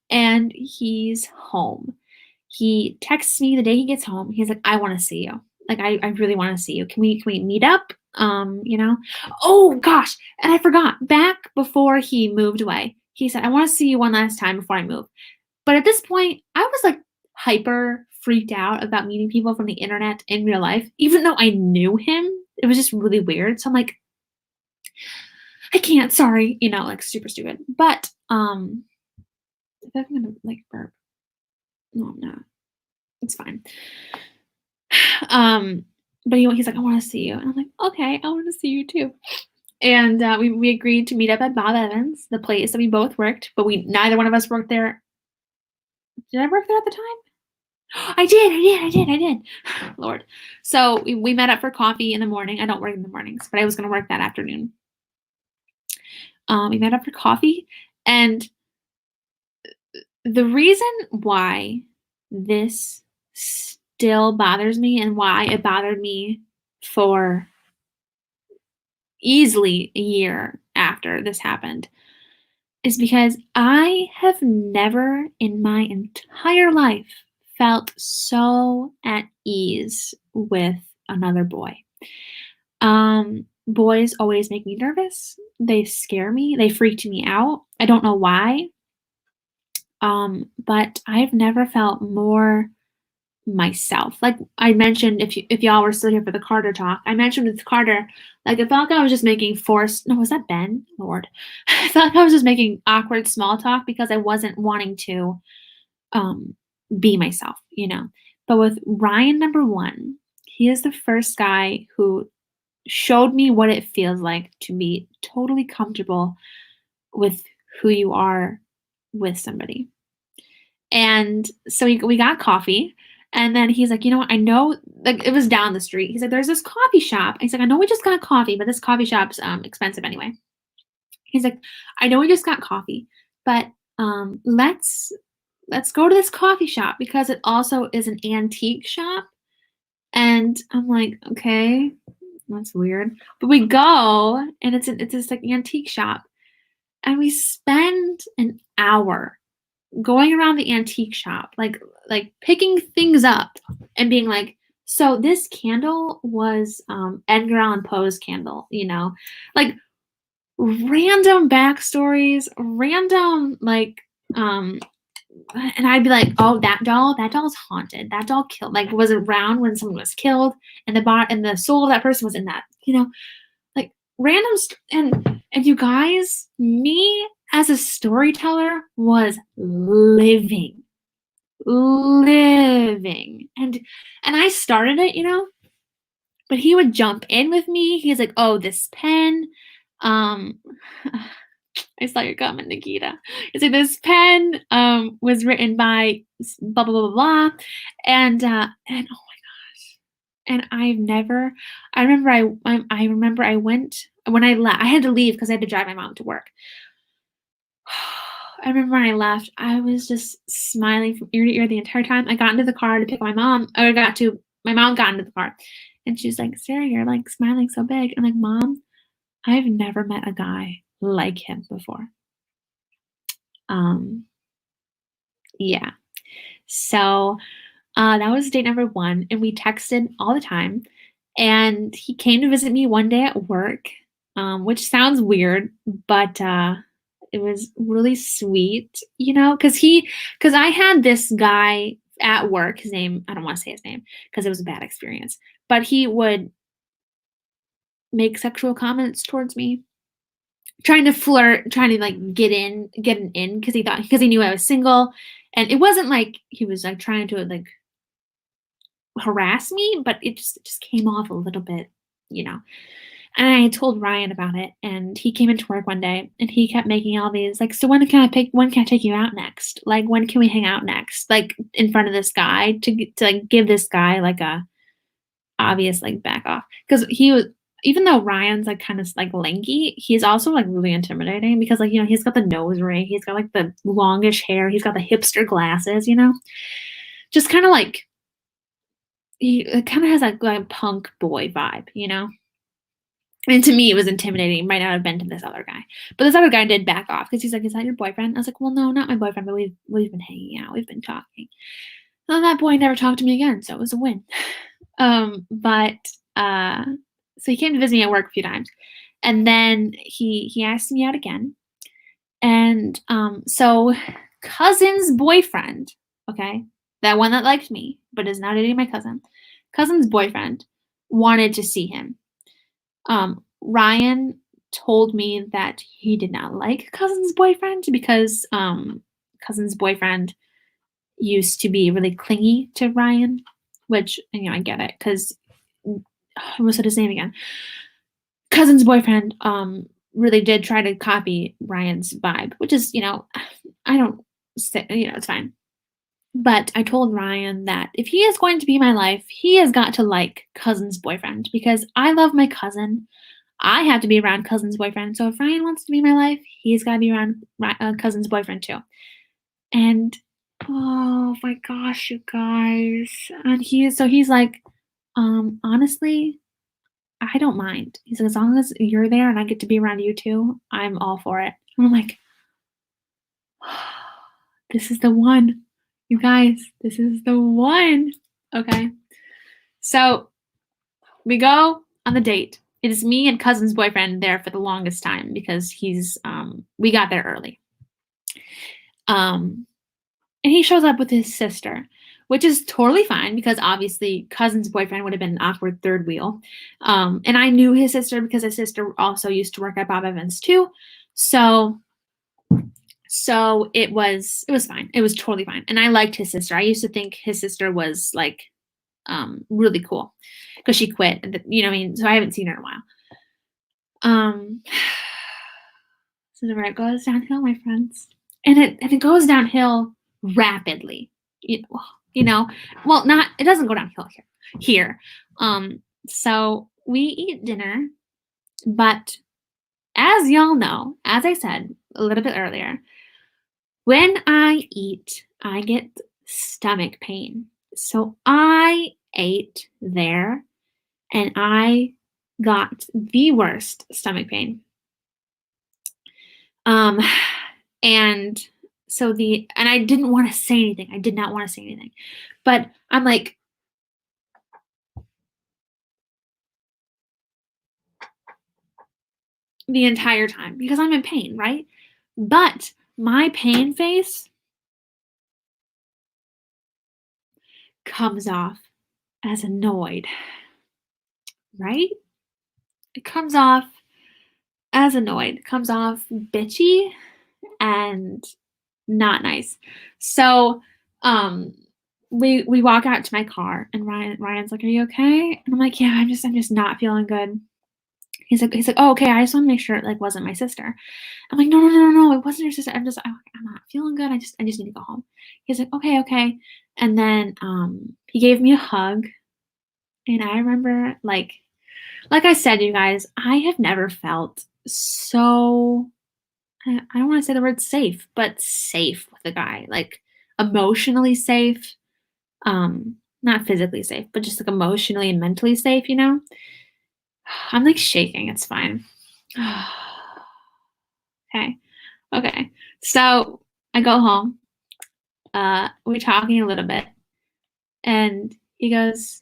and he's home. He texts me the day he gets home. He's like, I want to see you. Like, I really want to see you. Can we meet up? You know? Oh gosh, and I forgot. Back before he moved away, he said, I want to see you one last time before I move. But at this point, I was like hyper freaked out about meeting people from the internet in real life, even though I knew him. It was just really weird. So I'm like, I can't, sorry, you know, like super stupid. But I'm gonna like burp. No, I'm not. It's fine. But he's like, I want to see you. And I'm like, okay, I want to see you too. And we agreed to meet up at Bob Evans, the place that we both worked, but neither one of us worked there. Did I work there at the time? I did. Lord. So we met up for coffee in the morning. I don't work in the mornings, but I was going to work that afternoon. We met up for coffee, and the reason why this still bothers me and why it bothered me for easily a year after this happened is because I have never in my entire life felt so at ease with another boy. Boys always make me nervous. They scare me. They freaked me out. I don't know why. But I've never felt more myself. Like I mentioned, if y'all were still here for the Carter talk, I mentioned with Carter, like I felt like I was just making was that Ben? Lord. I felt like I was just making awkward small talk because I wasn't wanting to be myself, you know. But with Ryan number 1, he is the first guy who showed me what it feels like to be totally comfortable with who you are with somebody. And so we got coffee, and then he's like, you know what, I know, like it was down the street. He's like, there's this coffee shop. He's like, I know we just got coffee, but this coffee shop's expensive anyway. He's like, I know we just got coffee, but let's go to this coffee shop because it also is an antique shop. And I'm like, okay, that's weird. But we go, and it's this like antique shop, and we spend an hour going around the antique shop, like picking things up and being like, so this candle was Edgar Allan Poe's candle, you know, like random backstories, random like and I'd be like, oh, that doll's haunted. That doll killed, like was around when someone was killed, and the soul of that person was in that, you know, like random and you guys, me as a storyteller was living. And I started it, you know, but he would jump in with me. He's like, oh, this pen, I saw your comment, Nikkita. He's like, this pen was written by blah blah blah blah, and oh my gosh, and I remember I went when I left. I had to leave because I had to drive my mom to work. I remember when I left, I was just smiling from ear to ear the entire time. I got into the car to pick my mom. My mom got into the car, and she's like, Sarah, you're like smiling so big. I'm like, Mom, I've never met a guy like him before. Yeah. So that was date number 1, and we texted all the time. And he came to visit me one day at work. which sounds weird, but it was really sweet, you know, because I had this guy at work, his name, I don't want to say his name because it was a bad experience, but he would make sexual comments towards me, trying to flirt, trying to like get an in because he knew I was single. And it wasn't like he was like trying to like harass me, but it just came off a little bit, you know. And I told Ryan about it, and he came into work one day, and he kept making all these like, so when can I take you out next? Like, when can we hang out next? Like in front of this guy to like give this guy like a obvious like back off because he was. Even though Ryan's like kind of like lanky, he's also like really intimidating because like, you know, he's got the nose ring, he's got like the longish hair, he's got the hipster glasses, you know, just kind of like he kind of has that like punk boy vibe, you know. And to me, it was intimidating. It might not have been to this other guy, but this other guy did back off because he's like, "Is that your boyfriend?" I was like, "Well, no, not my boyfriend, but we've been hanging out, we've been talking." Well, that boy never talked to me again, so it was a win. But so he came to visit me at work a few times, and then he asked me out again, and so cousin's boyfriend, okay, that one that liked me but is now dating my cousin's boyfriend wanted to see him. Ryan told me that he did not like cousin's boyfriend because cousin's boyfriend used to be really clingy to Ryan, which, you know, I get it because I almost said his name again. Cousin's boyfriend really did try to copy Ryan's vibe, which is, you know, I don't say, you know, it's fine. But I told Ryan that if he is going to be my life, he has got to like cousin's boyfriend because I love my cousin. I have to be around cousin's boyfriend. So if Ryan wants to be my life, he's got to be around cousin's boyfriend too. And oh my gosh, you guys. And he's like, honestly, I don't mind. He's like, as long as you're there and I get to be around you too, I'm all for it. And I'm like, this is the one. You guys, this is the one. Okay. So we go on the date. It is me and cousin's boyfriend there for the longest time because we got there early. And he shows up with his sister, which is totally fine because obviously cousin's boyfriend would have been an awkward third wheel. And I knew his sister because his sister also used to work at Bob Evans too. So it was fine. It was totally fine. And I liked his sister. I used to think his sister was like really cool because she quit, you know what I mean? So I haven't seen her in a while. So where it goes downhill, my friends. And it goes downhill rapidly. You know, well, it doesn't go downhill here. So we eat dinner, but as y'all know, as I said a little bit earlier, when I eat, I get stomach pain. So I ate there and I got the worst stomach pain. And so and I didn't want to say anything. I did not want to say anything. But I'm like, the entire time because I'm in pain, right? But my pain face comes off as annoyed, right? It comes off as annoyed. It comes off bitchy and not nice. So, we walk out to my car and Ryan's like, "Are you okay?" And I'm like, "Yeah, I'm just not feeling good." He's like, "Oh, okay. I just want to make sure it like wasn't my sister." I'm like, "No, it wasn't your sister. I'm not feeling good. I just need to go home." He's like, "Okay." And then he gave me a hug, and I remember like I said, you guys, I have never felt so, I don't want to say the word safe, but safe with a guy, like emotionally safe, not physically safe, but just like emotionally and mentally safe, you know? I'm like shaking. It's fine. Okay. So I go home. We're talking a little bit, and he goes,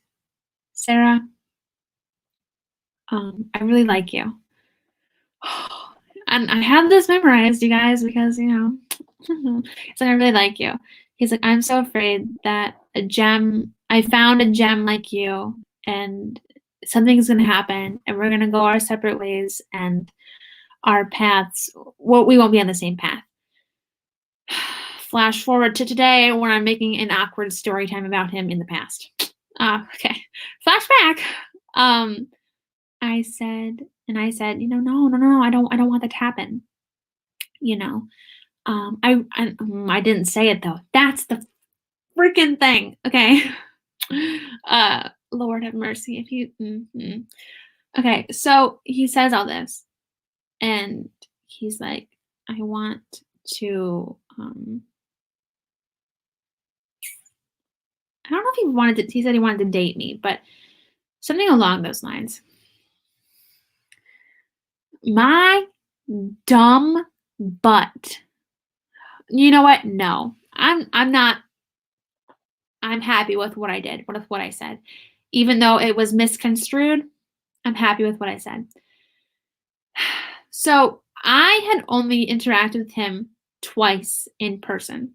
"Sarah, I really like you." And I have this memorized, you guys, because, you know, he's like, I really like you. He's like, I'm so afraid that I found a gem like you, and something's going to happen, and we're going to go our separate ways, and our paths, we won't be on the same path. Flash forward to today when I'm making an awkward story time about him in the past. Okay. Flashback. I said, you know, no, I don't want that to happen. You know, I didn't say it though. That's the freaking thing. Okay. Lord have mercy. If you, okay. So he says all this, and he's like, I want to, I don't know if he said he wanted to date me, but something along those lines. My dumb butt. You know what? No, I'm not. I'm happy with what I did, with what I said. Even though it was misconstrued, I'm happy with what I said. So I had only interacted with him twice in person.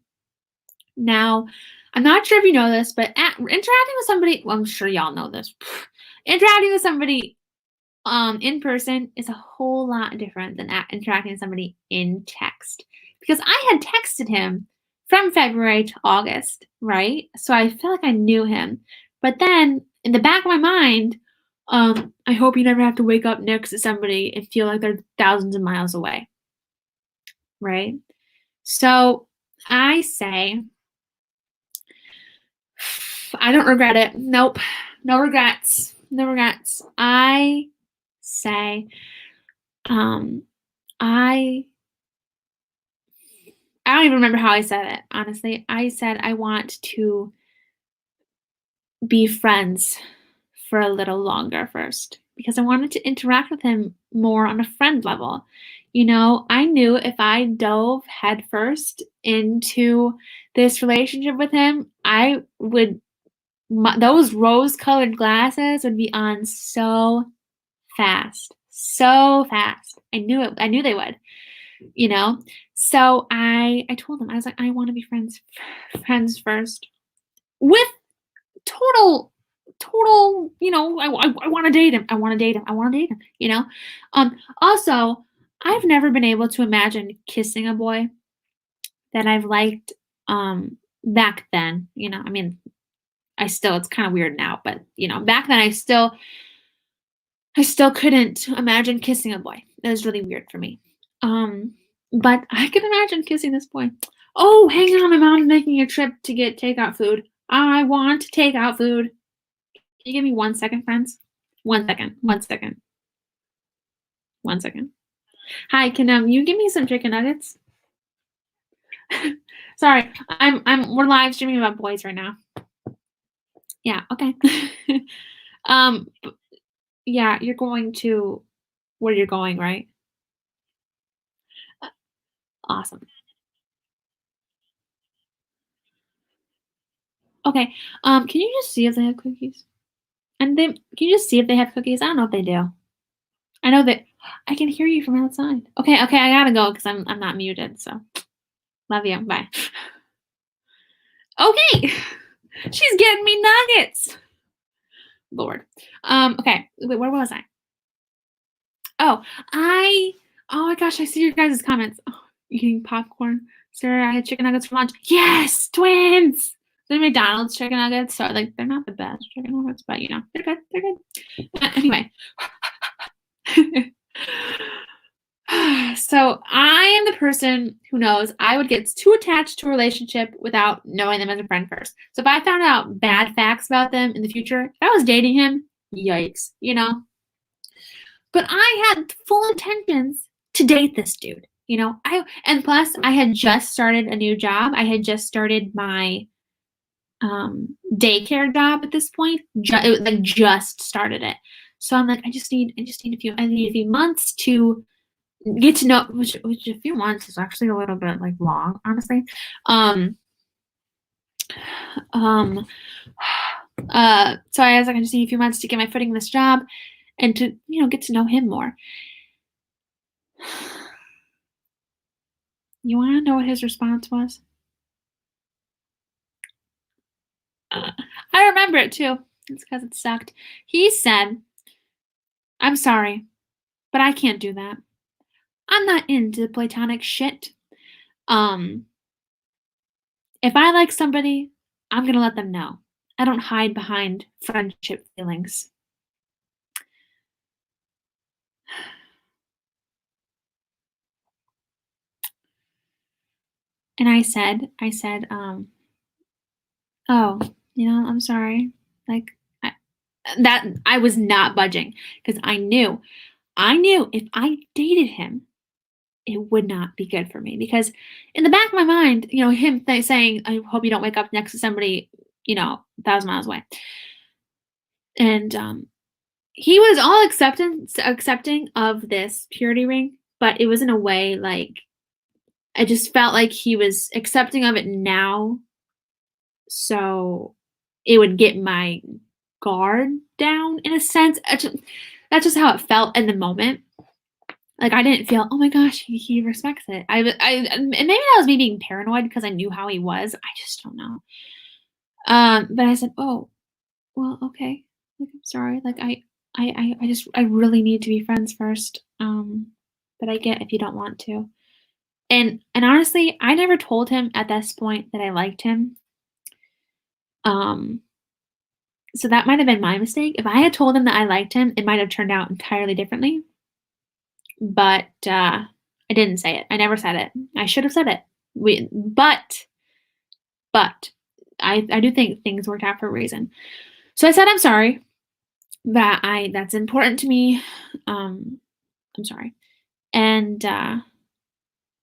Now, I'm not sure if you know this, but interacting with somebody, well, I'm sure y'all know this. Interacting with somebody in person is a whole lot different than interacting with somebody in text. Because I had texted him from February to August, right? So I felt like I knew him. But then in the back of my mind, I hope you never have to wake up next to somebody and feel like they're thousands of miles away, right? So I say, I don't regret it. Nope. No regrets. No regrets. I say, I don't even remember how I said it, honestly. I said I want to be friends for a little longer first because I wanted to interact with him more on a friend level. You know, I knew if I dove headfirst into this relationship with him, those rose-colored glasses would be on so fast. So fast. I knew it. I knew they would, you know? So I told him, I was like, I want to be friends first with total, you know, I want to date him. I want to date him, you know? Also, I've never been able to imagine kissing a boy that I've liked, back then, you know, I mean, it's kind of weird now, but you know, back then I still couldn't imagine kissing a boy. That was really weird for me. But I can imagine kissing this boy. Oh, hang on, my mom's making a trip to get takeout food. I want takeout food. Can you give me 1 second, friends? 1 second. 1 second. 1 second. Hi, can you give me some chicken nuggets? Sorry, we're live streaming about boys right now. Yeah, okay. Yeah, you're going to where you're going, right? Awesome. Okay. Can you just see if they have cookies? And can you just see if they have cookies? I don't know if they do. I know that I can hear you from outside. Okay, I gotta go because I'm not muted. So love you. Bye. Okay, she's getting me nuggets. Lord. Okay. Wait, where was I? Oh my gosh, I see your guys' comments. Oh, eating popcorn. Sarah, I had chicken nuggets for lunch. Yes, twins. They're McDonald's chicken nuggets, so like they're not the best chicken nuggets, but you know, they're good. They're good. Anyway. So I am the person who knows I would get too attached to a relationship without knowing them as a friend first. So if I found out bad facts about them in the future, if I was dating him, yikes, you know? But I had full intentions to date this dude, you know? And plus I had just started a new job. I had just started my daycare job at this point. Just started it. So I'm like, I need a few months to get to know, which a few months is actually a little bit like long, honestly. So I was like, I just need a few months to get my footing in this job and to, you know, get to know him more. You want to know what his response was? I remember it too. It's because it sucked. He said, I'm sorry, but I can't do that. I'm not into platonic shit. If I like somebody, I'm gonna let them know. I don't hide behind friendship feelings. And I said, oh, I'm sorry. Like, I was not budging because I knew if I dated him, it would not be good for me. Because in the back of my mind, him saying, I hope you don't wake up next to somebody, 1,000 miles away. And he was all accepting of this purity ring, but it was in a way like I just felt like he was accepting of it now, so it would get my guard down in a sense. That's just how it felt in the moment. Like I didn't feel, oh my gosh, he respects it. And maybe that was me being paranoid because I knew how he was. I just don't know. But I said, oh, well, okay. Like I'm sorry. Like I really need to be friends first. But I get if you don't want to. And honestly, I never told him at this point that I liked him. So that might have been my mistake. If I had told him that I liked him, it might have turned out entirely differently. But I didn't say it. I never said it. I should have said it. But I do think things worked out for a reason. So I said I'm sorry. That's important to me. I'm sorry. And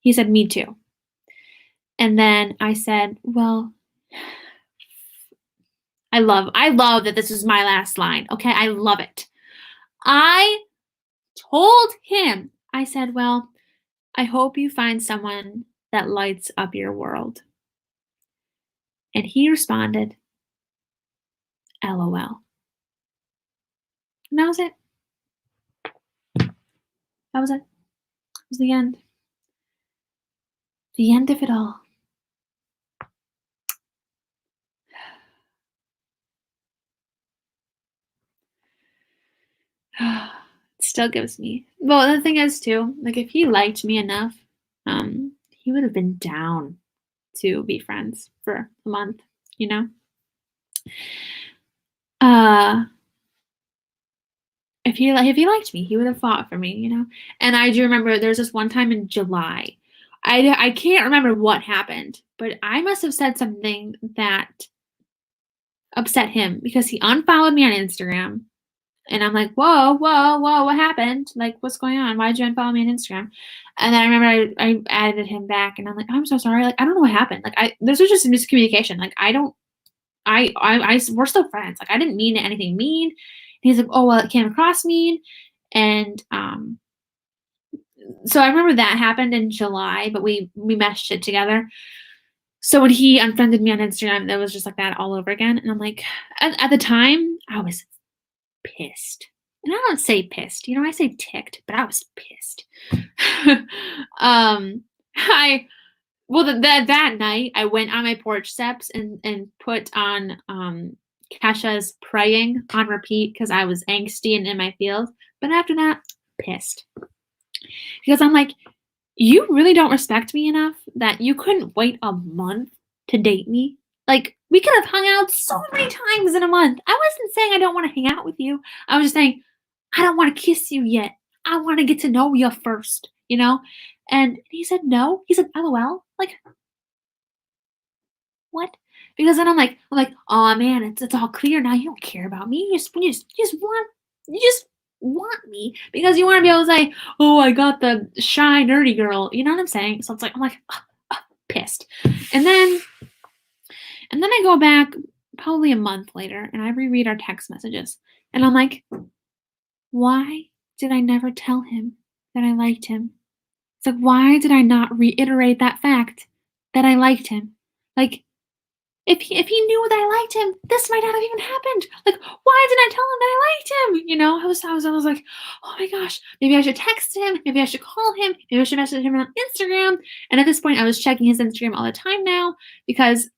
he said, me too. And then I said, well, I love that this is my last line. Okay, I love it. I told him, I said, well, I hope you find someone that lights up your world. And he responded, LOL. And that was it. That was it. It was the end. The end of it all. It still gives me. Well, the thing is too, like if he liked me enough, he would have been down to be friends for a month, If he liked me, he would have fought for me, And I do remember there's this one time in July. I can't remember what happened, but I must have said something that upset him because he unfollowed me on Instagram. And I'm like, whoa, what happened? Like, what's going on? Why did you unfollow me on Instagram? And then I remember I added him back and I'm like, I'm so sorry. Like, I don't know what happened. Like, this was just a miscommunication. Like, we're still friends. Like, I didn't mean anything mean. And he's like, oh, well, it came across mean. And, so I remember that happened in July, but we meshed it together. So when he unfriended me on Instagram, that was just like that all over again. And I'm like, at the time, I was pissed. And I don't say pissed, I say ticked, but I was pissed. That night I went on my porch steps and put on Kesha's Praying on repeat because I was angsty and in my feels. But after that, pissed. Because I'm like, you really don't respect me enough that you couldn't wait a month to date me? Like, we could have hung out so many times in a month. I wasn't saying I don't want to hang out with you. I was just saying, I don't want to kiss you yet. I want to get to know you first, And he said no. He said, LOL. Like, what? Because then I'm like, oh man, it's all clear now. You don't care about me. You just want me because you want to be able to say, oh, I got the shy nerdy girl. You know what I'm saying? So I'm like, pissed. And then I go back probably a month later and I reread our text messages and I'm like, why did I never tell him that I liked him? It's like, why did I not reiterate that fact that I liked him? Like, if he knew that I liked him, this might not have even happened. Like, why didn't I tell him that I liked him? You know, I was like, oh my gosh, maybe I should text him. Maybe I should call him. Maybe I should message him on Instagram. And at this point, I was checking his Instagram all the time now because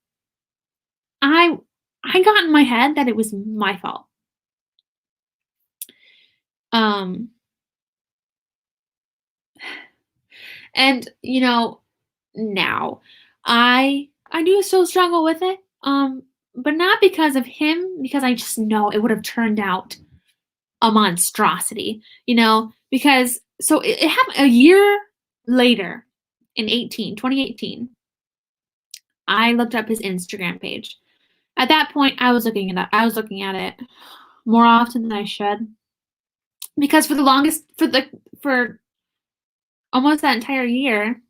I got in my head that it was my fault. And you know, now I do still struggle with it. But not because of him, because I just know it would have turned out a monstrosity, you know, because so it happened a year later in 2018. I looked up his Instagram page. At that point, I was looking at it more often than I should. Because for the longest for almost that entire year,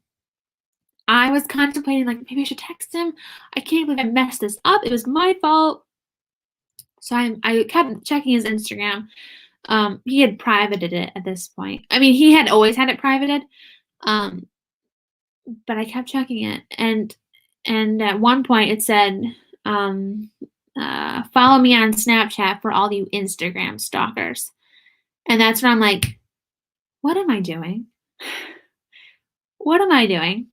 I was contemplating, like, maybe I should text him. I can't believe I messed this up. It was my fault. So I kept checking his Instagram. He had privated it at this point. I mean, he had always had it privated. But I kept checking it, and at one point it said, follow me on Snapchat for all you Instagram stalkers. And that's when I'm like, what am I doing? What am I doing?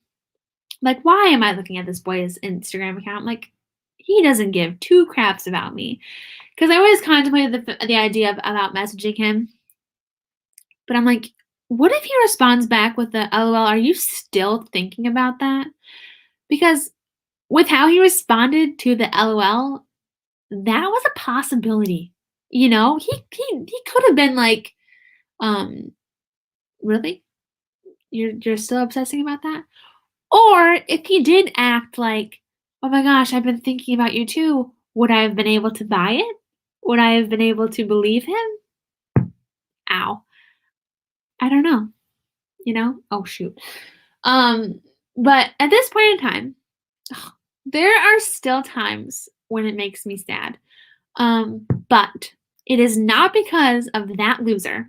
Like, why am I looking at this boy's Instagram account? Like, he doesn't give two craps about me. Because I always contemplated the idea about messaging him. But I'm like, what if he responds back with the LOL, are you still thinking about that? Because with how he responded to the LOL, that was a possibility. You know, he could have been like, really? You're still obsessing about that? Or if he did act like, oh my gosh, I've been thinking about you too, would I have been able to buy it? Would I have been able to believe him? Ow. I don't know. You know? Oh shoot. But at this point in time, there are still times when it makes me sad. But it is not because of that loser.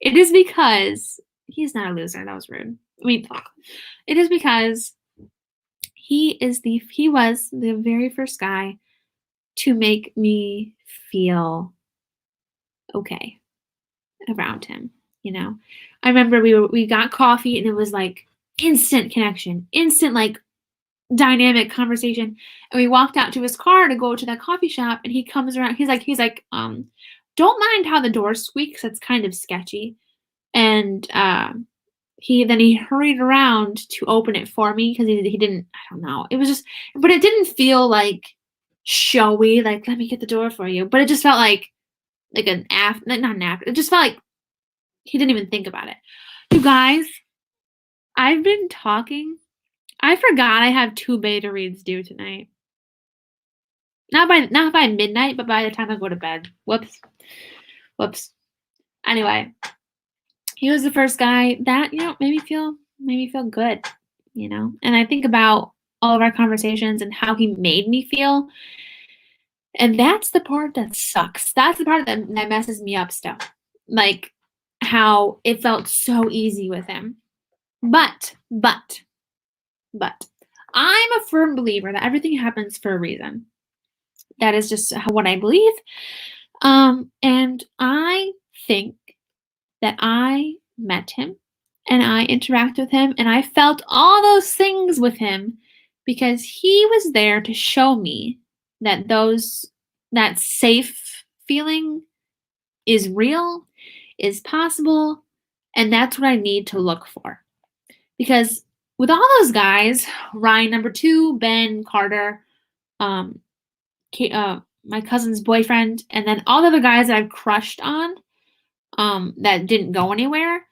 It is because he's not a loser. That was rude. I mean, it is because he was the very first guy to make me feel okay around him, you know. I remember we got coffee and it was like instant connection, instant like dynamic conversation. And we walked out to his car to go to that coffee shop and he comes around, he's like, don't mind how the door squeaks, it's kind of sketchy. And he hurried around to open it for me because he didn't, I don't know. It was just, but it didn't feel like showy, like, let me get the door for you. But it just felt like not an after. It just felt like he didn't even think about it. You guys, I've been talking. I forgot I have 2 beta reads due tonight. Not by midnight, but by the time I go to bed. Whoops. Anyway, he was the first guy that, you know, made me feel good, you know. And I think about all of our conversations and how he made me feel. And that's the part that sucks. That's the part that messes me up still. Like how it felt so easy with him. But I'm a firm believer that everything happens for a reason. That is just what I believe. And I think that I met him and I interacted with him and I felt all those things with him because he was there to show me that that safe feeling is real, is possible, and that's what I need to look for. Because with all those guys, Ryan number 2, Ben, Carter, my cousin's boyfriend, and then all the other guys that I've crushed on, that didn't go anywhere,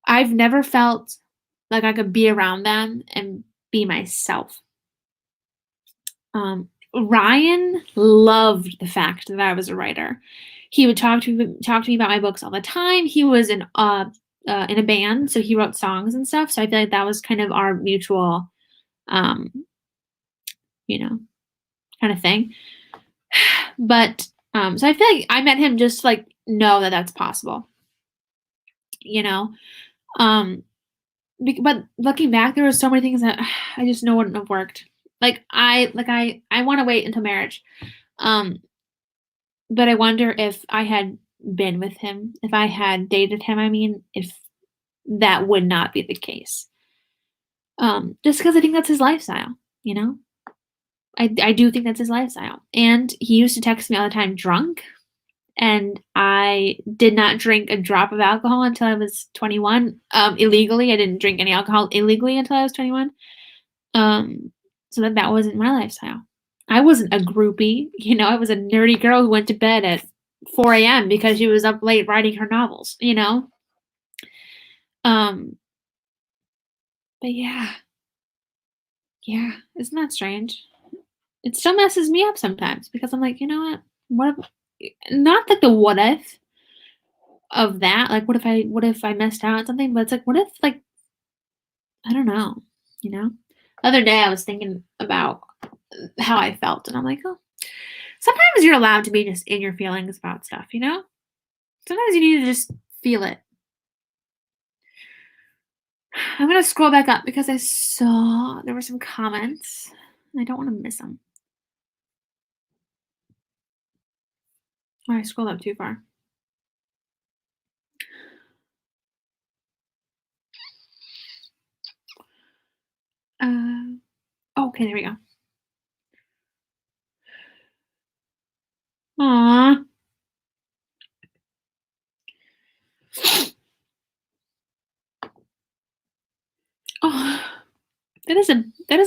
I've never felt like I could be around them and be myself. Ryan loved the fact that I was a writer. He would talk to me about my books all the time. He was in a band, so he wrote songs and stuff. So I feel like that was kind of our mutual, you know, kind of thing. But so I feel like I met him just to, like, know that that's possible, you know. But looking back, there were so many things that I just know wouldn't have worked. Like I want to wait until marriage. But I wonder if I had been with him, if I had dated him, I mean, if that would not be the case. Just because I think that's his lifestyle, you know? I do think that's his lifestyle. And he used to text me all the time drunk. And I did not drink a drop of alcohol until I was 21. Illegally, I didn't drink any alcohol illegally until I was 21. So that wasn't my lifestyle. I wasn't a groupie, you know. I was a nerdy girl who went to bed at 4 a.m. because she was up late writing her novels, you know. But yeah, isn't that strange? It still messes me up sometimes because I'm like, you know what? What if, not like the what if of that, like what if I missed out on something, but it's like what if, like, I don't know, you know? The other day I was thinking about how I felt and I'm like, oh, sometimes you're allowed to be just in your feelings about stuff, you know? Sometimes you need to just feel it. I'm gonna scroll back up because I saw there were some comments. I don't want to miss them. Oh, I scrolled up too far. Okay, there we go. Aww. Oh, that is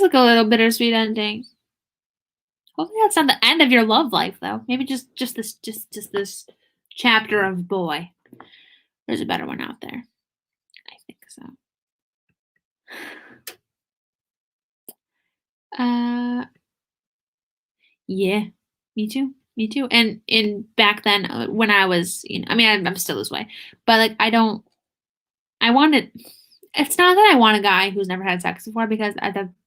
like a little bittersweet ending. Hopefully that's not the end of your love life, though. Maybe just this chapter of boy. There's a better one out there. I think so. Yeah, me too. Me too. And in back then, when I was, you know, I mean, I'm still this way, but like, I wanted. It's not that I want a guy who's never had sex before because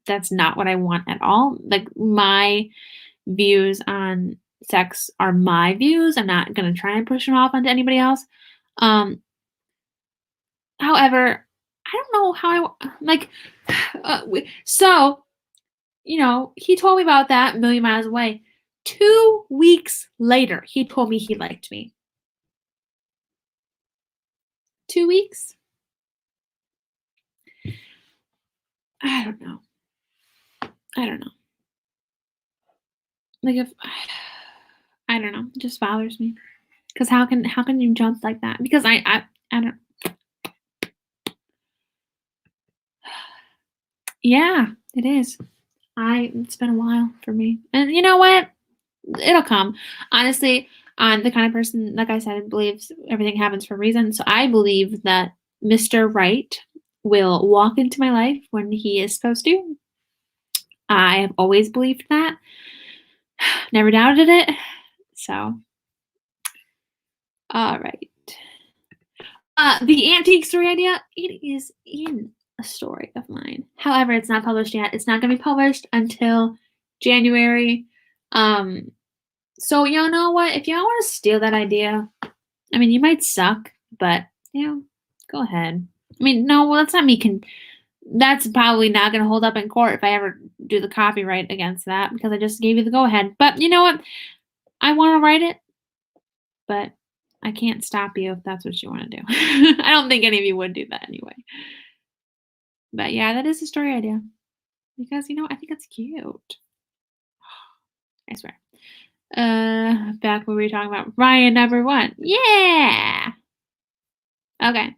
that's not what I want at all. Like my views on sex are my views. I'm not gonna try and push them off onto anybody else. However, I don't know how I like. So, you know, he told me about that a million miles away. 2 weeks later, he told me he liked me. 2 weeks? I don't know. I don't know. Like if I don't know, it just bothers me. Because how can you jump like that? Because I don't. Yeah, it is. It's been a while for me, and you know what? It'll come. Honestly, I'm the kind of person, like I said, believes everything happens for a reason. So I believe that Mr. Right will walk into my life when he is supposed to. I have always believed that. Never doubted it. So, all right. The antique story idea, it is in a story of mine. However, it's not published yet. It's not going to be published until January. So y'all know what? If y'all want to steal that idea, I mean, you might suck, but you know, go ahead. I mean, no, well, that's not me. That's probably not going to hold up in court if I ever do the copyright against that because I just gave you the go ahead. But you know what? I want to write it, but I can't stop you if that's what you want to do. I don't think any of you would do that anyway. But yeah, that is a story idea because you know I think it's cute. I swear. Back when we were talking about Ryan number 1. Yeah. Okay.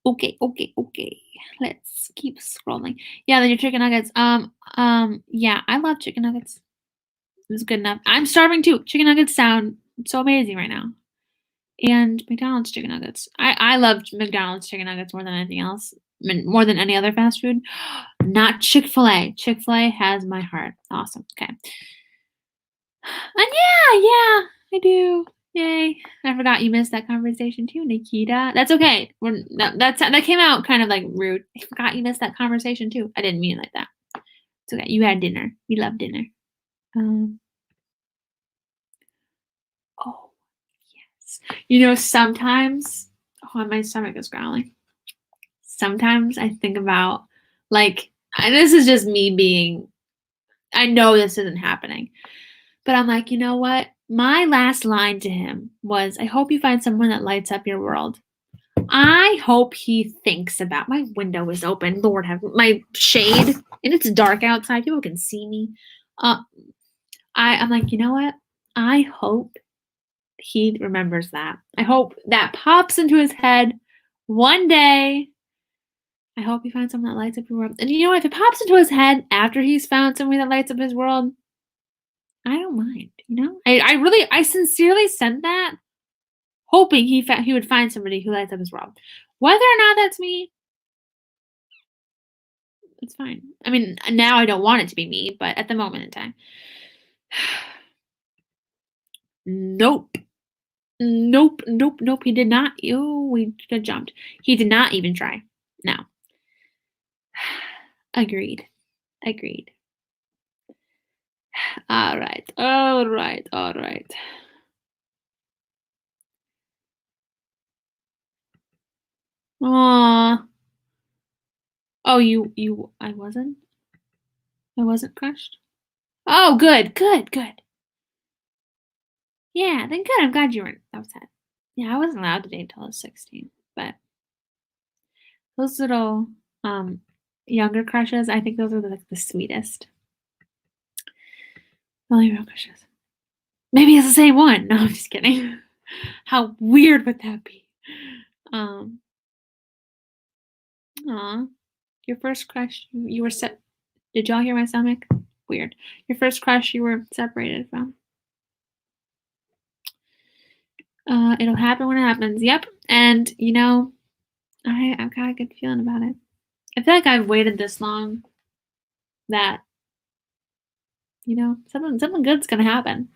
Okay. Let's keep scrolling. Yeah, then your chicken nuggets. Yeah, I love chicken nuggets. It's good enough. I'm starving too. Chicken nuggets sound so amazing right now. And McDonald's chicken nuggets. I love McDonald's chicken nuggets more than anything else. I mean, more than any other fast food. Not Chick-fil-A. Chick-fil-A has my heart. Awesome. Okay. And yeah, I do. Yay. I forgot you missed that conversation too, Nikkita. That's okay. That came out kind of like rude. I forgot you missed that conversation too. I didn't mean it like that. It's okay. You had dinner. We love dinner. Oh, yes. You know, sometimes, oh, my stomach is growling. Sometimes I think about, like, and this is just me being, I know this isn't happening, but I'm like, you know what? My last line to him was, I hope you find someone that lights up your world. I hope he thinks about, my window is open, Lord have my shade, and it's dark outside. People can see me. I'm like, you know what? I hope he remembers that. I hope that pops into his head one day. I hope he finds someone that lights up your world. And you know what? If it pops into his head after he's found somebody that lights up his world, I don't mind. You know, I sincerely said that, hoping he would find somebody who lights up his world. Whether or not that's me, it's fine. I mean, now I don't want it to be me, but at the moment in time, nope. Nope. He did not. Oh, we got jumped. He did not even try. No. Agreed. All right. Aw. Oh, I wasn't crushed? Oh, good. Yeah, then good. I'm glad you weren't upset. Yeah, I wasn't allowed to date until I was 16, but those little, younger crushes, I think those are, like, the sweetest. Only real crushes. Maybe it's the same one. No, I'm just kidding. How weird would that be? Um, aw. Your first crush, you were did y'all hear my stomach? Weird. Your first crush you were separated from. It'll happen when it happens. Yep. And you know, I've got a good feeling about it. I feel like I've waited this long that, you know, something good's gonna happen.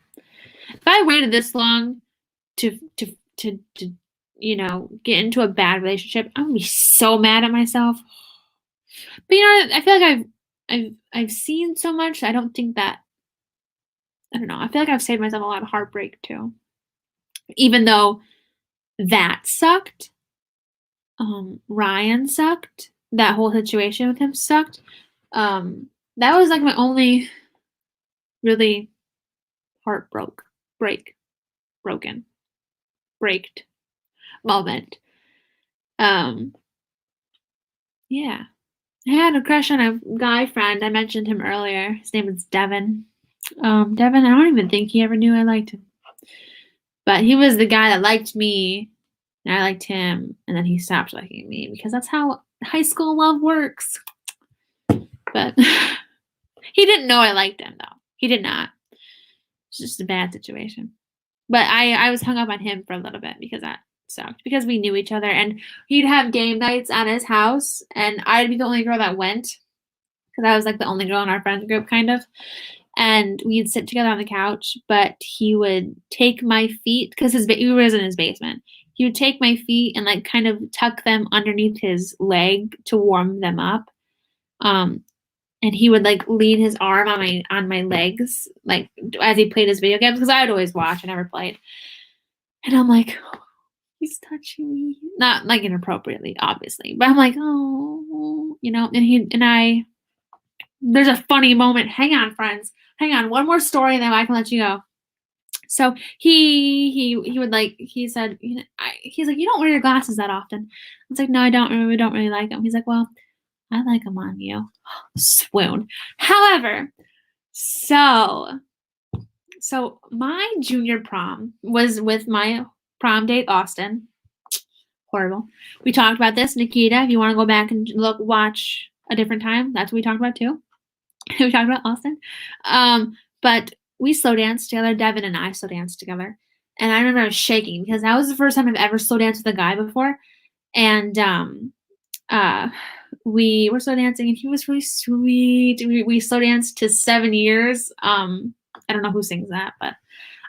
If I waited this long to you know, get into a bad relationship, I'm gonna be so mad at myself. But you know, I feel like I've seen so much. I don't think that, I don't know. I feel like I've saved myself a lot of heartbreak too. Even though that sucked, Ryan sucked. That whole situation with him sucked. That was like my only really broken, braked moment. Yeah. I had a crush on a guy friend. I mentioned him earlier. His name is Devin. Devin, I don't even think he ever knew I liked him. But he was the guy that liked me, and I liked him, and then he stopped liking me because that's how high school love works. But he didn't know I liked him, though. He did not. It's just a bad situation. But I was hung up on him for a little bit because that sucked. Because we knew each other, and he'd have game nights at his house, and I'd be the only girl that went because I was like the only girl in our friend group, kind of. And we'd sit together on the couch, but he would take my feet because he was in his basement. He would take my feet and like kind of tuck them underneath his leg to warm them up. And he would like lean his arm on my legs, like as he played his video games, because I'd always watch. I never played. And I'm like, oh, he's touching me, not like inappropriately, obviously, but I'm like, oh, you know. And there's a funny moment. Hang on, friends. Hang on, one more story, and then I can let you go. So he would like, he said, you know, he's like, you don't wear your glasses that often. I was like, no, I don't. We don't really like them. He's like, well, I like them on you. Swoon. However, so my junior prom was with my prom date, Austin. Horrible. We talked about this, Nikkita. If you want to go back and watch a different time, that's what we talked about too. We talked about Austin. But we slow danced together. Devin and I slow danced together. And I remember I was shaking because that was the first time I've ever slow danced with a guy before. And we were slow dancing, and he was really sweet. We slow danced to 7 years. I don't know who sings that, but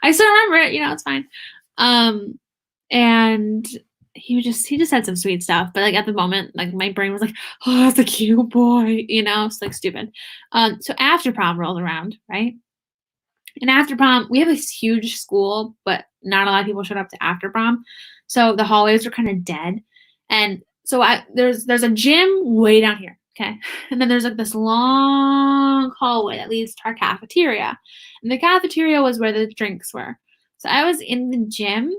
I still remember it. You know, it's fine. And he just had some sweet stuff, but like at the moment, like my brain was like, oh, that's a cute boy, you know. It's like stupid. So after prom rolled around, right? And after prom, we have this huge school, but not a lot of people showed up to after prom, so the hallways were kind of dead. And so there's a gym way down here. Okay. And then there's like this long hallway that leads to our cafeteria. And the cafeteria was where the drinks were. So I was in the gym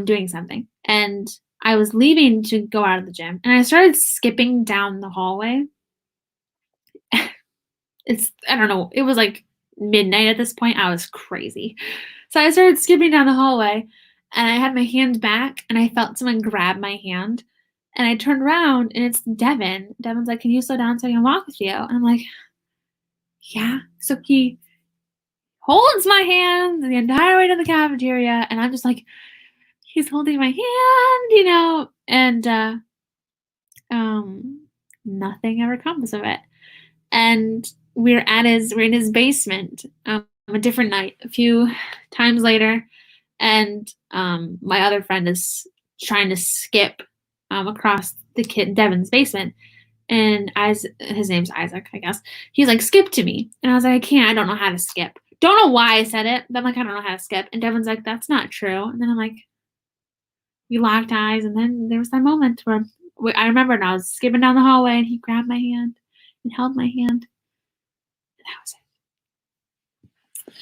doing something. And I was leaving to go out of the gym. And I started skipping down the hallway. I don't know. It was like midnight at this point. I was crazy. So I started skipping down the hallway. And I had my hand back. And I felt someone grab my hand. And I turned around, and it's Devin. Devin's like, "Can you slow down so I can walk with you?" And I'm like, "Yeah." So he holds my hand the entire way to the cafeteria, and I'm just like, he's holding my hand, and nothing ever comes of it. And we're in his basement a different night, a few times later, and my other friend is trying to skip across Devin's basement, and his name's Isaac, I guess. He's like, "Skip to me," and I was like, "I can't. I don't know how to skip." Don't know why I said it, but I'm like, "I don't know how to skip," and Devin's like, "That's not true," and then I'm like, we locked eyes, and then there was that moment where I remembered I was skipping down the hallway, and he grabbed my hand and held my hand, and that was it.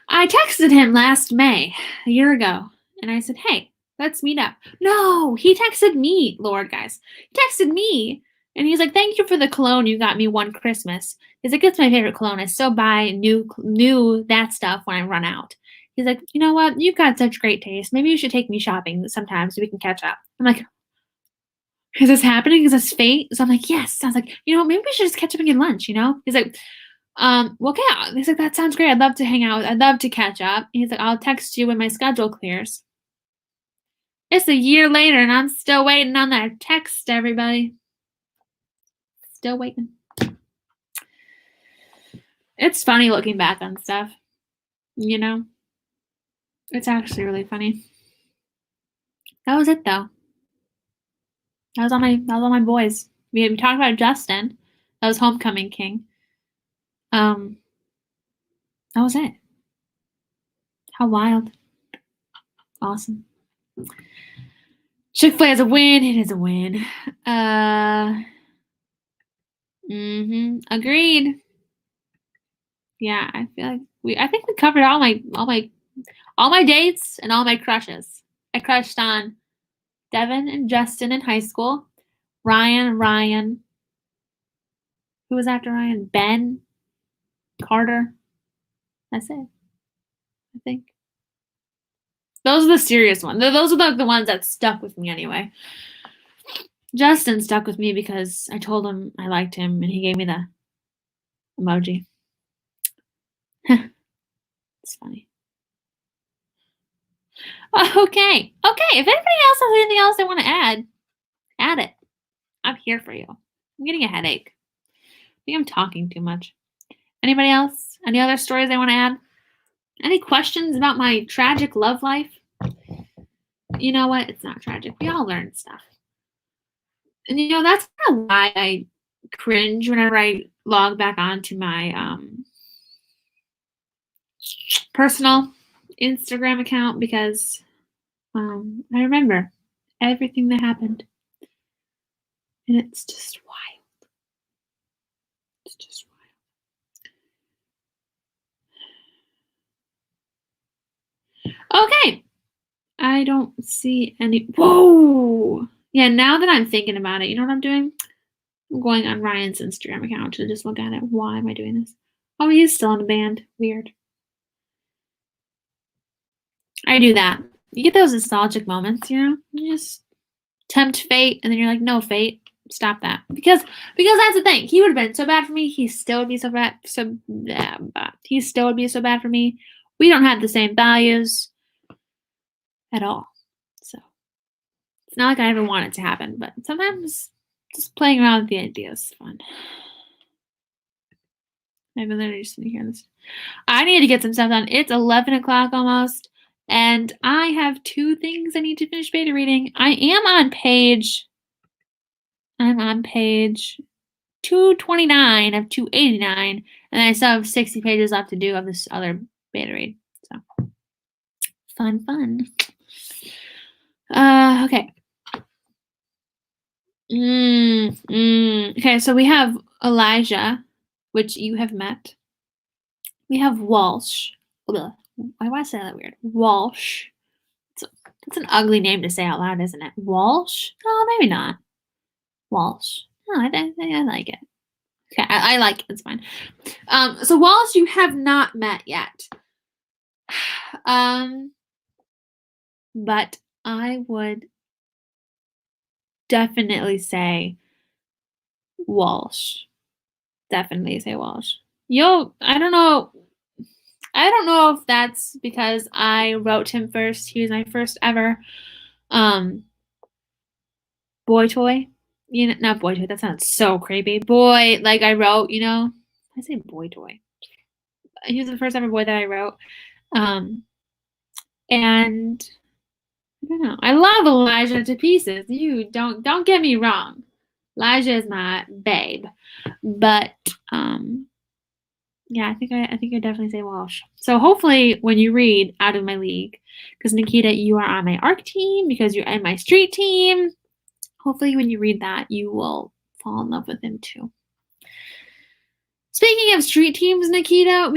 I texted him last May, a year ago, and I said, "Hey, let's meet up." No, he texted me, Lord, guys. He texted me, and he's like, "Thank you for the cologne you got me one Christmas." He's like, "It's my favorite cologne. I still buy new that stuff when I run out." He's like, "You know what? You've got such great taste. Maybe you should take me shopping sometime so we can catch up." I'm like, "Is this happening? Is this fate?" So I'm like, "Yes." I was like, "You know, maybe we should just catch up and get lunch, you know?" He's like, "Well, okay." He's like, "That sounds great. I'd love to hang out. I'd love to catch up." He's like, "I'll text you when my schedule clears." It's a year later, and I'm still waiting on that text, everybody. Still waiting. It's funny looking back on stuff, you know? It's actually really funny. That was it, though. That was all my boys. We talked about Justin. That was Homecoming King. That was it. How wild. Awesome. Chick-fil-A is a win. It is a win. Agreed. Yeah, I feel like I think we covered all my dates and all my crushes. I crushed on Devin and Justin in high school. Ryan. Who was after Ryan? Ben. Carter. That's it. I think. Those are the serious ones. Those are the ones that stuck with me anyway. Justin stuck with me because I told him I liked him, and he gave me the emoji. It's funny. Okay. If anybody else has anything else they want to add it. I'm here for you. I'm getting a headache. I think I'm talking too much. Anybody else? Any other stories they want to add? Any questions about my tragic love life? You know what? It's not tragic. We all learn stuff. And that's kind of why I cringe whenever I log back onto my personal Instagram account, because I remember everything that happened. And it's just wild. It's just wild. Okay. I don't see any. Whoa! Yeah, now that I'm thinking about it, you know what I'm doing? I'm going on Ryan's Instagram account to just look at it. Why am I doing this? Oh, he's still in a band. Weird. I do that. You get those nostalgic moments, you just tempt fate, and then you're like, "No, fate, stop that." Because that's the thing. He would have been so bad for me. He still would be so bad. He still would be so bad for me. We don't have the same values at all. So it's not like I ever want it to happen, but sometimes just playing around with the idea is fun. I'm literally just sitting here. I need to get some stuff done. It's 11 o'clock almost, and I have 2 things I need to finish beta reading. I'm on page 229 of 289, and I still have 60 pages left to do of this other beta read. So fun. Okay. Okay, so we have Elijah, which you have met. We have Walsh. Ugh, why do I say that weird? Walsh. It's an ugly name to say out loud, isn't it? Walsh? Oh, maybe not. Walsh. Oh, I like it. Okay, I like it. It's fine. So Walsh, you have not met yet. But I would definitely say Walsh. Definitely say Walsh. I don't know. I don't know if that's because I wrote him first. He was my first ever boy toy. Not boy toy. That sounds so creepy. Boy, like I wrote, I say boy toy. He was the first ever boy that I wrote. And I don't know. I love Elijah to pieces. You don't get me wrong. Elijah is my babe. But yeah, I think I definitely say Walsh. So hopefully when you read Out of My League, because Nikkita, you are on my ARC team, because you're in my street team. Hopefully when you read that, you will fall in love with him too. Speaking of street teams, Nikkita,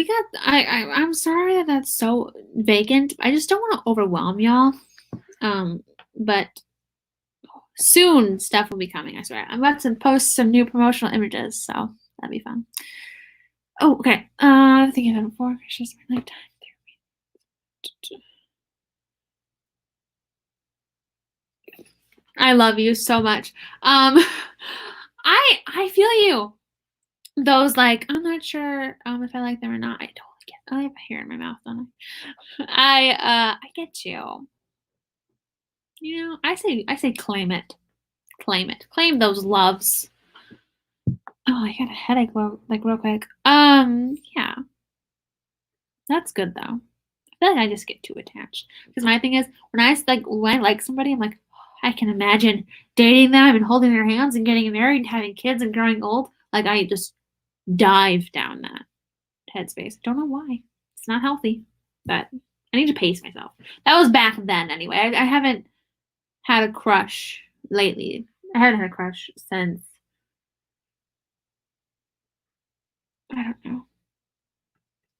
I'm sorry that that's so vacant. I just don't want to overwhelm y'all. But soon stuff will be coming, I swear. I'm about to post some new promotional images, so that'll be fun. Oh, okay. I think I've had 4 fishes for lifetime. I love you so much. I feel you. Those like, I'm not sure if I like them or not. I totally get. I have hair in my mouth, don't I? I get you. I say claim it. Claim it. Claim those loves. Oh, I got a headache real quick. Yeah. That's good though. I feel like I just get too attached. Because my thing is when I like somebody, I'm like, oh, I can imagine dating them and holding their hands and getting married and having kids and growing old. Like I just dive down that headspace. Don't know why. It's not healthy. But I need to pace myself. That was back then anyway. I haven't had a crush lately. I haven't had a crush since I don't know.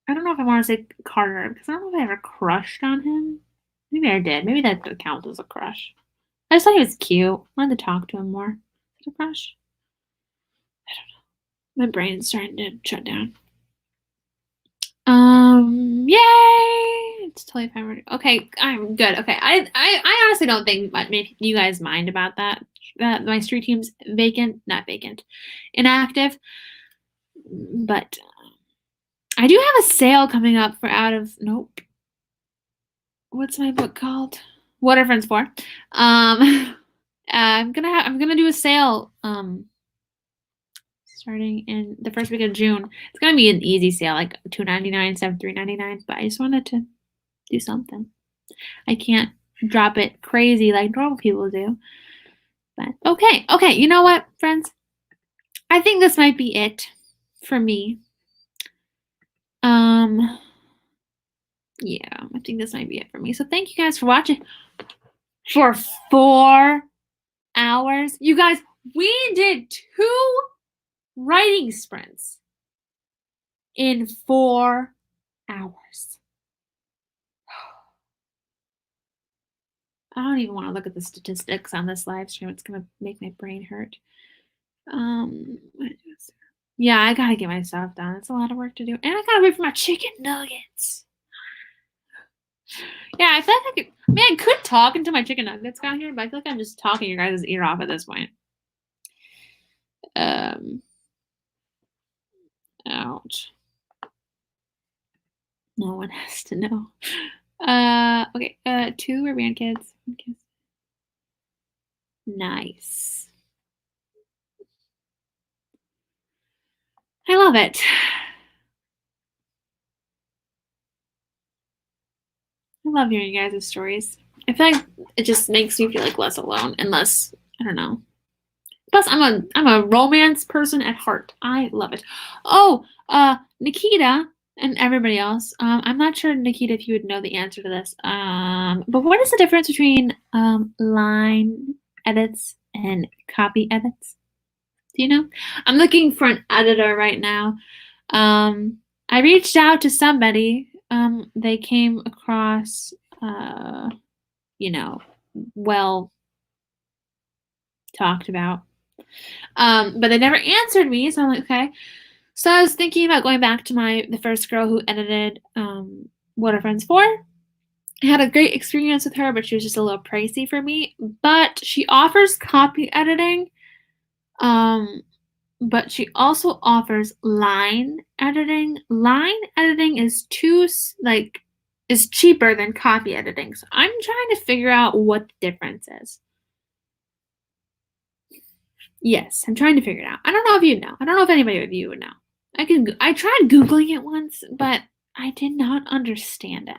I don't know if I want to say Carter because I don't know if I ever crushed on him. Maybe I did. Maybe that counts as a crush. I just thought he was cute. I wanted to talk to him more. Is it a crush? I don't know. My brain's starting to shut down. Yay! It's totally fine. Okay, I'm good. Okay, I honestly don't think maybe you guys mind about that. My street team's not vacant, inactive. But I do have a sale coming up for nope. What's my book called? What Are Friends For? I'm gonna do a sale starting in the first week of June. It's gonna be an easy sale, like $2.99 instead of $3.99. But I just wanted to do something. I can't drop it crazy like normal people do. But okay. You know what, friends? I think this might be it for me. Yeah, I think this might be it for me. So thank you guys for watching for 4 hours. You guys, we did 2 writing sprints in 4 hours. I don't even want to look at the statistics on this live stream. It's gonna make my brain hurt. Yeah, I gotta get my stuff done. It's a lot of work to do, and I gotta wait for my chicken nuggets. Yeah, I feel like I could talk until my chicken nuggets got here, but I feel like I'm just talking your guys' ear off at this point. Ouch. No one has to know. Okay. 2 are grandkids. Nice. I love it. I love hearing you guys' stories. I feel like it just makes me feel like less alone and less, I don't know. Plus, I'm a romance person at heart. I love it. Oh, Nikkita and everybody else. I'm not sure, Nikkita, if you would know the answer to this. But what is the difference between line edits and copy edits. Do you know? I'm looking for an editor right now. I reached out to somebody. They came across, well talked about. But they never answered me, so I'm like, okay. So I was thinking about going back to the first girl who edited What Are Friends For? I had a great experience with her, but she was just a little pricey for me. But she offers copy editing. But she also offers line editing. Line editing is cheaper than copy editing. So I'm trying to figure out what the difference is. Yes, I'm trying to figure it out. I don't know if you know. I don't know if anybody of you would know. I tried Googling it once, but I did not understand it.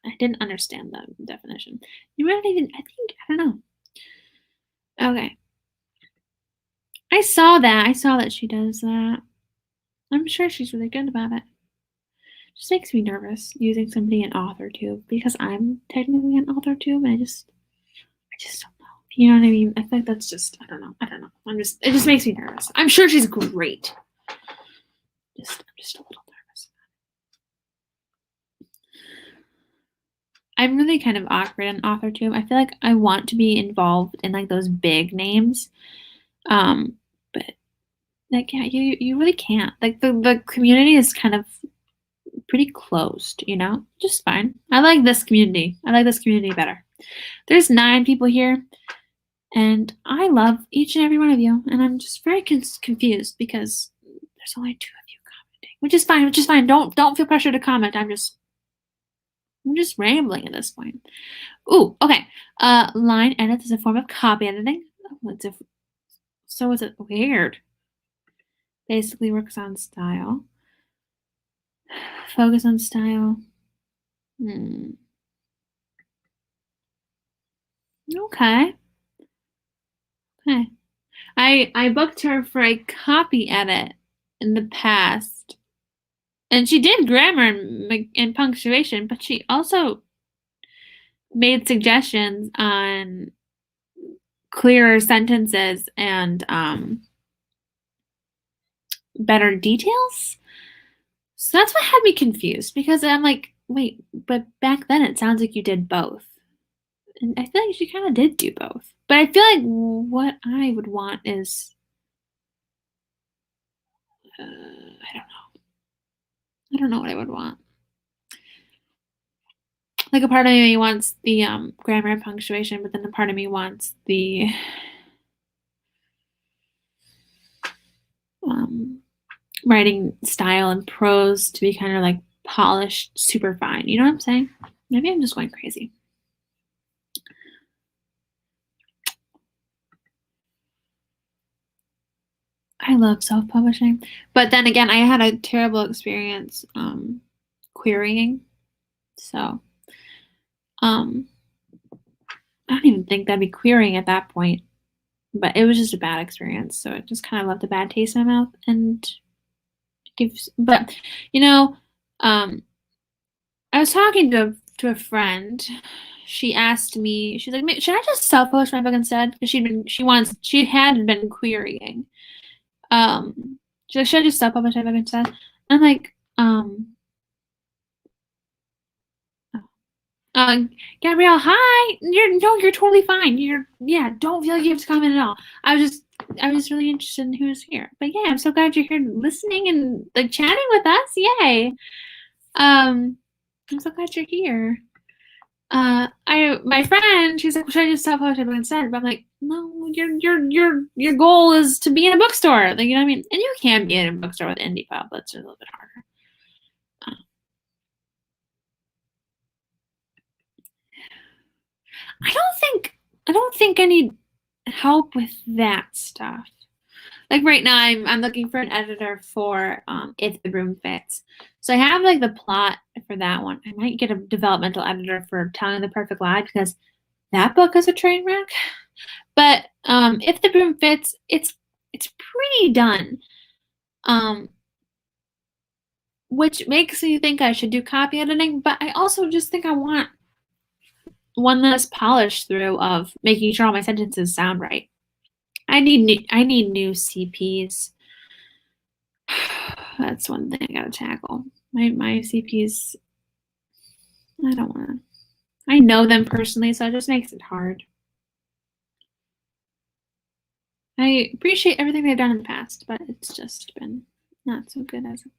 I didn't understand the definition. I don't know. Okay. I saw that she does that. I'm sure she's really good about it. It just makes me nervous using somebody in Authortube because I'm technically an Authortube and I just don't know. You know what I mean? I think that's just, I don't know. It just makes me nervous. I'm sure she's great. I'm just a little nervous. I'm really kind of awkward in Authortube. I feel like I want to be involved in like those big names. But like, yeah, you really can't. Like the community is kind of pretty closed, just fine. I like this community. I like this community better. There's 9 people here, and I love each and every one of you, and I'm just very confused because there's only 2 of you commenting, which is fine. Don't feel pressure to comment. I'm just rambling at this point. Ooh, okay. Line edits is a form of copy editing. So is it weird? Basically works on style. Focus on style. Okay. I booked her for a copy edit in the past. And she did grammar and punctuation, but she also made suggestions on clearer sentences and better details. So that's what had me confused because I'm like, wait, but back then it sounds like you did both. And I feel like she kind of did do both. But I feel like what I would want is, I don't know. I don't know what I would want. Like a part of me wants the grammar and punctuation, but then a part of me wants the writing style and prose to be kind of like polished, super fine. You know what I'm saying? Maybe I'm just going crazy. I love self-publishing. But then again, I had a terrible experience querying. So I don't even think that'd be querying at that point. But it was just a bad experience. So it just kind of left a bad taste in my mouth. And I was talking to a friend. She asked me, she's like, should I just self-publish my book instead? Because she had been querying. She's like, should I just self-publish my book instead? I'm like, Gabrielle, hi. You're totally fine. Don't feel like you have to comment at all. I was really interested in who's here. But yeah, I'm so glad you're here listening and like chatting with us. Yay. I'm so glad you're here. My friend, she's like, well, should I just self-publish my book instead? But I'm like, no, your goal is to be in a bookstore. Like, you know what I mean? And you can be in a bookstore with indie pub. That's a little bit harder. I don't think I need help with that stuff. Like right now, I'm looking for an editor for If the Broom Fits. So I have like the plot for that one. I might get a developmental editor for Telling the Perfect Lie because that book is a train wreck. But If the Broom Fits, it's pretty done. Which makes me think I should do copy editing, but I also just think I want one less polish through of making sure all my sentences sound right. I need new CPs. That's one thing I gotta tackle. My CPs, I don't want to. I know them personally, so it just makes it hard. I appreciate everything they've done in the past, but it's just been not so good as of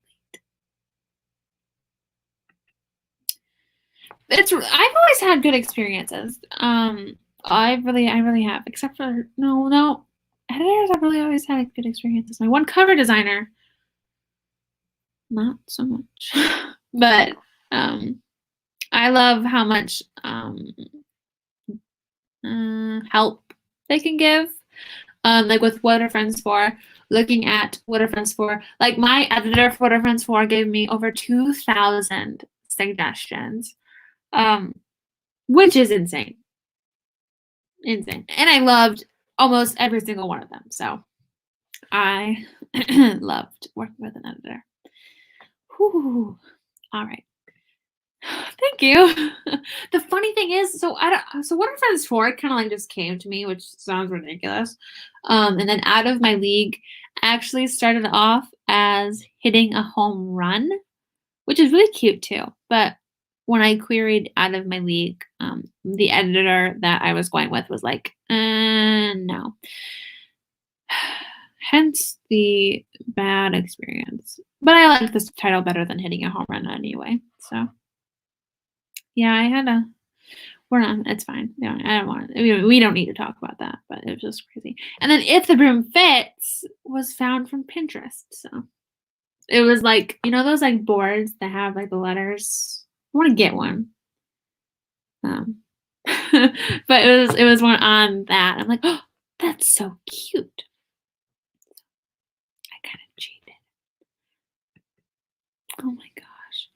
late. I've always had good experiences. I really have, except for no editors. I've really always had good experiences. My one cover designer, not so much, but I love how much help they can give. Like with What Are Friends For, looking at What Are Friends For, like my editor for What Are Friends For gave me over 2,000 suggestions, which is insane. And I loved almost every single one of them. So I loved working with an editor. Whew. All right. Thank you. The funny thing is, so What Are Friends For? It kind of like just came to me, which sounds ridiculous. And then Out of My League actually started off as Hitting a Home Run, which is really cute too. But when I queried Out of My League, the editor that I was going with was like, no. Hence the bad experience. But I like this title better than Hitting a Home Run anyway. So yeah, I had a. We're not. It's fine. Yeah, I don't want. We don't need to talk about that. But it was just crazy. And then If the Broom Fits was found from Pinterest. So it was like, you know those like boards that have like the letters. I want to get one. But it was one on that. I'm like, oh, that's so cute. I kind of cheated. Oh my gosh.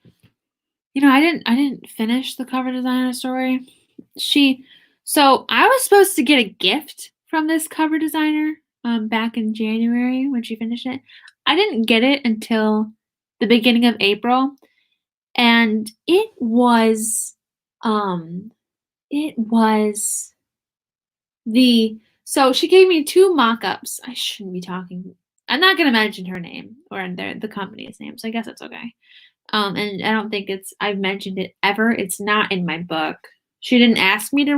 You know, I didn't finish the cover designer story. So I was supposed to get a gift from this cover designer back in January when she finished it. I didn't get it until the beginning of April, and it was so she gave me 2 mock-ups. I shouldn't be talking. I'm not gonna mention her name or the company's name, so I guess it's okay. And I don't think I've mentioned it ever. It's not in my book. She didn't ask me to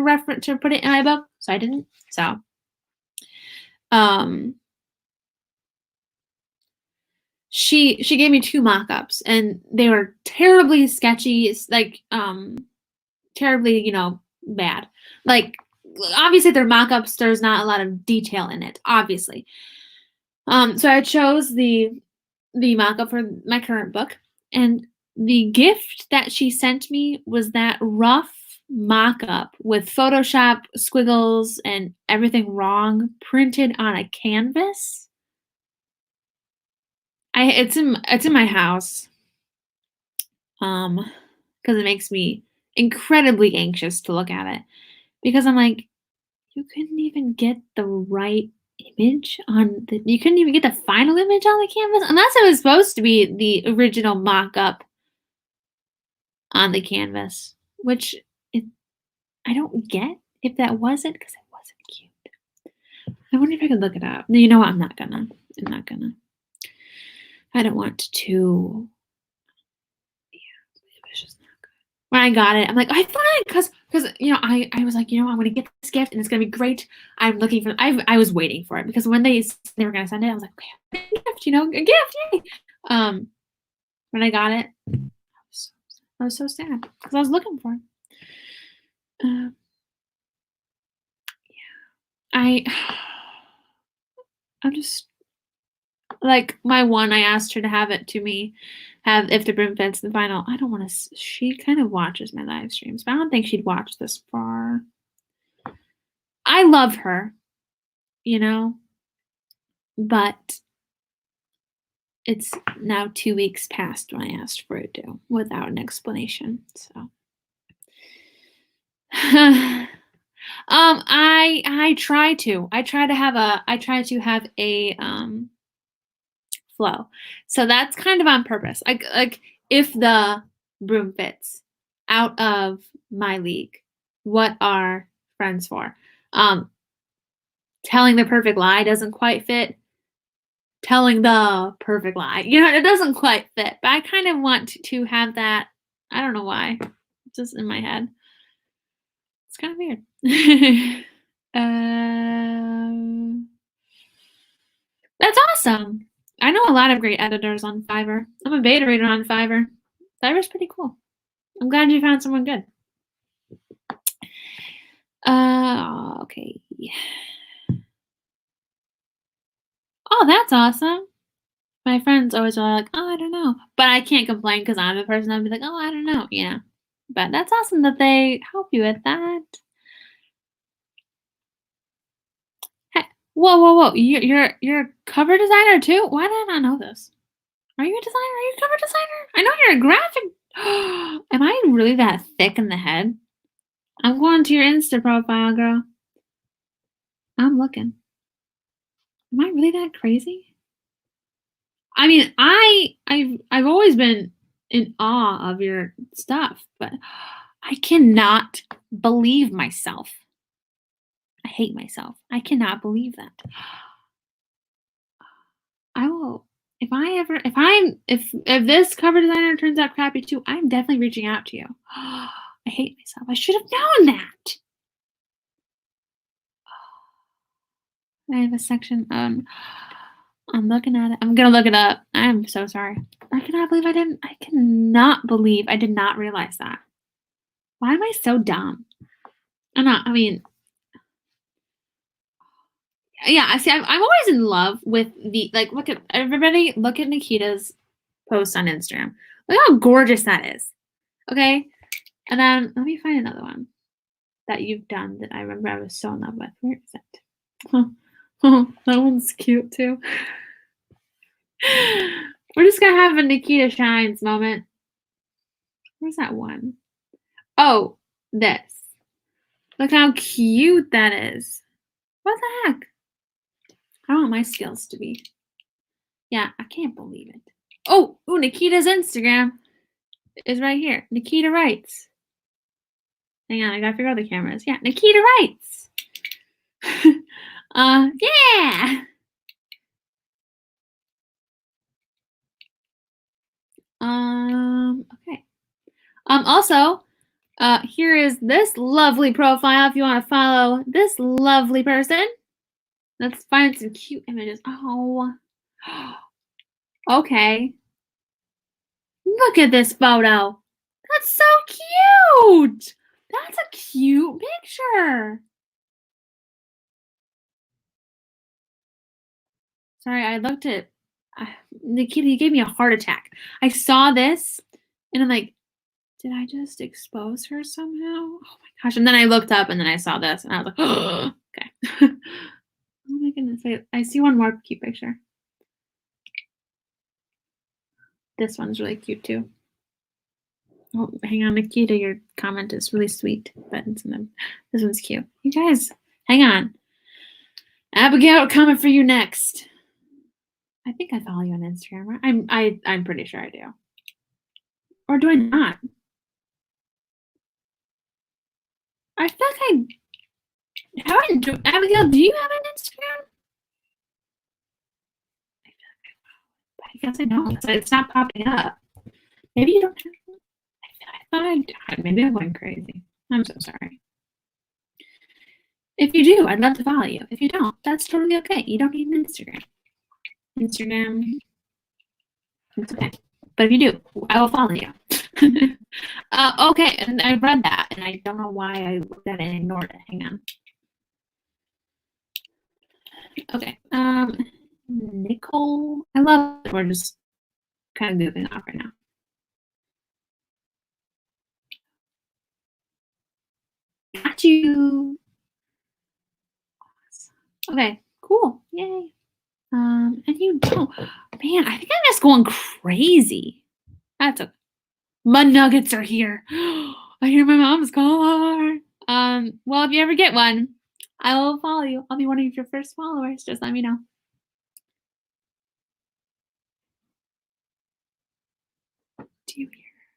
put it in my book, so I didn't. So, she gave me 2 mock-ups, and they were terribly sketchy, like terribly, bad. Like obviously they're mock-ups. There's not a lot of detail in it, obviously. So I chose the mock-up for my current book, and the gift that she sent me was that rough mock-up with Photoshop squiggles and everything wrong printed on a canvas. It's in my house, because it makes me incredibly anxious to look at it, because I'm like, you couldn't even get the right image you couldn't even get the final image on the canvas, unless it was supposed to be the original mock-up on the canvas, which I don't get if that wasn't, because it wasn't cute. I wonder if I could look it up. You know what? I'm not gonna. I don't want to. Yeah, it was just not good. When I got it, I'm like, I thought it because I was like, I'm gonna get this gift and it's gonna be great. I'm looking for. I was waiting for it, because when they were gonna send it, I was like, okay, a gift, a gift, yay! When I got it, I was so sad because I was looking for it. Yeah, I'm just like my one. I asked her to have it to me, have If the Broom Fits the final. I don't want to. She kind of watches my live streams, but I don't think she'd watch this far. I love her, but it's now 2 weeks past when I asked for it to, without an explanation. So, I try to have a flow. So that's kind of on purpose. Like If the Broom Fits, Out of My League, what are friends for? Telling the perfect lie doesn't quite fit. Telling the perfect lie, it doesn't quite fit, but I kind of want to have that. I don't know why. It's just in my head. It's kind of weird. That's awesome. I know a lot of great editors on Fiverr. I'm a beta reader on Fiverr. Fiverr's pretty cool. I'm glad you found someone good. Okay. Oh, that's awesome. My friends always are like, oh, I don't know. But I can't complain because I'm the person I'd be like, oh, I don't know, But that's awesome that they help you with that. Hey, whoa. You're a cover designer too? Why did I not know this? Are you a designer? Are you a cover designer? I know you're a graphic. Am I really that thick in the head? I'm going to your Insta profile, girl. I'm looking. Am I really that crazy? I mean, I've always been in awe of your stuff, but I cannot believe myself. I hate myself. I cannot believe that. I will if this cover designer turns out crappy too, I'm definitely reaching out to you. I hate myself. I should have known that. I have a section on. I'm looking at it. I'm gonna look it up. I'm so sorry. I cannot believe I did not realize that. Why am I so dumb? I mean, yeah, I see. I'm always in love with look at everybody. Look at Nikkita's post on Instagram. Look how gorgeous that is. Okay, and then let me find another one that you've done that I remember I was so in love with. Where is it? That one's cute too. We're just gonna have a Nikkita Shines moment. Where's that one? Oh, this. Look how cute that is. What the heck? I want my skills to be. Yeah, I can't believe it. Oh, Nikkita's Instagram is right here. Nikkita writes. Hang on, I gotta figure out the cameras. Yeah, Nikkita writes. Yeah. Okay. Also, here is this lovely profile if you want to follow this lovely person. Let's find some cute images. Oh. Okay. Look at this photo. That's so cute. That's a cute picture. Sorry, I looked at Nikkita. He gave me a heart attack. I saw this, and I'm like, did I just expose her somehow? Oh my gosh! And then I looked up, and then I saw this, and I was like, oh, okay. Oh my goodness! I see one more cute picture. This one's really cute too. Oh, hang on, Nikkita, your comment is really sweet, but this one's cute. You guys, hang on. Abigail, comment for you next. I think I follow you on Instagram, right? I'm pretty sure I do. Or do I not? I feel like Abigail, do you have an Instagram? I guess I don't. It's not popping up. Maybe you don't have one. I thought I died. Maybe I'm going crazy. I'm so sorry. If you do, I'd love to follow you. If you don't, that's totally okay. You don't need an Instagram. It's okay. But if you do, I will follow you. Okay, and I read that, and I don't know why I looked at it and ignored it. Hang on. Okay. Nicole. I love it. We're just kind of moving off right now. Got you. Okay, cool. Yay. And you don't. Man, I think I'm just going crazy. That's okay. Mud nuggets are here. I hear my mom's car. Well, if you ever get one, I will follow you. I'll be one of your first followers. Just let me know. Do you hear her?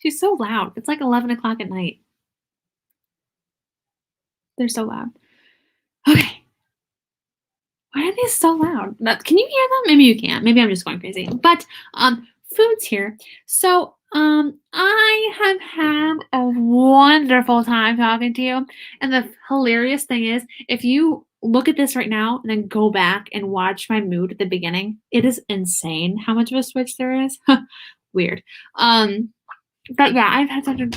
She's so loud. It's like 11 o'clock at night. They're so loud. Okay. Why are they so loud? Can you hear them? Maybe you can't. Maybe I'm just going crazy. But food's here. So I have had a wonderful time talking to you. And the hilarious thing is, if you look at this right now and then go back and watch my mood at the beginning, it is insane how much of a switch there is. Weird. But yeah, I've had such a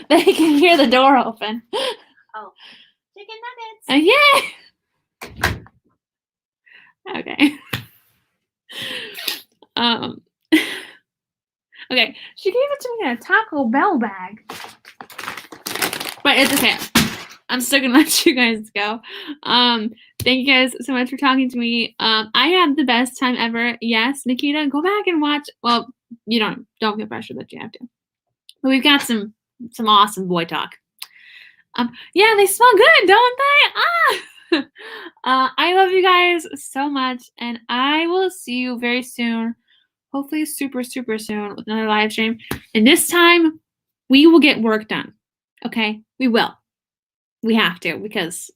they can hear the door open. Oh. Chicken nuggets. Yeah. Okay. Okay. She gave it to me in a Taco Bell bag. But it's okay. I'm still gonna let you guys go. Thank you guys so much for talking to me. I had the best time ever. Yes, Nikkita, go back and watch. Well, you don't feel pressure that you have to. But we've got some awesome boy talk. Yeah, they smell good, don't they? I love you guys so much, and I will see you very soon. Hopefully super, super soon with another live stream. And this time, we will get work done. Okay? We will. We have to, because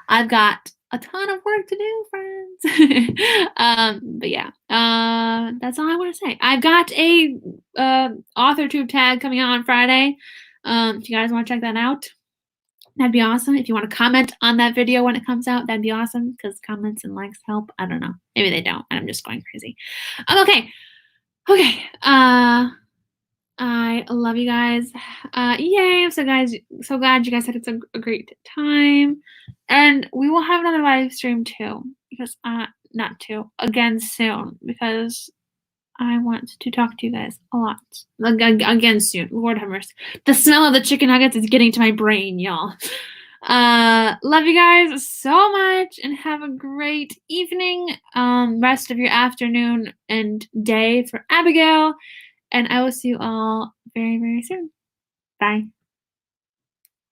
I've got a ton of work to do, friends. But yeah, that's all I want to say. I've got a Authortube tag coming out on Friday. If you guys want to check that out, that'd be awesome. If you want to comment on that video when it comes out, that'd be awesome, because comments and likes help. I don't know. Maybe they don't, and I'm just going crazy. Okay. I love you guys. Yay! I'm so glad you guys had a great time. And we will have another live stream too, because again soon, because I want to talk to you guys a lot. Again soon. Lord have mercy. The smell of the chicken nuggets is getting to my brain, y'all. Love you guys so much, and have a great evening, rest of your afternoon and day for Abigail. And I will see you all very, very soon. Bye.